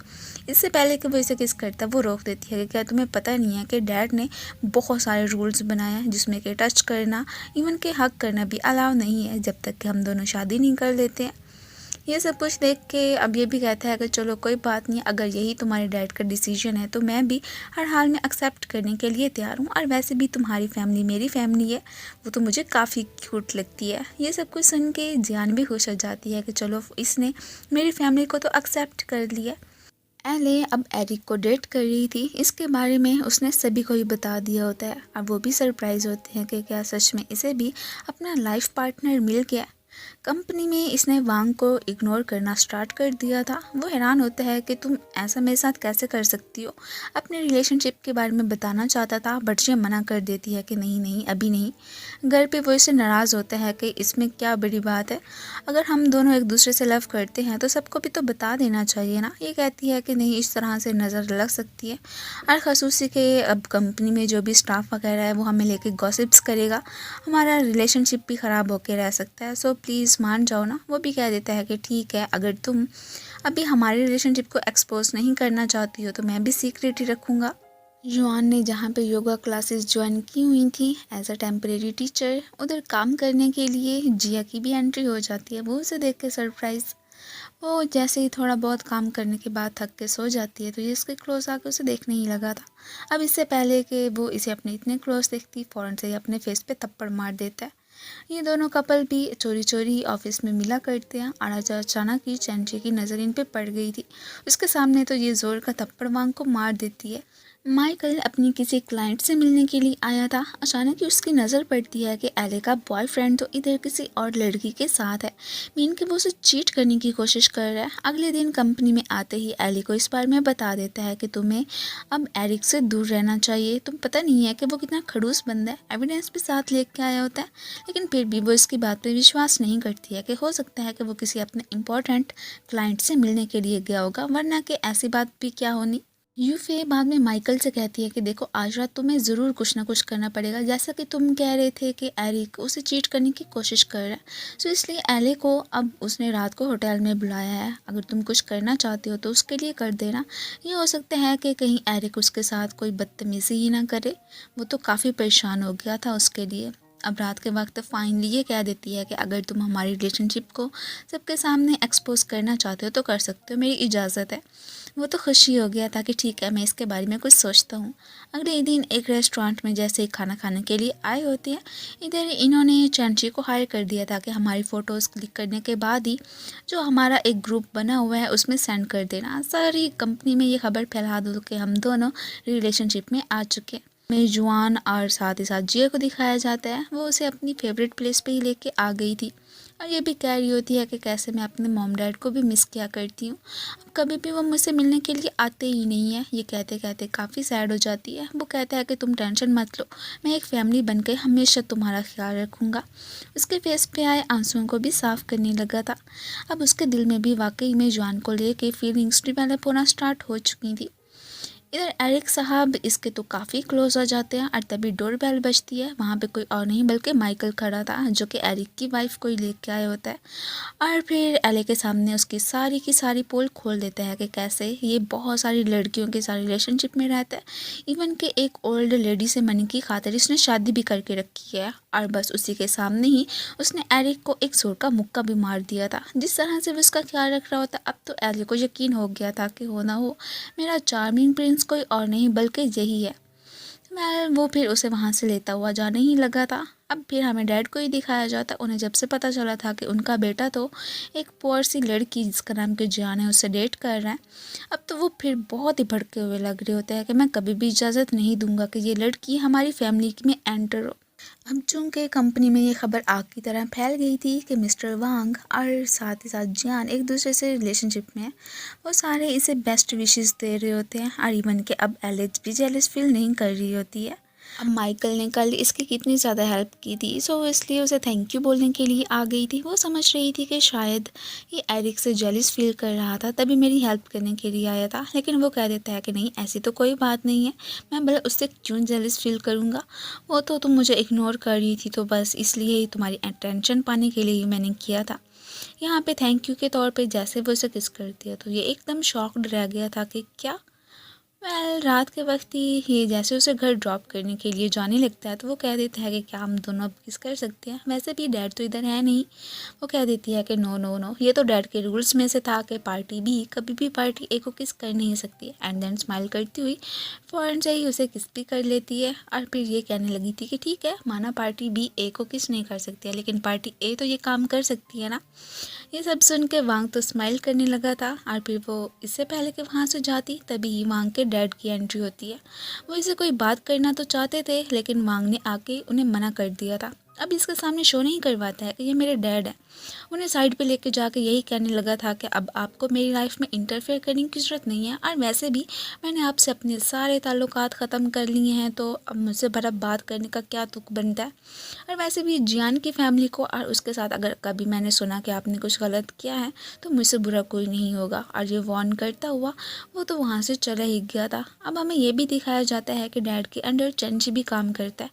इससे पहले कि वो इसे किस करता वो रोक देती है कि क्या तुम्हें पता नहीं है कि डैड ने बहुत सारे रूल्स बनाए हैं जिसमें कि टच करना, इवन के हक करना भी अलाउ नहीं है जब तक कि हम दोनों शादी नहीं कर लेते हैं। ये सब कुछ देख के अब ये भी कहता है कि चलो कोई बात नहीं, अगर यही तुम्हारे डैड का डिसीजन है तो मैं भी हर हाल में एक्सेप्ट करने के लिए तैयार हूँ, और वैसे भी तुम्हारी फैमिली मेरी फैमिली है, वो तो मुझे काफ़ी क्यूट लगती है। ये सब कुछ सुन के जियान भी खुश हो जाती है कि चलो इसने मेरी फैमिली को तो एक्सेप्ट कर लिया। एले अब एरिक को डेट कर रही थी, इसके बारे में उसने सभी को ही बता दिया होता है, और वो भी सरप्राइज़ होते हैं कि क्या सच में इसे भी अपना लाइफ पार्टनर मिल गया। कंपनी में इसने वांग को इग्नोर करना स्टार्ट कर दिया था। वो हैरान होता है कि तुम ऐसा मेरे साथ कैसे कर सकती हो। अपने रिलेशनशिप के बारे में बताना चाहता था, बट ये मना कर देती है कि नहीं नहीं अभी नहीं। घर पे वो इससे नाराज़ होता है कि इसमें क्या बड़ी बात है, अगर हम दोनों एक दूसरे से लव करते हैं तो सबको भी तो बता देना चाहिए ना। ये कहती है कि नहीं, इस तरह से नज़र लग सकती है और ख़ुसूसी के अब कंपनी में जो भी स्टाफ वगैरह है वो हमें लेके गॉसिप्स करेगा, हमारा रिलेशनशिप भी ख़राब होके रह सकता है, सो प्लीज़ मान जाओ ना। वो भी कह देता है कि ठीक है, अगर तुम अभी हमारे रिलेशनशिप को एक्सपोज नहीं करना चाहती हो तो मैं भी सीक्रेट ही रखूँगा। जुआन ने जहाँ पे योगा क्लासेस ज्वाइन की हुई थी एज अ टेम्परेरी टीचर, उधर काम करने के लिए जिया की भी एंट्री हो जाती है। वो उसे देख के सरप्राइज़, वो जैसे ही थोड़ा बहुत काम करने के बाद थक के सो जाती है तो ये इसके क्लोज आके उसे देखने ही लगा था। अब इससे पहले कि वो इसे अपने इतने क्लोज देखती, फ़ौरन से ही अपने फेस पे थप्पड़ मार देता है। ये दोनों कपल भी चोरी चोरी ही ऑफिस में मिला करते हैं और आज अचानक ही चैंची की नज़र इन पे पड़ गई थी। उसके सामने तो ये ज़ोर का थप्पड़ वांग को मार देती है। माइकल अपनी किसी क्लाइंट से मिलने के लिए आया था। अचानक ही उसकी नज़र पड़ती है कि एले का बॉयफ्रेंड तो इधर किसी और लड़की के साथ है, मीन कि वो उसे चीट करने की कोशिश कर रहा है। अगले दिन कंपनी में आते ही एले को इस बारे में बता देता है कि तुम्हें अब एरिक से दूर रहना चाहिए। तुम पता नहीं है कि वो कितना खड़ूस बंदा है, एविडेंस भी साथ लेके आया होता है, लेकिन फिर भी वो इसकी बात पर विश्वास नहीं करती है कि हो सकता है कि वो किसी अपने इम्पोर्टेंट क्लाइंट से मिलने के लिए गया होगा, वरना कि ऐसी बात भी क्या होनी। यूफे बाद में माइकल से कहती है कि देखो, आज रात तुम्हें ज़रूर कुछ ना कुछ करना पड़ेगा, जैसा कि तुम कह रहे थे कि एरिक उसे चीट करने की कोशिश कर रहा है। सो इसलिए एले को अब उसने रात को होटल में बुलाया है। अगर तुम कुछ करना चाहते हो तो उसके लिए कर देना। ये हो सकता है कि कहीं एरिक उसके साथ कोई बदतमीज़ी ही ना करे, वो तो काफ़ी परेशान हो गया था उसके लिए। अब रात के वक्त फाइनली ये कह देती है कि अगर तुम हमारी रिलेशनशिप को सबके सामने एक्सपोज करना चाहते हो तो कर सकते हो, मेरी इजाज़त है। वो तो खुशी हो गया था कि ठीक है, मैं इसके बारे में कुछ सोचता हूँ। अगले दिन एक रेस्टोरेंट में जैसे ही खाना खाने के लिए आए होते हैं, इधर इन्होंने चैंची को हायर कर दिया था कि हमारी फ़ोटोज़ क्लिक करने के बाद ही जो हमारा एक ग्रुप बना हुआ है उसमें सेंड कर देना, सारी कंपनी में ये खबर फैला दो कि हम दोनों रिलेशनशिप में आ चुके हैं। में जुआन और साथ ही साथ जिया को दिखाया जाता है, वो उसे अपनी फेवरेट प्लेस पे ही लेके आ गई थी और ये भी कह रही होती है कि कैसे मैं अपने मॉम डैड को भी मिस किया करती हूँ, अब कभी भी वो मुझसे मिलने के लिए आते ही नहीं है। ये कहते कहते काफ़ी सैड हो जाती है। वो कहता है कि तुम टेंशन मत लो, मैं एक फैमिली बनकर हमेशा तुम्हारा ख्याल रखूँगा। उसके फेस पे आए आंसुओं को भी साफ़ करने लगा था। अब उसके दिल में भी वाकई में जुआन को लेके फीलिंग्स डेवलप होना स्टार्ट हो चुकी थी। इधर एरिक साहब इसके तो काफ़ी क्लोज हो जाते हैं और तभी डोर बेल बजती है। वहाँ पे कोई और नहीं बल्कि माइकल खड़ा था, जो कि एरिक की वाइफ को ही लेके आया होता है और फिर एले के सामने उसकी सारी की सारी पोल खोल देता है कि कैसे ये बहुत सारी लड़कियों के साथ रिलेशनशिप में रहता है, इवन कि एक ओल्ड लेडी से मनी की खातिर इसने शादी भी करके रखी है। और बस उसी के सामने ही उसने एरिक को एक जोर का मुक्का भी मार दिया था। जिस तरह से वो उसका ख्याल रख रहा होता, अब तो एले को यकीन हो गया था कि हो ना हो मेरा चार्मिंग प्रिंस कोई और नहीं बल्कि यही है। मैं वो फिर उसे वहाँ से लेता हुआ जाने ही लगा था। अब फिर हमें डैड को ही दिखाया जाता। उन्हें जब से पता चला था कि उनका बेटा तो एक पुअर सी लड़की जिसका नाम कि जियान है उससे डेट कर रहा है, अब तो वो फिर बहुत ही भड़के हुए लग रहे होते हैं कि मैं कभी भी इजाज़त नहीं दूंगा कि ये लड़की हमारी फैमिली में एंटर हो। अब चूँकि कंपनी में ये खबर आग की तरह फैल गई थी कि मिस्टर वांग और साथ ही साथ जियान एक दूसरे से रिलेशनशिप में है, वो सारे इसे बेस्ट विशेस दे रहे होते हैं और इवन के अब एलेक्स भी जेलस फील नहीं कर रही होती है। अब माइकल ने कल इसकी कितनी ज़्यादा हेल्प की थी, सो इसलिए उसे थैंक यू बोलने के लिए आ गई थी। वो समझ रही थी कि शायद ये एरिक से जेलस फील कर रहा था तभी मेरी हेल्प करने के लिए आया था, लेकिन वो कह देता है कि नहीं, ऐसी तो कोई बात नहीं है, मैं भले उससे क्यों जेलस फील करूँगा, वो तो तुम मुझे इग्नोर कर रही थी तो बस इसलिए ही तुम्हारी अटेंशन पाने के लिए ही मैंने किया था। यहाँ पे थैंक यू के तौर पे जैसे वो उसे किस करती है तो ये एकदम शॉक्ड रह गया था कि क्या। रात के वक्त ही ये जैसे उसे घर ड्रॉप करने के लिए जाने लगता है तो वो कह देता है कि क्या हम दोनों अब किस कर सकते हैं, वैसे भी डैड तो इधर है नहीं। वो कह देती है कि नो नो नो, ये तो डैड के रूल्स में से था कि पार्टी भी कभी भी पार्टी ए को किस कर नहीं सकती। एंड देन स्माइल करती हुई फ़ौरन से ही उसे किस भी कर लेती है और फिर ये कहने लगी थी कि ठीक है, माना पार्टी बी ए को किस नहीं कर सकती है, लेकिन पार्टी ए तो ये काम कर सकती है ना। ये सब सुन के वांग तो स्माइल करने लगा था और फिर वो इससे पहले कि वहाँ से जाती तभी ही वांग के डैड की एंट्री होती है। वो इसे कोई बात करना तो चाहते थे लेकिन वांग ने आके उन्हें मना कर दिया था। अब इसके सामने शो नहीं करवाता है कि ये मेरे डैड हैं। उन्हें साइड पे लेके जाके यही कहने लगा था कि अब आपको मेरी लाइफ में इंटरफेयर करने की ज़रूरत नहीं है, और वैसे भी मैंने आपसे अपने सारे ताल्लुकात ख़त्म कर लिए हैं, तो अब मुझसे भला बात करने का क्या तुक बनता है। और वैसे भी जियान की फैमिली को और उसके साथ अगर कभी मैंने सुना कि आपने कुछ गलत किया है तो मुझसे बुरा कोई नहीं होगा। और ये वार्न करता हुआ वो तो वहाँ से चला ही गया था। अब हमें ये भी दिखाया जाता है कि डैड के अंडर चंची भी काम करता है,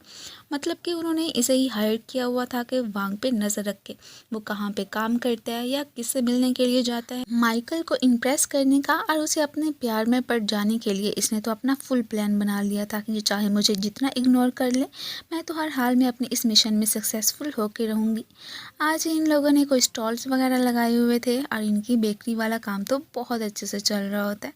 मतलब कि उन्होंने इसे ही हायर किया हुआ था कि वांग पे नज़र रख के वो कहाँ पे काम करता है या किससे मिलने के लिए जाता है। माइकल को इम्प्रेस करने का और उसे अपने प्यार में पड़ जाने के लिए इसने तो अपना फुल प्लान बना लिया था कि ये चाहे मुझे जितना इग्नोर कर ले, मैं तो हर हाल में अपने इस मिशन में सक्सेसफुल होकर रहूँगी। आज इन लोगों ने कोई स्टॉल्स वगैरह लगाए हुए थे और इनकी बेकरी वाला काम तो बहुत अच्छे से चल रहा होता है।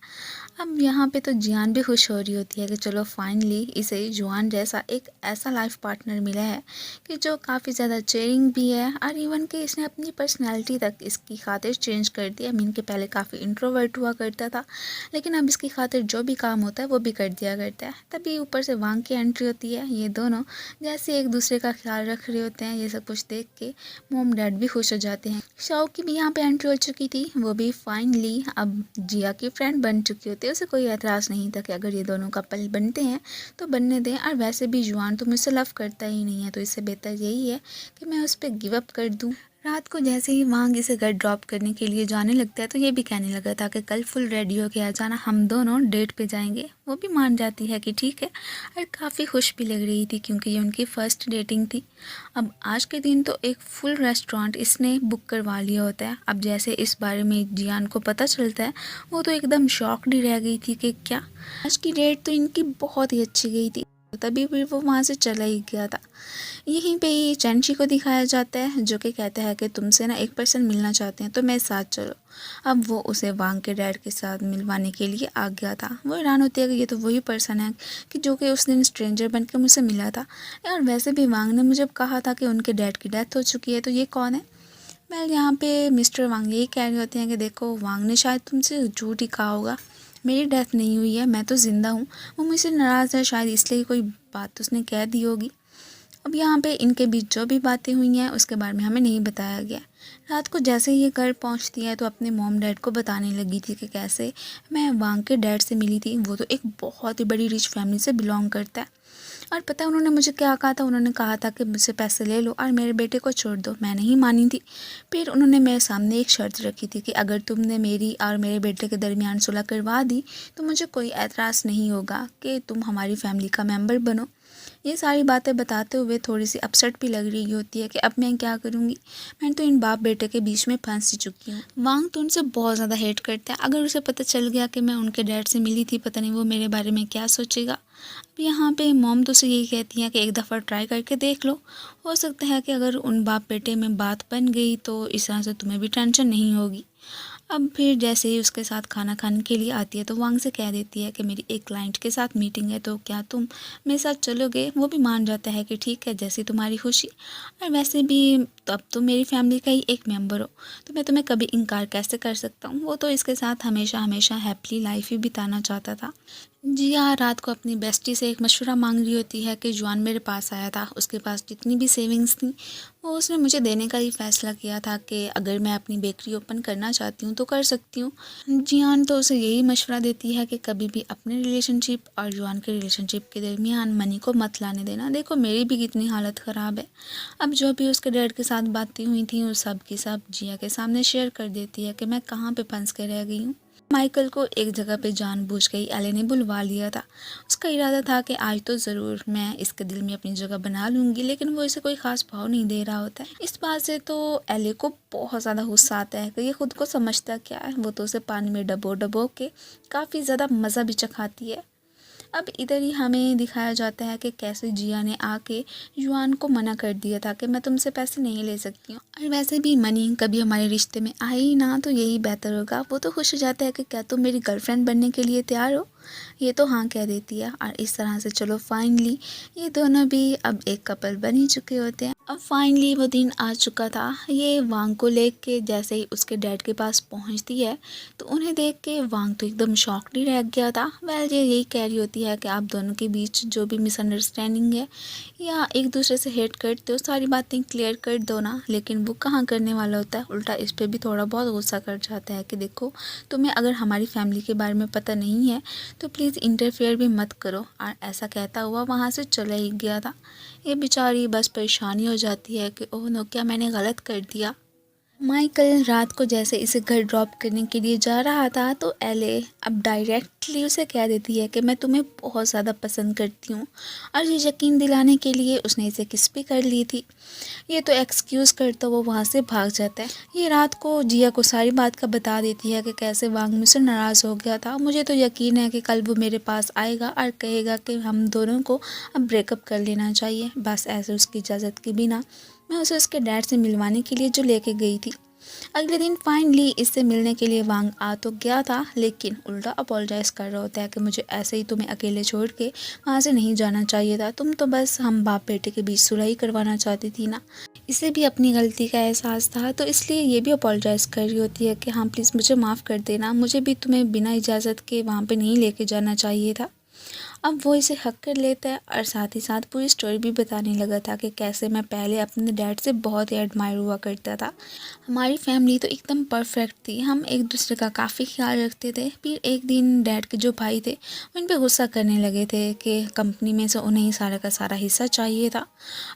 अब यहाँ पे तो जियान भी खुश हो रही होती है कि चलो फाइनली इसे जुआन जैसा एक ऐसा लाइफ पार्टनर मिला है कि जो काफ़ी ज़्यादा चेयरिंग भी है, और इवन कि इसने अपनी पर्सनैलिटी तक इसकी खातिर चेंज कर दिया। मीन के पहले काफ़ी इंट्रोवर्ट हुआ करता था, लेकिन अब इसकी खातिर जो भी काम होता है वो भी कर दिया करता है। तभी ऊपर से वांग की एंट्री होती है। ये दोनों जैसे एक दूसरे का ख्याल रख रहे होते हैं, ये सब कुछ देख के मोम डैड भी खुश हो जाते हैं। शाओ की भी यहाँ पे एंट्री हो चुकी थी, वो भी फाइनली अब जिया की फ्रेंड बन चुकी होती है। उसे कोई एतराज़ नहीं था कि अगर ये दोनों कपल बनते हैं तो बनने दें, और वैसे भी जुआन तो मुझसे लव करता ही नहीं है, तो इससे बेहतर यही है कि मैं उस पर गिव अप कर दूँ। रात को जैसे ही वांग इसे घर ड्रॉप करने के लिए जाने लगता है तो ये भी कहने लगा था कि कल फुल रेडी होके आ जाना, हम दोनों डेट पे जाएंगे। वो भी मान जाती है कि ठीक है, और काफ़ी खुश भी लग रही थी क्योंकि ये उनकी फ़र्स्ट डेटिंग थी। अब आज के दिन तो एक फुल रेस्टोरेंट इसने बुक करवा लिया होता है। अब जैसे इस बारे में जियान को पता चलता है वो तो एकदम शॉक्ड ही रह गई थी कि क्या, आज की डेट तो इनकी बहुत ही अच्छी गई थी। तभी फिर वो वहाँ से चला ही गया था। यहीं पे ही चैंची को दिखाया जाता है जो कि कहता है कि तुमसे ना एक पर्सन मिलना चाहते हैं तो मेरे साथ चलो। अब वो उसे वांग के डैड के साथ मिलवाने के लिए आ गया था। वो हैरान होती है कि ये तो वही पर्सन है कि जो कि उस दिन स्ट्रेंजर बन के मुझसे मिला था। और वैसे भी वांग ने मुझे कहा था कि उनके डैड की डेथ हो चुकी है, तो ये कौन है। वेल यहाँ पे मिस्टर वांग यही कह रहे होते हैं कि देखो, वांग ने शायद तुमसे झूठ ही कहा होगा, मेरी डेथ नहीं हुई है, मैं तो ज़िंदा हूँ। वो मुझसे नाराज़ है, शायद इसलिए कोई बात उसने कह दी होगी। अब यहाँ पे इनके बीच जो भी बातें हुई हैं उसके बारे में हमें नहीं बताया गया। रात को जैसे ही ये घर पहुँचती है तो अपने मॉम डैड को बताने लगी थी कि कैसे मैं वांग के डैड से मिली थी। वो तो एक बहुत ही बड़ी रिच फैमिली से बिलोंग करता है। और पता है उन्होंने मुझे क्या कहा था, उन्होंने कहा था कि मुझसे पैसे ले लो और मेरे बेटे को छोड़ दो। मैं नहीं मानी थी। फिर उन्होंने मेरे सामने एक शर्त रखी थी कि अगर तुमने मेरी और मेरे बेटे के दरमियान सुलह करवा दी तो मुझे कोई एतराज़ नहीं होगा कि तुम हमारी फैमिली का मेंबर बनो। ये सारी बातें बताते हुए थोड़ी सी अपसेट भी लग रही होती है कि अब मैं क्या करूँगी, मैं तो इन बाप बेटे के बीच में फंस ही चुकी हूँ। वांग तो उनसे बहुत ज़्यादा हेट करता है। अगर उसे पता चल गया कि मैं उनके डैड से मिली थी, पता नहीं वो मेरे बारे में क्या सोचेगा। अब यहाँ पे मॉम तो उसे यही कहती है कि एक दफ़ा ट्राई करके देख लो, हो सकता है कि अगर उन बाप बेटे में बात बन गई तो इस तरह से तुम्हें भी टेंशन नहीं होगी। अब फिर जैसे ही उसके साथ खाना खाने के लिए आती है तो वांग से कह देती है कि मेरी एक क्लाइंट के साथ मीटिंग है, तो क्या तुम मेरे साथ चलोगे। वो भी मान जाता है कि ठीक है, जैसी तुम्हारी खुशी। और वैसे भी तो अब तुम मेरी फैमिली का ही एक मेंबर हो, तो मैं तुम्हें कभी इनकार कैसे कर सकता हूँ। वो तो इसके साथ हमेशा हमेशा हैप्पी लाइफ ही बिताना चाहता था। जी हाँ, रात को अपनी बेस्टी से एक मशवरा मांग रही होती है कि जुआन मेरे पास आया था, उसके पास जितनी भी सेविंग्स थी वो उसने मुझे देने का ही फ़ैसला किया था कि अगर मैं अपनी बेकरी ओपन करना चाहती हूँ तो कर सकती हूँ। जियान तो उसे यही मशवरा देती है कि कभी भी अपने रिलेशनशिप और जुआन के रिलेशनशिप के दरमियान मनी को मत लाने देना। देखो मेरी भी कितनी हालत ख़राब है। अब जो भी उसके डैड के साथ बातें हुई थी वो सब की सब जिया के सामने शेयर कर देती है कि मैं कहाँ पे फंस के रह गई हूँ। माइकल को एक जगह पे जानबूझ के ही एले ने बुलवा लिया था। उसका इरादा था कि आज तो ज़रूर मैं इसके दिल में अपनी जगह बना लूँगी, लेकिन वो इसे कोई ख़ास भाव नहीं दे रहा होता है। इस बात से तो एले को बहुत ज़्यादा गुस्सा आता है कि ये खुद को समझता क्या है। वो तो उसे पानी में डबो डबो के काफ़ी ज़्यादा मज़ा भी चखाती है। अब इधर ही हमें दिखाया जाता है कि कैसे जिया ने आके युआन को मना कर दिया था कि मैं तुमसे पैसे नहीं ले सकती हूँ, और वैसे भी मनी कभी हमारे रिश्ते में आए ही ना तो यही बेहतर होगा। वो तो खुश हो जाता है कि क्या तुम मेरी गर्लफ्रेंड बनने के लिए तैयार हो। ये तो हाँ कह देती है और इस तरह से चलो फाइनली ये दोनों भी अब एक कपल बन ही चुके होते हैं। अब फाइनली वो दिन आ चुका था। ये वांग को लेके जैसे ही उसके डैड के पास पहुंचती है तो उन्हें देख के वांग तो एकदम शॉक्ड ही रह गया था। वेल ये यही कह रही होती है कि आप दोनों के बीच जो भी मिसअंडरस्टैंडिंग है या एक दूसरे से हेट करते हो सारी बातें क्लियर कर दो ना। लेकिन वो कहाँ करने वाला होता है, उल्टा इस पर भी थोड़ा बहुत गुस्सा कर जाता है कि देखो तुम्हें अगर हमारी फैमिली के बारे में पता नहीं है तो प्लीज़ इंटरफेयर भी मत करो। और ऐसा कहता हुआ वहाँ से चला ही गया था। ये बेचारी बस परेशानी हो जाती है कि ओह नो क्या मैंने गलत कर दिया। माइकल रात को जैसे इसे घर ड्रॉप करने के लिए जा रहा था तो एले अब डायरेक्टली उसे कह देती है कि मैं तुम्हें बहुत ज़्यादा पसंद करती हूँ। और ये यकीन दिलाने के लिए उसने इसे किस भी कर ली थी। ये तो एक्सक्यूज़ करता वो वहाँ से भाग जाता है। ये रात को जिया को सारी बात का बता देती है कि कैसे वांग मुझसे नाराज़ हो गया था। मुझे तो यकीन है कि कल वो मेरे पास आएगा और कहेगा कि हम दोनों को अब ब्रेकअप कर लेना चाहिए। बस ऐसे उसकी इजाज़त के बिना मैं उसे उसके डैड से मिलवाने के लिए जो लेके गई थी। अगले दिन फाइनली इससे मिलने के लिए वांग आ तो गया था लेकिन उल्टा अपोलोजाइज़ कर रहा होता है कि मुझे ऐसे ही तुम्हें अकेले छोड़ के वहाँ से नहीं जाना चाहिए था। तुम तो बस हम बाप बेटे के बीच सुलह ही करवाना चाहती थी ना। इसे भी अपनी गलती का एहसास था तो इसलिए ये भी अपोलोजाइज़ कर रही होती है कि हाँ प्लीज़ मुझे माफ़ कर देना, मुझे भी तुम्हें बिना इजाज़त के वहाँ पे नहीं लेके जाना चाहिए था। अब वो इसे हक कर लेता है और साथ ही साथ पूरी स्टोरी भी बताने लगा था कि कैसे मैं पहले अपने डैड से बहुत ही एडमायर हुआ करता था। हमारी फैमिली तो एकदम परफेक्ट थी, हम एक दूसरे का काफ़ी ख्याल रखते थे। फिर एक दिन डैड के जो भाई थे उन पे गुस्सा करने लगे थे कि कंपनी में से उन्हें ही सारा का सारा हिस्सा चाहिए था।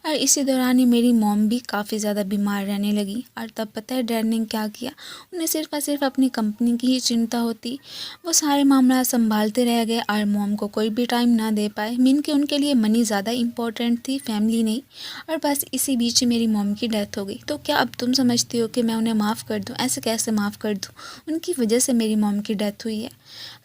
और इसी दौरान ही मेरी मॉम भी काफ़ी ज़्यादा बीमार रहने लगी और तब पता है डैड ने क्या किया, उन्हें सिर्फ और सिर्फ अपनी कंपनी की ही चिंता होती। वो सारे मामला संभालते रह गए और मॉम को कोई भी टाइम ना दे पाए। मीन कि उनके लिए मनी ज़्यादा इम्पोर्टेंट थी, फैमिली नहीं। और बस इसी बीच मेरी मॉम की डेथ हो गई। तो क्या अब तुम समझती हो कि मैं उन्हें माफ़ कर दूं? ऐसे कैसे माफ़ कर दूं? उनकी वजह से मेरी मॉम की डेथ हुई है।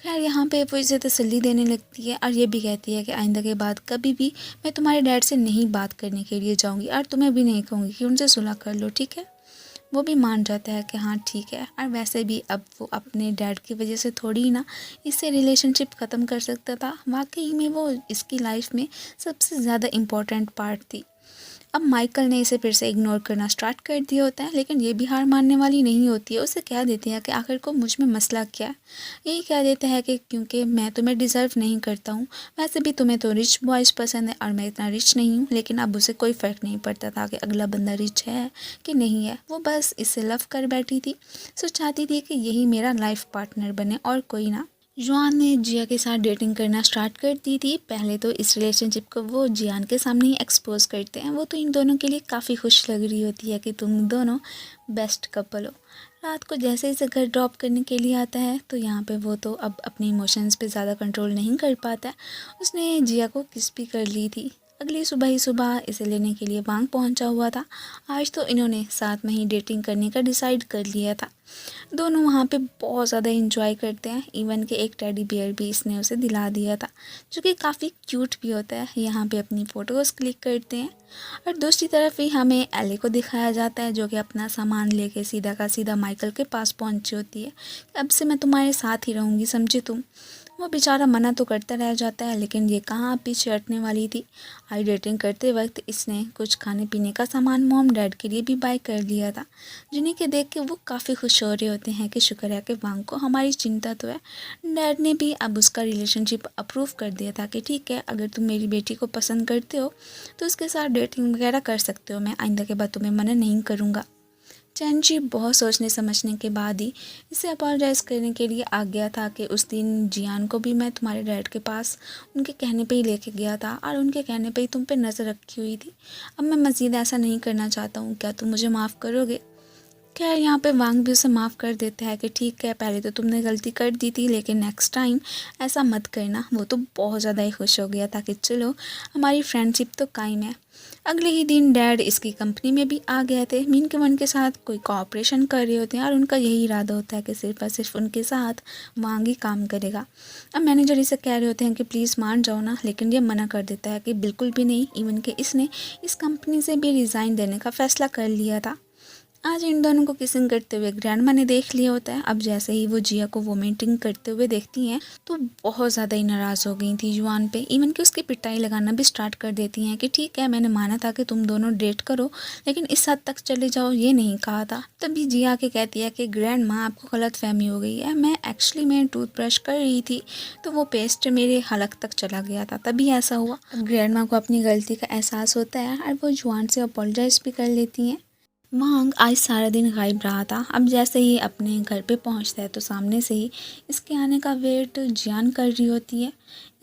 खैर यहाँ पे वो इसे तसल्ली देने लगती है और ये भी कहती है कि आइंदा के बाद कभी भी मैं तुम्हारे डैड से नहीं बात करने के लिए जाऊँगी और तुम्हें भी नहीं कहूँगी कि उनसे सुलह कर लो, ठीक है। वो भी मान जाता है कि हाँ ठीक है। और वैसे भी अब वो अपने डैड की वजह से थोड़ी ही ना इससे रिलेशनशिप ख़त्म कर सकता था। वाकई में वो इसकी लाइफ में सबसे ज़्यादा इम्पोर्टेंट पार्ट थी। अब माइकल ने इसे फिर से इग्नोर करना स्टार्ट कर दिया होता है लेकिन ये भी हार मानने वाली नहीं होती है। उसे कह देती है कि आखिर को मुझ में मसला क्या है। यही कह देता है कि क्योंकि मैं तुम्हें डिज़र्व नहीं करता हूँ। वैसे भी तुम्हें तो रिच बॉयज़ पसंद है और मैं इतना रिच नहीं हूँ। लेकिन अब उसे कोई फ़र्क नहीं पड़ता था कि अगला बंदा रिच है कि नहीं है। वो बस इससे लव कर बैठी थी। सो चाहती थी कि यही मेरा लाइफ पार्टनर बने और कोई ना। जुआन ने जिया के साथ डेटिंग करना स्टार्ट कर दी थी। पहले तो इस रिलेशनशिप को वो जियान के सामने ही एक्सपोज करते हैं। वो तो इन दोनों के लिए काफ़ी खुश लग रही होती है कि तुम दोनों बेस्ट कपल हो। रात को जैसे इसे घर ड्रॉप करने के लिए आता है तो यहाँ पे वो तो अब अपने इमोशंस पे ज़्यादा कंट्रोल नहीं कर पाता है। उसने जिया को किस भी कर ली थी। अगली सुबह ही सुबह इसे लेने के लिए वांग पहुंचा हुआ था। आज तो इन्होंने साथ में ही डेटिंग करने का डिसाइड कर लिया था। दोनों वहाँ पे बहुत ज़्यादा इंजॉय करते हैं। इवन के एक टेडी बियर भी इसने उसे दिला दिया था जो कि काफ़ी क्यूट भी होता है। यहाँ पे अपनी फ़ोटोज़ क्लिक करते हैं और दूसरी तरफ ही हमें एले को दिखाया जाता है जो कि अपना सामान लेके सीधा का सीधा माइकल के पास पहुँची होती है। अब से मैं तुम्हारे साथ ही रहूँगी, समझे तुम। वो बेचारा मना तो करता रह जाता है लेकिन ये कहाँ पीछे हटने वाली थी। आई डेटिंग करते वक्त इसने कुछ खाने पीने का सामान मॉम डैड के लिए भी बाय कर लिया था जिन्हें के देख के वो काफ़ी खुश हो रहे होते हैं कि शुक्र है कि वांग को हमारी चिंता तो है। डैड ने भी अब उसका रिलेशनशिप अप्रूव कर दिया था कि ठीक है अगर तुम मेरी बेटी को पसंद करते हो तो उसके साथ डेटिंग वगैरह कर सकते हो, मैं आइंदा के बाद तुम्हें मना नहीं करूँगा। चैनजी बहुत सोचने समझने के बाद ही इसे अपोलोजाइज़ करने के लिए आ गया था कि उस दिन जियान को भी मैं तुम्हारे डैड के पास उनके कहने पे ही लेके गया था और उनके कहने पे ही तुम पे नज़र रखी हुई थी। अब मैं मज़ीद ऐसा नहीं करना चाहता हूँ, क्या तुम मुझे माफ़ करोगे? खैर यहाँ पे वांग भी उसे माफ़ कर देता है कि ठीक है पहले तो तुमने गलती कर दी थी लेकिन नेक्स्ट टाइम ऐसा मत करना। वो तो बहुत ज़्यादा ही खुश हो गया था कि चलो हमारी फ्रेंडशिप तो कायम है। अगले ही दिन डैड इसकी कंपनी में भी आ गए थे। मीन के वन के साथ कोई कोऑपरेशन कर रहे होते हैं और उनका यही इरादा होता है कि सिर्फ और सिर्फ उनके साथ वांग ही काम करेगा। अब मैनेजर इसे कह रहे होते हैं कि प्लीज़ मान जाओ ना, लेकिन ये मना कर देता है कि बिल्कुल भी नहीं। इवन के इसने इस कंपनी से भी रिज़ाइन देने का फ़ैसला कर लिया था। आज इन दोनों को किसिंग करते हुए ग्रैंडमा ने देख लिया होता है। अब जैसे ही वो जिया को वोमिटिंग करते हुए देखती हैं तो बहुत ज़्यादा ही नाराज़ हो गई थी जुआन पे। इवन कि उसकी पिटाई लगाना भी स्टार्ट कर देती हैं कि ठीक है, मैंने माना था कि तुम दोनों डेट करो, लेकिन इस हद तक चले जाओ ये नहीं कहा था। तभी जिया के कहती है कि ग्रैंडमा, आपको गलतफहमी हो गई है, मैं टूथब्रश कर रही थी तो वो पेस्ट मेरे हलक तक चला गया था, तभी ऐसा हुआ। अब ग्रैंडमा को अपनी गलती का एहसास होता है और वो जुआन से अपोलोजाइज भी कर लेती हैं। वांग आज सारा दिन गायब रहा था। अब जैसे ही अपने घर पे पहुंचता है तो सामने से ही इसके आने का वेट जियान कर रही होती है।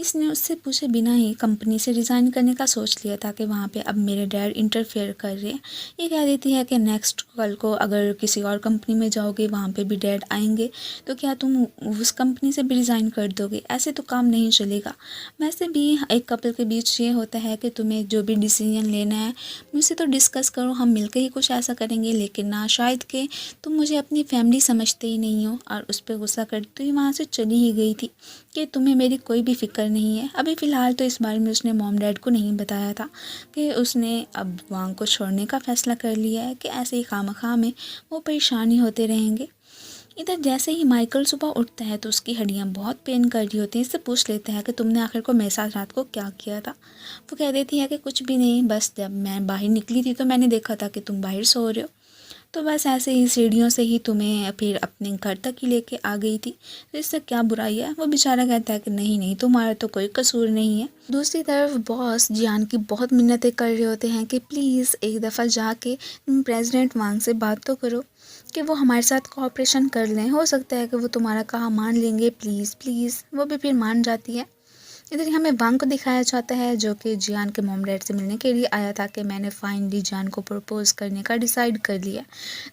इसने उससे पूछे बिना ही कंपनी से रिज़ाइन करने का सोच लिया था कि वहाँ पे अब मेरे डैड इंटरफेयर कर रहे हैं। ये कह देती है कि नेक्स्ट कल को अगर किसी और कंपनी में जाओगे वहाँ पे भी डैड आएंगे तो क्या तुम उस कंपनी से भी रिज़ाइन कर दोगे? ऐसे तो काम नहीं चलेगा। वैसे भी एक कपल के बीच ये होता है कि तुम्हें जो भी डिसीजन लेना है मुझसे तो डिस्कस करो, हम मिलकर ही कुछ ऐसा करेंगे, लेकिन ना शायद कि तुम मुझे अपनी फैमिली समझते ही नहीं हो। और उस पर गुस्सा करते हुए वहाँ से चली ही गई थी कि तुम्हें मेरी कोई भी फिक्र नहीं है। अभी फ़िलहाल तो इस बारे में उसने मॉम डैड को नहीं बताया था कि उसने अब वांग को छोड़ने का फ़ैसला कर लिया है कि ऐसे ही खामखा में वो परेशानी होते रहेंगे। इधर जैसे ही माइकल सुबह उठता है तो उसकी हड्डियाँ बहुत पेन कर रही होती हैं। इससे पूछ लेते हैं कि तुमने आखिर को मेरे साथ रात को क्या किया था? वो कह देती है कि कुछ भी नहीं, बस जब मैं बाहर निकली थी तो मैंने देखा था कि तुम बाहर सो रहे हो, तो बस ऐसे ही सीढ़ियों से ही तुम्हें फिर अपने घर तक ही लेके आ गई थी, तो इससे क्या बुराई है? वो बेचारा कहता है कि नहीं नहीं, तुम्हारा तो कोई कसूर नहीं है। दूसरी तरफ बॉस जियान की बहुत मिन्नतें कर रहे होते हैं कि प्लीज़ एक दफ़ा जाके प्रेसिडेंट वांग से बात तो करो कि वो हमारे साथ कोऑपरेशन कर लें, हो सकता है कि वो तुम्हारा कहा मान लेंगे, प्लीज़ प्लीज़। वो भी फिर मान जाती है। इधर हमें वांग को दिखाया जाता है जो कि जियान के मॉम डैड से मिलने के लिए आया था कि मैंने फाइनली जियान को प्रपोज़ करने का डिसाइड कर लिया,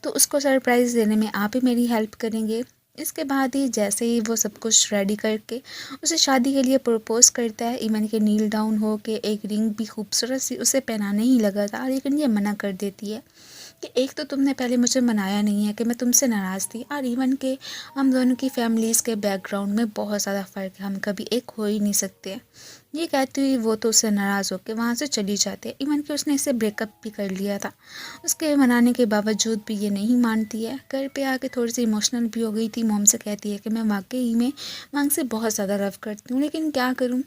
तो उसको सरप्राइज़ देने में आप ही मेरी हेल्प करेंगे। इसके बाद ही जैसे ही वो सब कुछ रेडी करके उसे शादी के लिए प्रपोज़ करता है, इवन के नील डाउन हो के एक रिंग भी खूबसूरत सी उसे पहनाने ही लगा था, लेकिन ये मना कर देती है कि एक तो तुमने पहले मुझे मनाया नहीं है कि मैं तुमसे नाराज़ थी, और इवन के हम दोनों की फैमिलीज़ के बैकग्राउंड में बहुत ज़्यादा फ़र्क है, हम कभी एक हो ही नहीं सकते। ये कहती हुई वो तो उससे नाराज़ होकर वहाँ से चली जाती है। इवन कि उसने इससे ब्रेकअप भी कर लिया था, उसके मनाने के बावजूद भी ये नहीं मानती है। घर पे आके थोड़ी सी इमोशनल भी हो गई थी। मॉम से कहती है कि मैं वाकई में वांग से बहुत ज़्यादा लव करती हूँ, लेकिन क्या करूँ,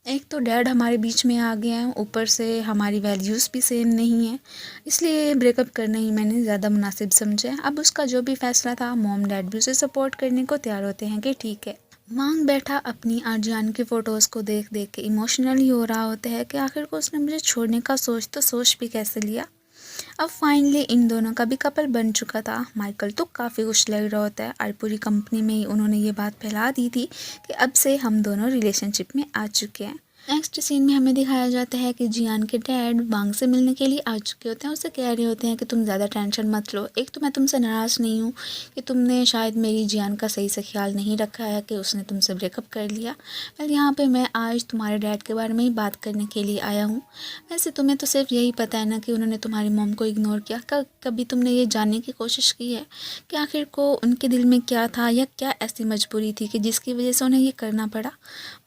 एक तो डैड हमारे बीच में आ गए हैं, ऊपर से हमारी वैल्यूज़ भी सेम नहीं है, इसलिए ब्रेकअप करना ही मैंने ज़्यादा मुनासिब समझा है। अब उसका जो भी फैसला था मॉम डैड भी उसे सपोर्ट करने को तैयार होते हैं कि ठीक है। वांग बैठा अपनी आर्जियान की फ़ोटोज़ को देख देख के इमोशनल ही हो रहा होता है कि आखिर को उसने मुझे छोड़ने का सोच भी कैसे लिया। अब फाइनली इन दोनों का भी कपल बन चुका था। माइकल तो काफ़ी खुश लग रहा होता है और पूरी कंपनी में ही उन्होंने ये बात फैला दी थी कि अब से हम दोनों रिलेशनशिप में आ चुके हैं। नेक्स्ट सीन में हमें दिखाया जाता है कि जियान के डैड वांग से मिलने के लिए आ चुके होते हैं। उससे कह रहे होते हैं कि तुम ज़्यादा टेंशन मत लो, एक तो मैं तुमसे नाराज़ नहीं हूँ कि तुमने शायद मेरी जियान का सही से ख्याल नहीं रखा है कि उसने तुमसे ब्रेकअप कर लिया। वेल यहाँ पे मैं आज तुम्हारे डैड के बारे में ही बात करने के लिए आया हूँ। वैसे तुम्हें तो सिर्फ यही पता है ना कि उन्होंने तुम्हारी मॉम को इग्नोर किया। कभी तुमने ये जानने की कोशिश की है कि आखिर को उनके दिल में क्या था या क्या ऐसी मजबूरी थी कि जिसकी वजह से उन्हें ये करना पड़ा?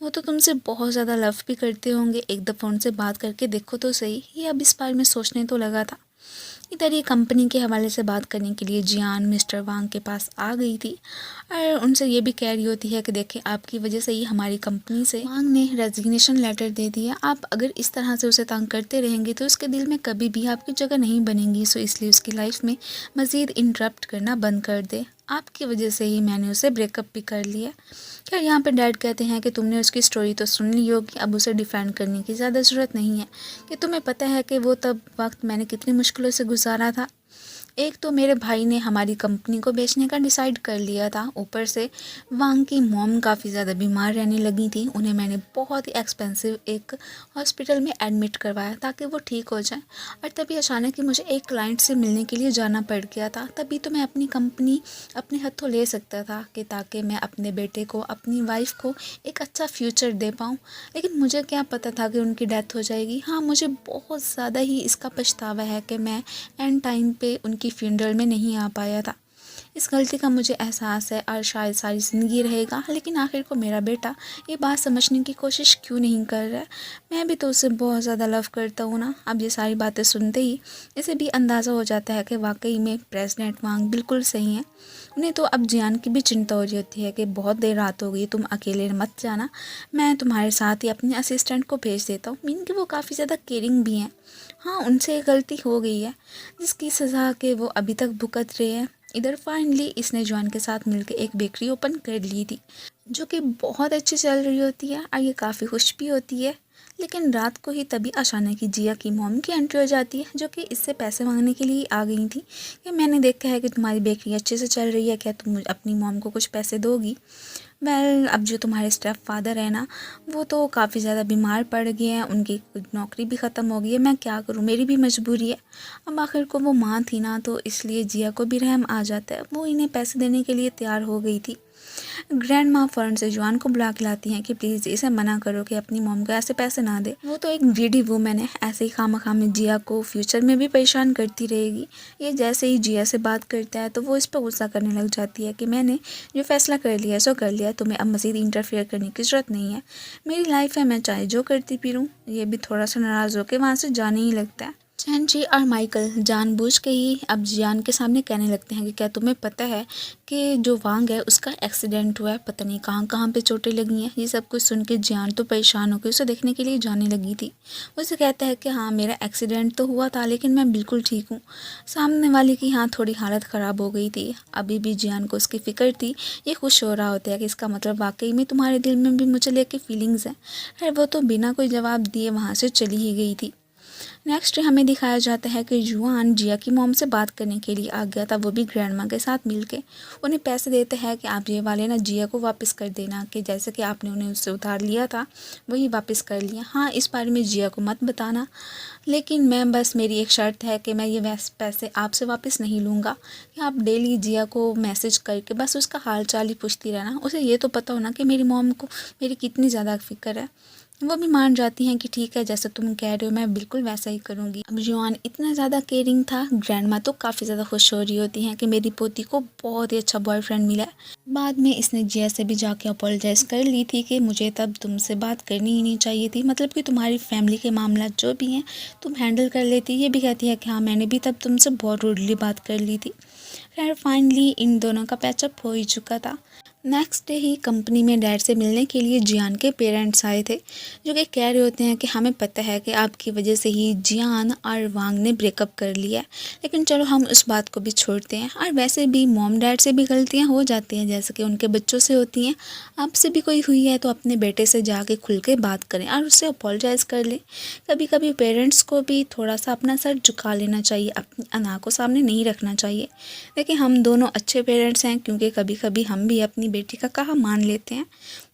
वो तो तुमसे बहुत ज़्यादा लव भी करते होंगे, एक दफ़ा उनसे बात करके देखो तो सही। ये अब इस बारे में सोचने तो लगा था। इधर ये कंपनी के हवाले से बात करने के लिए जियान मिस्टर वांग के पास आ गई थी और उनसे ये भी कह रही होती है कि देखिए आपकी वजह से ही हमारी कंपनी से वांग ने रेजिग्नेशन लेटर दे दिया। आप अगर इस तरह से उसे तंग करते रहेंगे तो उसके दिल में कभी भी आपकी जगह नहीं बनेगी, सो इसलिए उसकी लाइफ में मज़ीद इंटरप्ट करना बंद कर दे। आपकी वजह से ही मैंने उसे ब्रेकअप भी कर लिया। खैर यहाँ पे डैड कहते हैं कि तुमने उसकी स्टोरी तो सुन ली होगी, अब उसे डिफेंड करने की ज़्यादा ज़रूरत नहीं है कि तुम्हें पता है कि वो तब वक्त मैंने कितनी मुश्किलों से गुजारा था। एक तो मेरे भाई ने हमारी कंपनी को बेचने का डिसाइड कर लिया था, ऊपर से वांग की मॉम काफ़ी ज़्यादा बीमार रहने लगी थी। उन्हें मैंने बहुत ही एक्सपेंसिव एक हॉस्पिटल में एडमिट करवाया ताकि वो ठीक हो जाए, और तभी अचानक ही मुझे एक क्लाइंट से मिलने के लिए जाना पड़ गया था। तभी तो मैं अपनी कंपनी अपने हाथों ले सकता था कि ताकि मैं अपने बेटे को, अपनी वाइफ को एक अच्छा फ्यूचर दे पाऊँ, लेकिन मुझे क्या पता था कि उनकी डेथ हो जाएगी। हाँ, मुझे बहुत ज़्यादा ही इसका पछतावा है कि मैं एंड टाइम पे उनकी फ्यूनरल में नहीं आ पाया था। इस गलती का मुझे एहसास है और शायद सारी ज़िंदगी रहेगा, लेकिन आखिर को मेरा बेटा ये बात समझने की कोशिश क्यों नहीं कर रहा है। मैं भी तो उसे बहुत ज़्यादा लव करता हूँ ना। अब ये सारी बातें सुनते ही इसे भी अंदाज़ा हो जाता है कि वाकई में प्रेसिडेंट वांग बिल्कुल सही है। उन्हें तो अब जियान की भी चिंता हो रही होती है कि बहुत देर रात हो गई, तुम अकेले मत जाना, मैं तुम्हारे साथ ही अपने असिस्टेंट को भेज देता हूँ। मीन कि वो काफ़ी ज़्यादा केयरिंग भी हैं। हाँ, उनसे एक गलती हो गई है जिसकी सज़ा के वो अभी तक भुगत रहे हैं। इधर फाइनली इसने जॉन के साथ मिलकर एक बेकरी ओपन कर ली थी जो कि बहुत अच्छी चल रही होती है और ये काफ़ी खुश भी होती है। लेकिन रात को ही तभी अचानक ही जिया की मॉम की एंट्री हो जाती है, जो कि इससे पैसे मांगने के लिए आ गई थी कि मैंने देखा है कि तुम्हारी बेकरी अच्छे से चल रही है, क्या तुम अपनी मॉम को कुछ पैसे दोगी। अब जो तुम्हारे स्टेप फादर है ना, वो तो काफ़ी ज़्यादा बीमार पड़ गए हैं, उनकी नौकरी भी ख़त्म हो गई है, मैं क्या करूँ, मेरी भी मजबूरी है। अब आखिर को वो माँ थी ना, तो इसलिए जिया को भी रहम आ जाता है। वो इन्हें पैसे देने के लिए तैयार हो गई थी। ग्रैंड माँ फ़ौरन से जॉन को बुला के लाती हैं कि प्लीज़ इसे मना करो कि अपनी मॉम को ऐसे पैसे ना दे। वो तो एक ग्रीडी वूमेन है, ऐसे ही खामखा में जिया को फ्यूचर में भी परेशान करती रहेगी। ये जैसे ही जिया से बात करता है तो वो इस पर गुस्सा करने लग जाती है कि मैंने जो फैसला कर लिया सो कर लिया, तुम्हें अब मज़ीद इंटरफेयर करने की ज़रूरत नहीं है। मेरी लाइफ है, मैं चाहे जो करती फिरूँ। ये भी थोड़ा सा नाराज़ होकर वहाँ से जाने ही लगता है। चैनची और माइकल जानबूझ के ही अब जियान के सामने कहने लगते हैं कि क्या तुम्हें पता है कि जो वांग है उसका एक्सीडेंट हुआ है, पता नहीं कहाँ कहाँ पे चोटें लगी हैं। ये सब कुछ सुन के जियान तो परेशान होकर उसे देखने के लिए जाने लगी थी। वो उसे कहता है कि हाँ, मेरा एक्सीडेंट तो हुआ था लेकिन मैं बिल्कुल ठीक हूँ। सामने वाले की हाँ थोड़ी हालत ख़राब हो गई थी। अभी भी जियान को उसकी फ़िक्र थी। ये खुश हो रहा होता है कि इसका मतलब वाकई में तुम्हारे दिल में भी मुझे लेके फीलिंग्स हैं। खैर वो तो बिना कोई जवाब दिए वहाँ से चली ही गई थी। नेक्स्ट हमें दिखाया जाता है कि जुआन जिया की मॉम से बात करने के लिए आ गया था, वो भी ग्रैंड माँ के साथ मिलके। उन्हें पैसे देते हैं कि आप ये वाले ना जिया को वापस कर देना, कि जैसे कि आपने उन्हें उससे उधार लिया था वही वापस कर लिया। हाँ, इस बारे में जिया को मत बताना, लेकिन मैं बस मेरी एक शर्त है कि मैं ये वैसे पैसे आपसे वापस नहीं लूँगा, कि आप डेली जिया को मैसेज करके बस उसका हाल चाल ही पूछती रहना। उसे ये तो पता होना कि मेरी मॉम को मेरी कितनी ज़्यादा फ़िक्र है। वो भी मान जाती हैं कि ठीक है, जैसा तुम कह रहे हो मैं बिल्कुल वैसा ही करूँगी। अब जुआन इतना ज़्यादा केयरिंग था, ग्रैंड माँ तो काफ़ी ज़्यादा खुश हो रही होती हैं कि मेरी पोती को बहुत ही अच्छा बॉयफ्रेंड मिला है। बाद में इसने जिया से भी जाके अपोलोजाइज़ कर ली थी कि मुझे तब तुमसे बात करनी ही नहीं चाहिए थी, मतलब कि तुम्हारी फैमिली के मामला जो भी हैं तुम हैंडल कर लेती। ये भी कहती है कि हाँ, मैंने भी तब तुमसे बहुत रूडली बात कर ली थी। खैर फाइनली इन दोनों का पैचअप हो ही चुका था। नेक्स्ट डे ही कंपनी में डैड से मिलने के लिए जियान के पेरेंट्स आए थे, जो कि कह रहे होते हैं कि हमें पता है कि आपकी वजह से ही जियान और वांग ने ब्रेकअप कर लिया है, लेकिन चलो हम उस बात को भी छोड़ते हैं। और वैसे भी मॉम डैड से भी गलतियां हो जाती हैं, जैसे कि उनके बच्चों से होती हैं। आपसे भी कोई हुई है तो अपने बेटे से जाके खुल के बात करें और उससे अपोलोजाइज़ कर लें। कभी कभी पेरेंट्स को भी थोड़ा सा अपना सर झुका लेना चाहिए, अपनी अना को सामने नहीं रखना चाहिए। देखिए, हम दोनों अच्छे पेरेंट्स हैं, क्योंकि कभी कभी हम भी अपनी बेटी का कहा मान लेते हैं।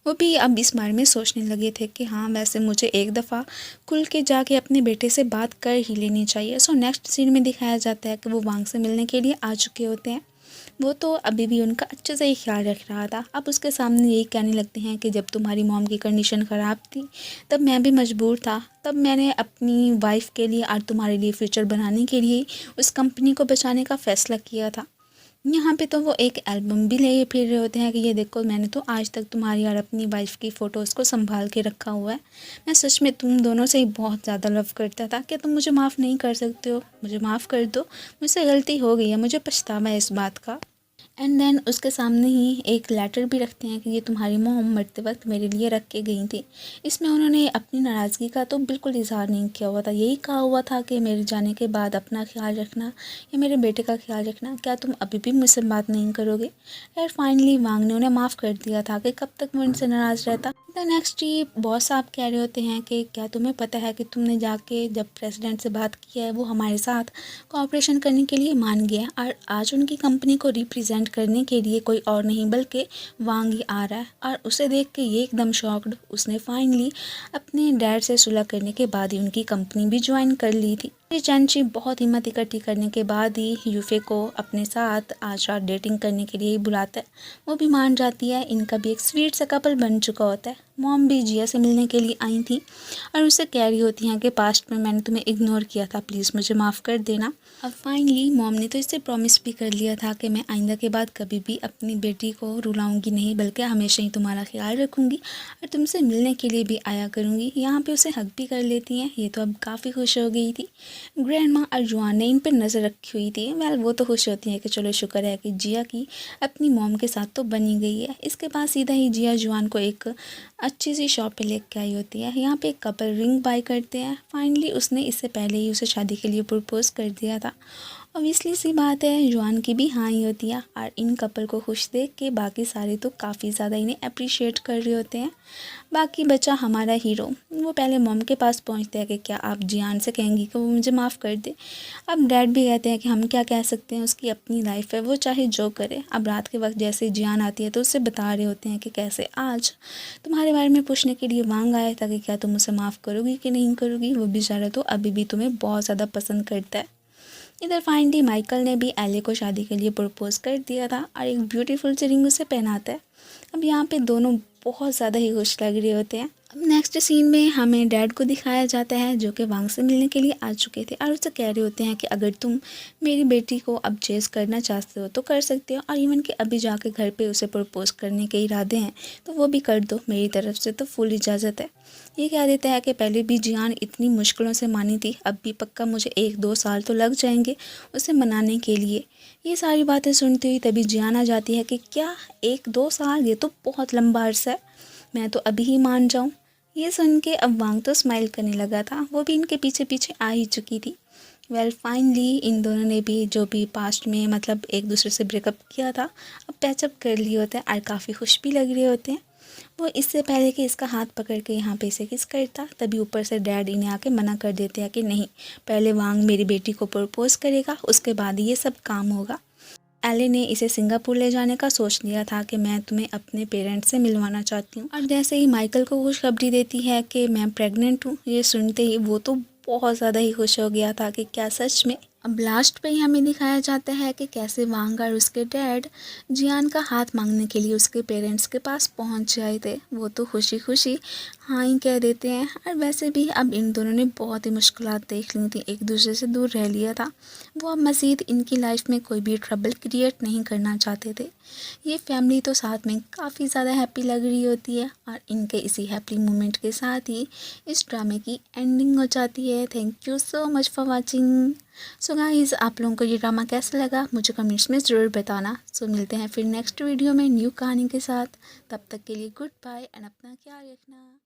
वो भी अब इस बारे में सोचने लगे थे कि हाँ, वैसे मुझे एक दफ़ा खुल के जाके अपने बेटे से बात कर ही लेनी चाहिए। सो नेक्स्ट सीन में दिखाया जाता है कि वो वांग से मिलने के लिए आ चुके होते हैं। वो तो अभी भी उनका अच्छे से ही ख्याल रख रहा था। अब उसके सामने यही कहने लगते हैं कि जब तुम्हारी मॉम की कंडीशन ख़राब थी तब मैं भी मजबूर था, तब मैंने अपनी वाइफ के लिए और तुम्हारे लिए फ्यूचर बनाने के लिए उस कंपनी को बचाने का फ़ैसला किया था। यहाँ पे तो वो एक एल्बम भी ले फिर रहे होते हैं कि ये देखो, मैंने तो आज तक तुम्हारी और अपनी वाइफ की फ़ोटोज़ को संभाल के रखा हुआ है। मैं सच में तुम दोनों से ही बहुत ज़्यादा लव करता था। क्या तुम मुझे माफ़ नहीं कर सकते हो? मुझे माफ़ कर दो, मुझसे गलती हो गई है, मुझे पछतावा है इस बात का। एंड देन उसके सामने ही एक लेटर भी रखते हैं कि ये तुम्हारी मॉम मरते वक्त मेरे लिए रख के गई थी। इसमें उन्होंने अपनी नाराज़गी का तो बिल्कुल इजहार नहीं किया हुआ था। यही कहा हुआ था कि मेरे जाने के बाद अपना ख्याल रखना या मेरे बेटे का ख्याल रखना, क्या तुम अभी भी मुझसे बात नहीं करोगे? यार फाइनली वांग ने उन्हें माफ़ कर दिया था कि कब तक वो इनसे नाराज़ रहता। द नेक्स्ट ही बॉस साहब कह रहे होते हैं कि क्या तुम्हें पता है कि तुमने जाके जब प्रेसिडेंट से बात किया है वो हमारे साथ कोऑपरेशन करने के लिए मान गया, और आज उनकी कंपनी को रिप्रेजेंट करने के लिए कोई और नहीं बल्कि वांग ही आ रहा है। और उसे देख के ये एकदम शॉक्ड, उसने फाइनली अपने डैड से सुलह करने के बाद ही उनकी कंपनी भी ज्वाइन कर ली थी। चैनची बहुत हिम्मत इकट्ठी करने के बाद ही यूफे को अपने साथ आज रात डेटिंग करने के लिए ही बुलाता है। वो भी मान जाती है। इनका भी एक स्वीट सा कपल बन चुका होता है। मॉम भी जिया से मिलने के लिए आई थी और उससे कह रही होती हैं कि पास्ट में मैंने तुम्हें इग्नोर किया था, प्लीज़ मुझे माफ़ कर देना। अब फाइनली मॉम ने तो इससे प्रॉमिस भी कर लिया था कि मैं आइंदा के बाद कभी भी अपनी बेटी को रुलाऊंगी नहीं, बल्कि हमेशा ही तुम्हारा ख्याल रखूंगी और तुमसे मिलने के लिए भी आया करूंगी। यहाँ पे उसे हक भी कर लेती हैं। ये तो अब काफ़ी खुश हो गई थी। ग्रैंड माँ और जुआन ने इन पर नज़र रखी हुई थी। वेल वो तो खुश होती है कि चलो शुक्र है कि जिया की अपनी मॉम के साथ तो बनी गई है। इसके बाद सीधा ही जिया जुआन को एक अच्छी सी शॉप पे लेके आई होती है। यहाँ पे एक कपल रिंग बाय करते हैं। फाइनली उसने इससे पहले ही उसे शादी के लिए प्रपोज कर दिया था। ऑब्वियसली सी बात है, जुआन की भी हाँ ही होती है और इन कपल को खुश देख के बाकी सारे तो काफ़ी ज़्यादा इन्हें अप्रिशिएट कर रहे होते हैं। बाकी बचा हमारा हीरो। वो पहले मॉम के पास पहुंचता है कि क्या आप जियान से कहेंगी कि वो मुझे माफ़ कर दे। अब डैड भी कहते हैं कि हम क्या कह सकते हैं, उसकी अपनी लाइफ है, वो चाहे जो करे। अब रात के वक्त जैसे जियान आती है तो उससे बता रहे होते हैं कि कैसे आज तुम्हारे बारे में पूछने के लिए वांग आया था कि क्या तुम उसे माफ़ करोगी कि नहीं करोगी। वो बेचारा तो अभी भी तुम्हें बहुत ज़्यादा पसंद करता है। इधर फाइनली माइकल ने भी एले को शादी के लिए प्रपोज कर दिया था और एक ब्यूटीफुल सी रिंग उसे पहनाता है। अब यहाँ पे दोनों बहुत ज़्यादा ही खुश लग रहे होते हैं। अब नेक्स्ट सीन में हमें डैड को दिखाया जाता है जो कि वांग से मिलने के लिए आ चुके थे और उससे कह रहे होते हैं कि अगर तुम मेरी बेटी को अब चेस करना चाहते हो तो कर सकते हो और इवन कि अभी जाके घर पे उसे प्रपोज करने के इरादे हैं तो वो भी कर दो, मेरी तरफ से तो फुल इजाज़त है। ये कह देता है कि पहले भी जियान इतनी मुश्किलों से मानी थी, अब भी पक्का मुझे 1-2 साल तो लग जाएंगे उसे मनाने के लिए। ये सारी बातें सुनती हुई तभी जियान आ जाती है कि क्या 1-2 साल, ये तो बहुत लंबा अरसा है, मैं तो अभी ही मान जाऊँ। ये सुन के अब वांग तो स्माइल करने लगा था, वो भी इनके पीछे पीछे आ ही चुकी थी। वेल फाइनली इन दोनों ने भी जो भी पास्ट में मतलब एक दूसरे से ब्रेकअप किया था अब पैचअप कर लिए होते हैं और काफ़ी खुश भी लग रहे होते हैं। वो इससे पहले कि इसका हाथ पकड़ के यहाँ पे इसे किस करता, तभी ऊपर से डैड इन्हें आके मना कर देते हैं कि नहीं, पहले वांग मेरी बेटी को प्रपोज करेगा, उसके बाद ये सब काम होगा। एले ने इसे सिंगापुर ले जाने का सोच लिया था कि मैं तुम्हें अपने पेरेंट्स से मिलवाना चाहती हूँ। और जैसे ही माइकल को खुशखबरी देती है कि मैं प्रेग्नेंट हूँ, ये सुनते ही वो तो बहुत ज़्यादा ही खुश हो गया था कि क्या सच में। अब लास्ट पे ही हमें दिखाया जाता है कि कैसे वांग और उसके डैड जियान का हाथ मांगने के लिए उसके पेरेंट्स के पास पहुंच गए थे। वो तो खुशी खुशी हाँ ही कह देते हैं। और वैसे भी अब इन दोनों ने बहुत ही मुश्किलात देख ली थी, एक दूसरे से दूर रह लिया था। वो अब मज़ीद इनकी लाइफ में कोई भी ट्रबल क्रिएट नहीं करना चाहते थे। ये फैमिली तो साथ में काफ़ी ज़्यादा हैप्पी लग रही होती है और इनके इसी हैप्पी मोमेंट के साथ ही इस ड्रामे की एंडिंग हो जाती है। Thank you so much for watching. So guys, आप लोगों को ये ड्रामा कैसा लगा मुझे कमेंट्स में ज़रूर बताना। सो मिलते हैं फिर नेक्स्ट वीडियो में न्यू कहानी के साथ। तब तक के लिए गुड बाय एंड अपना ख्याल रखना।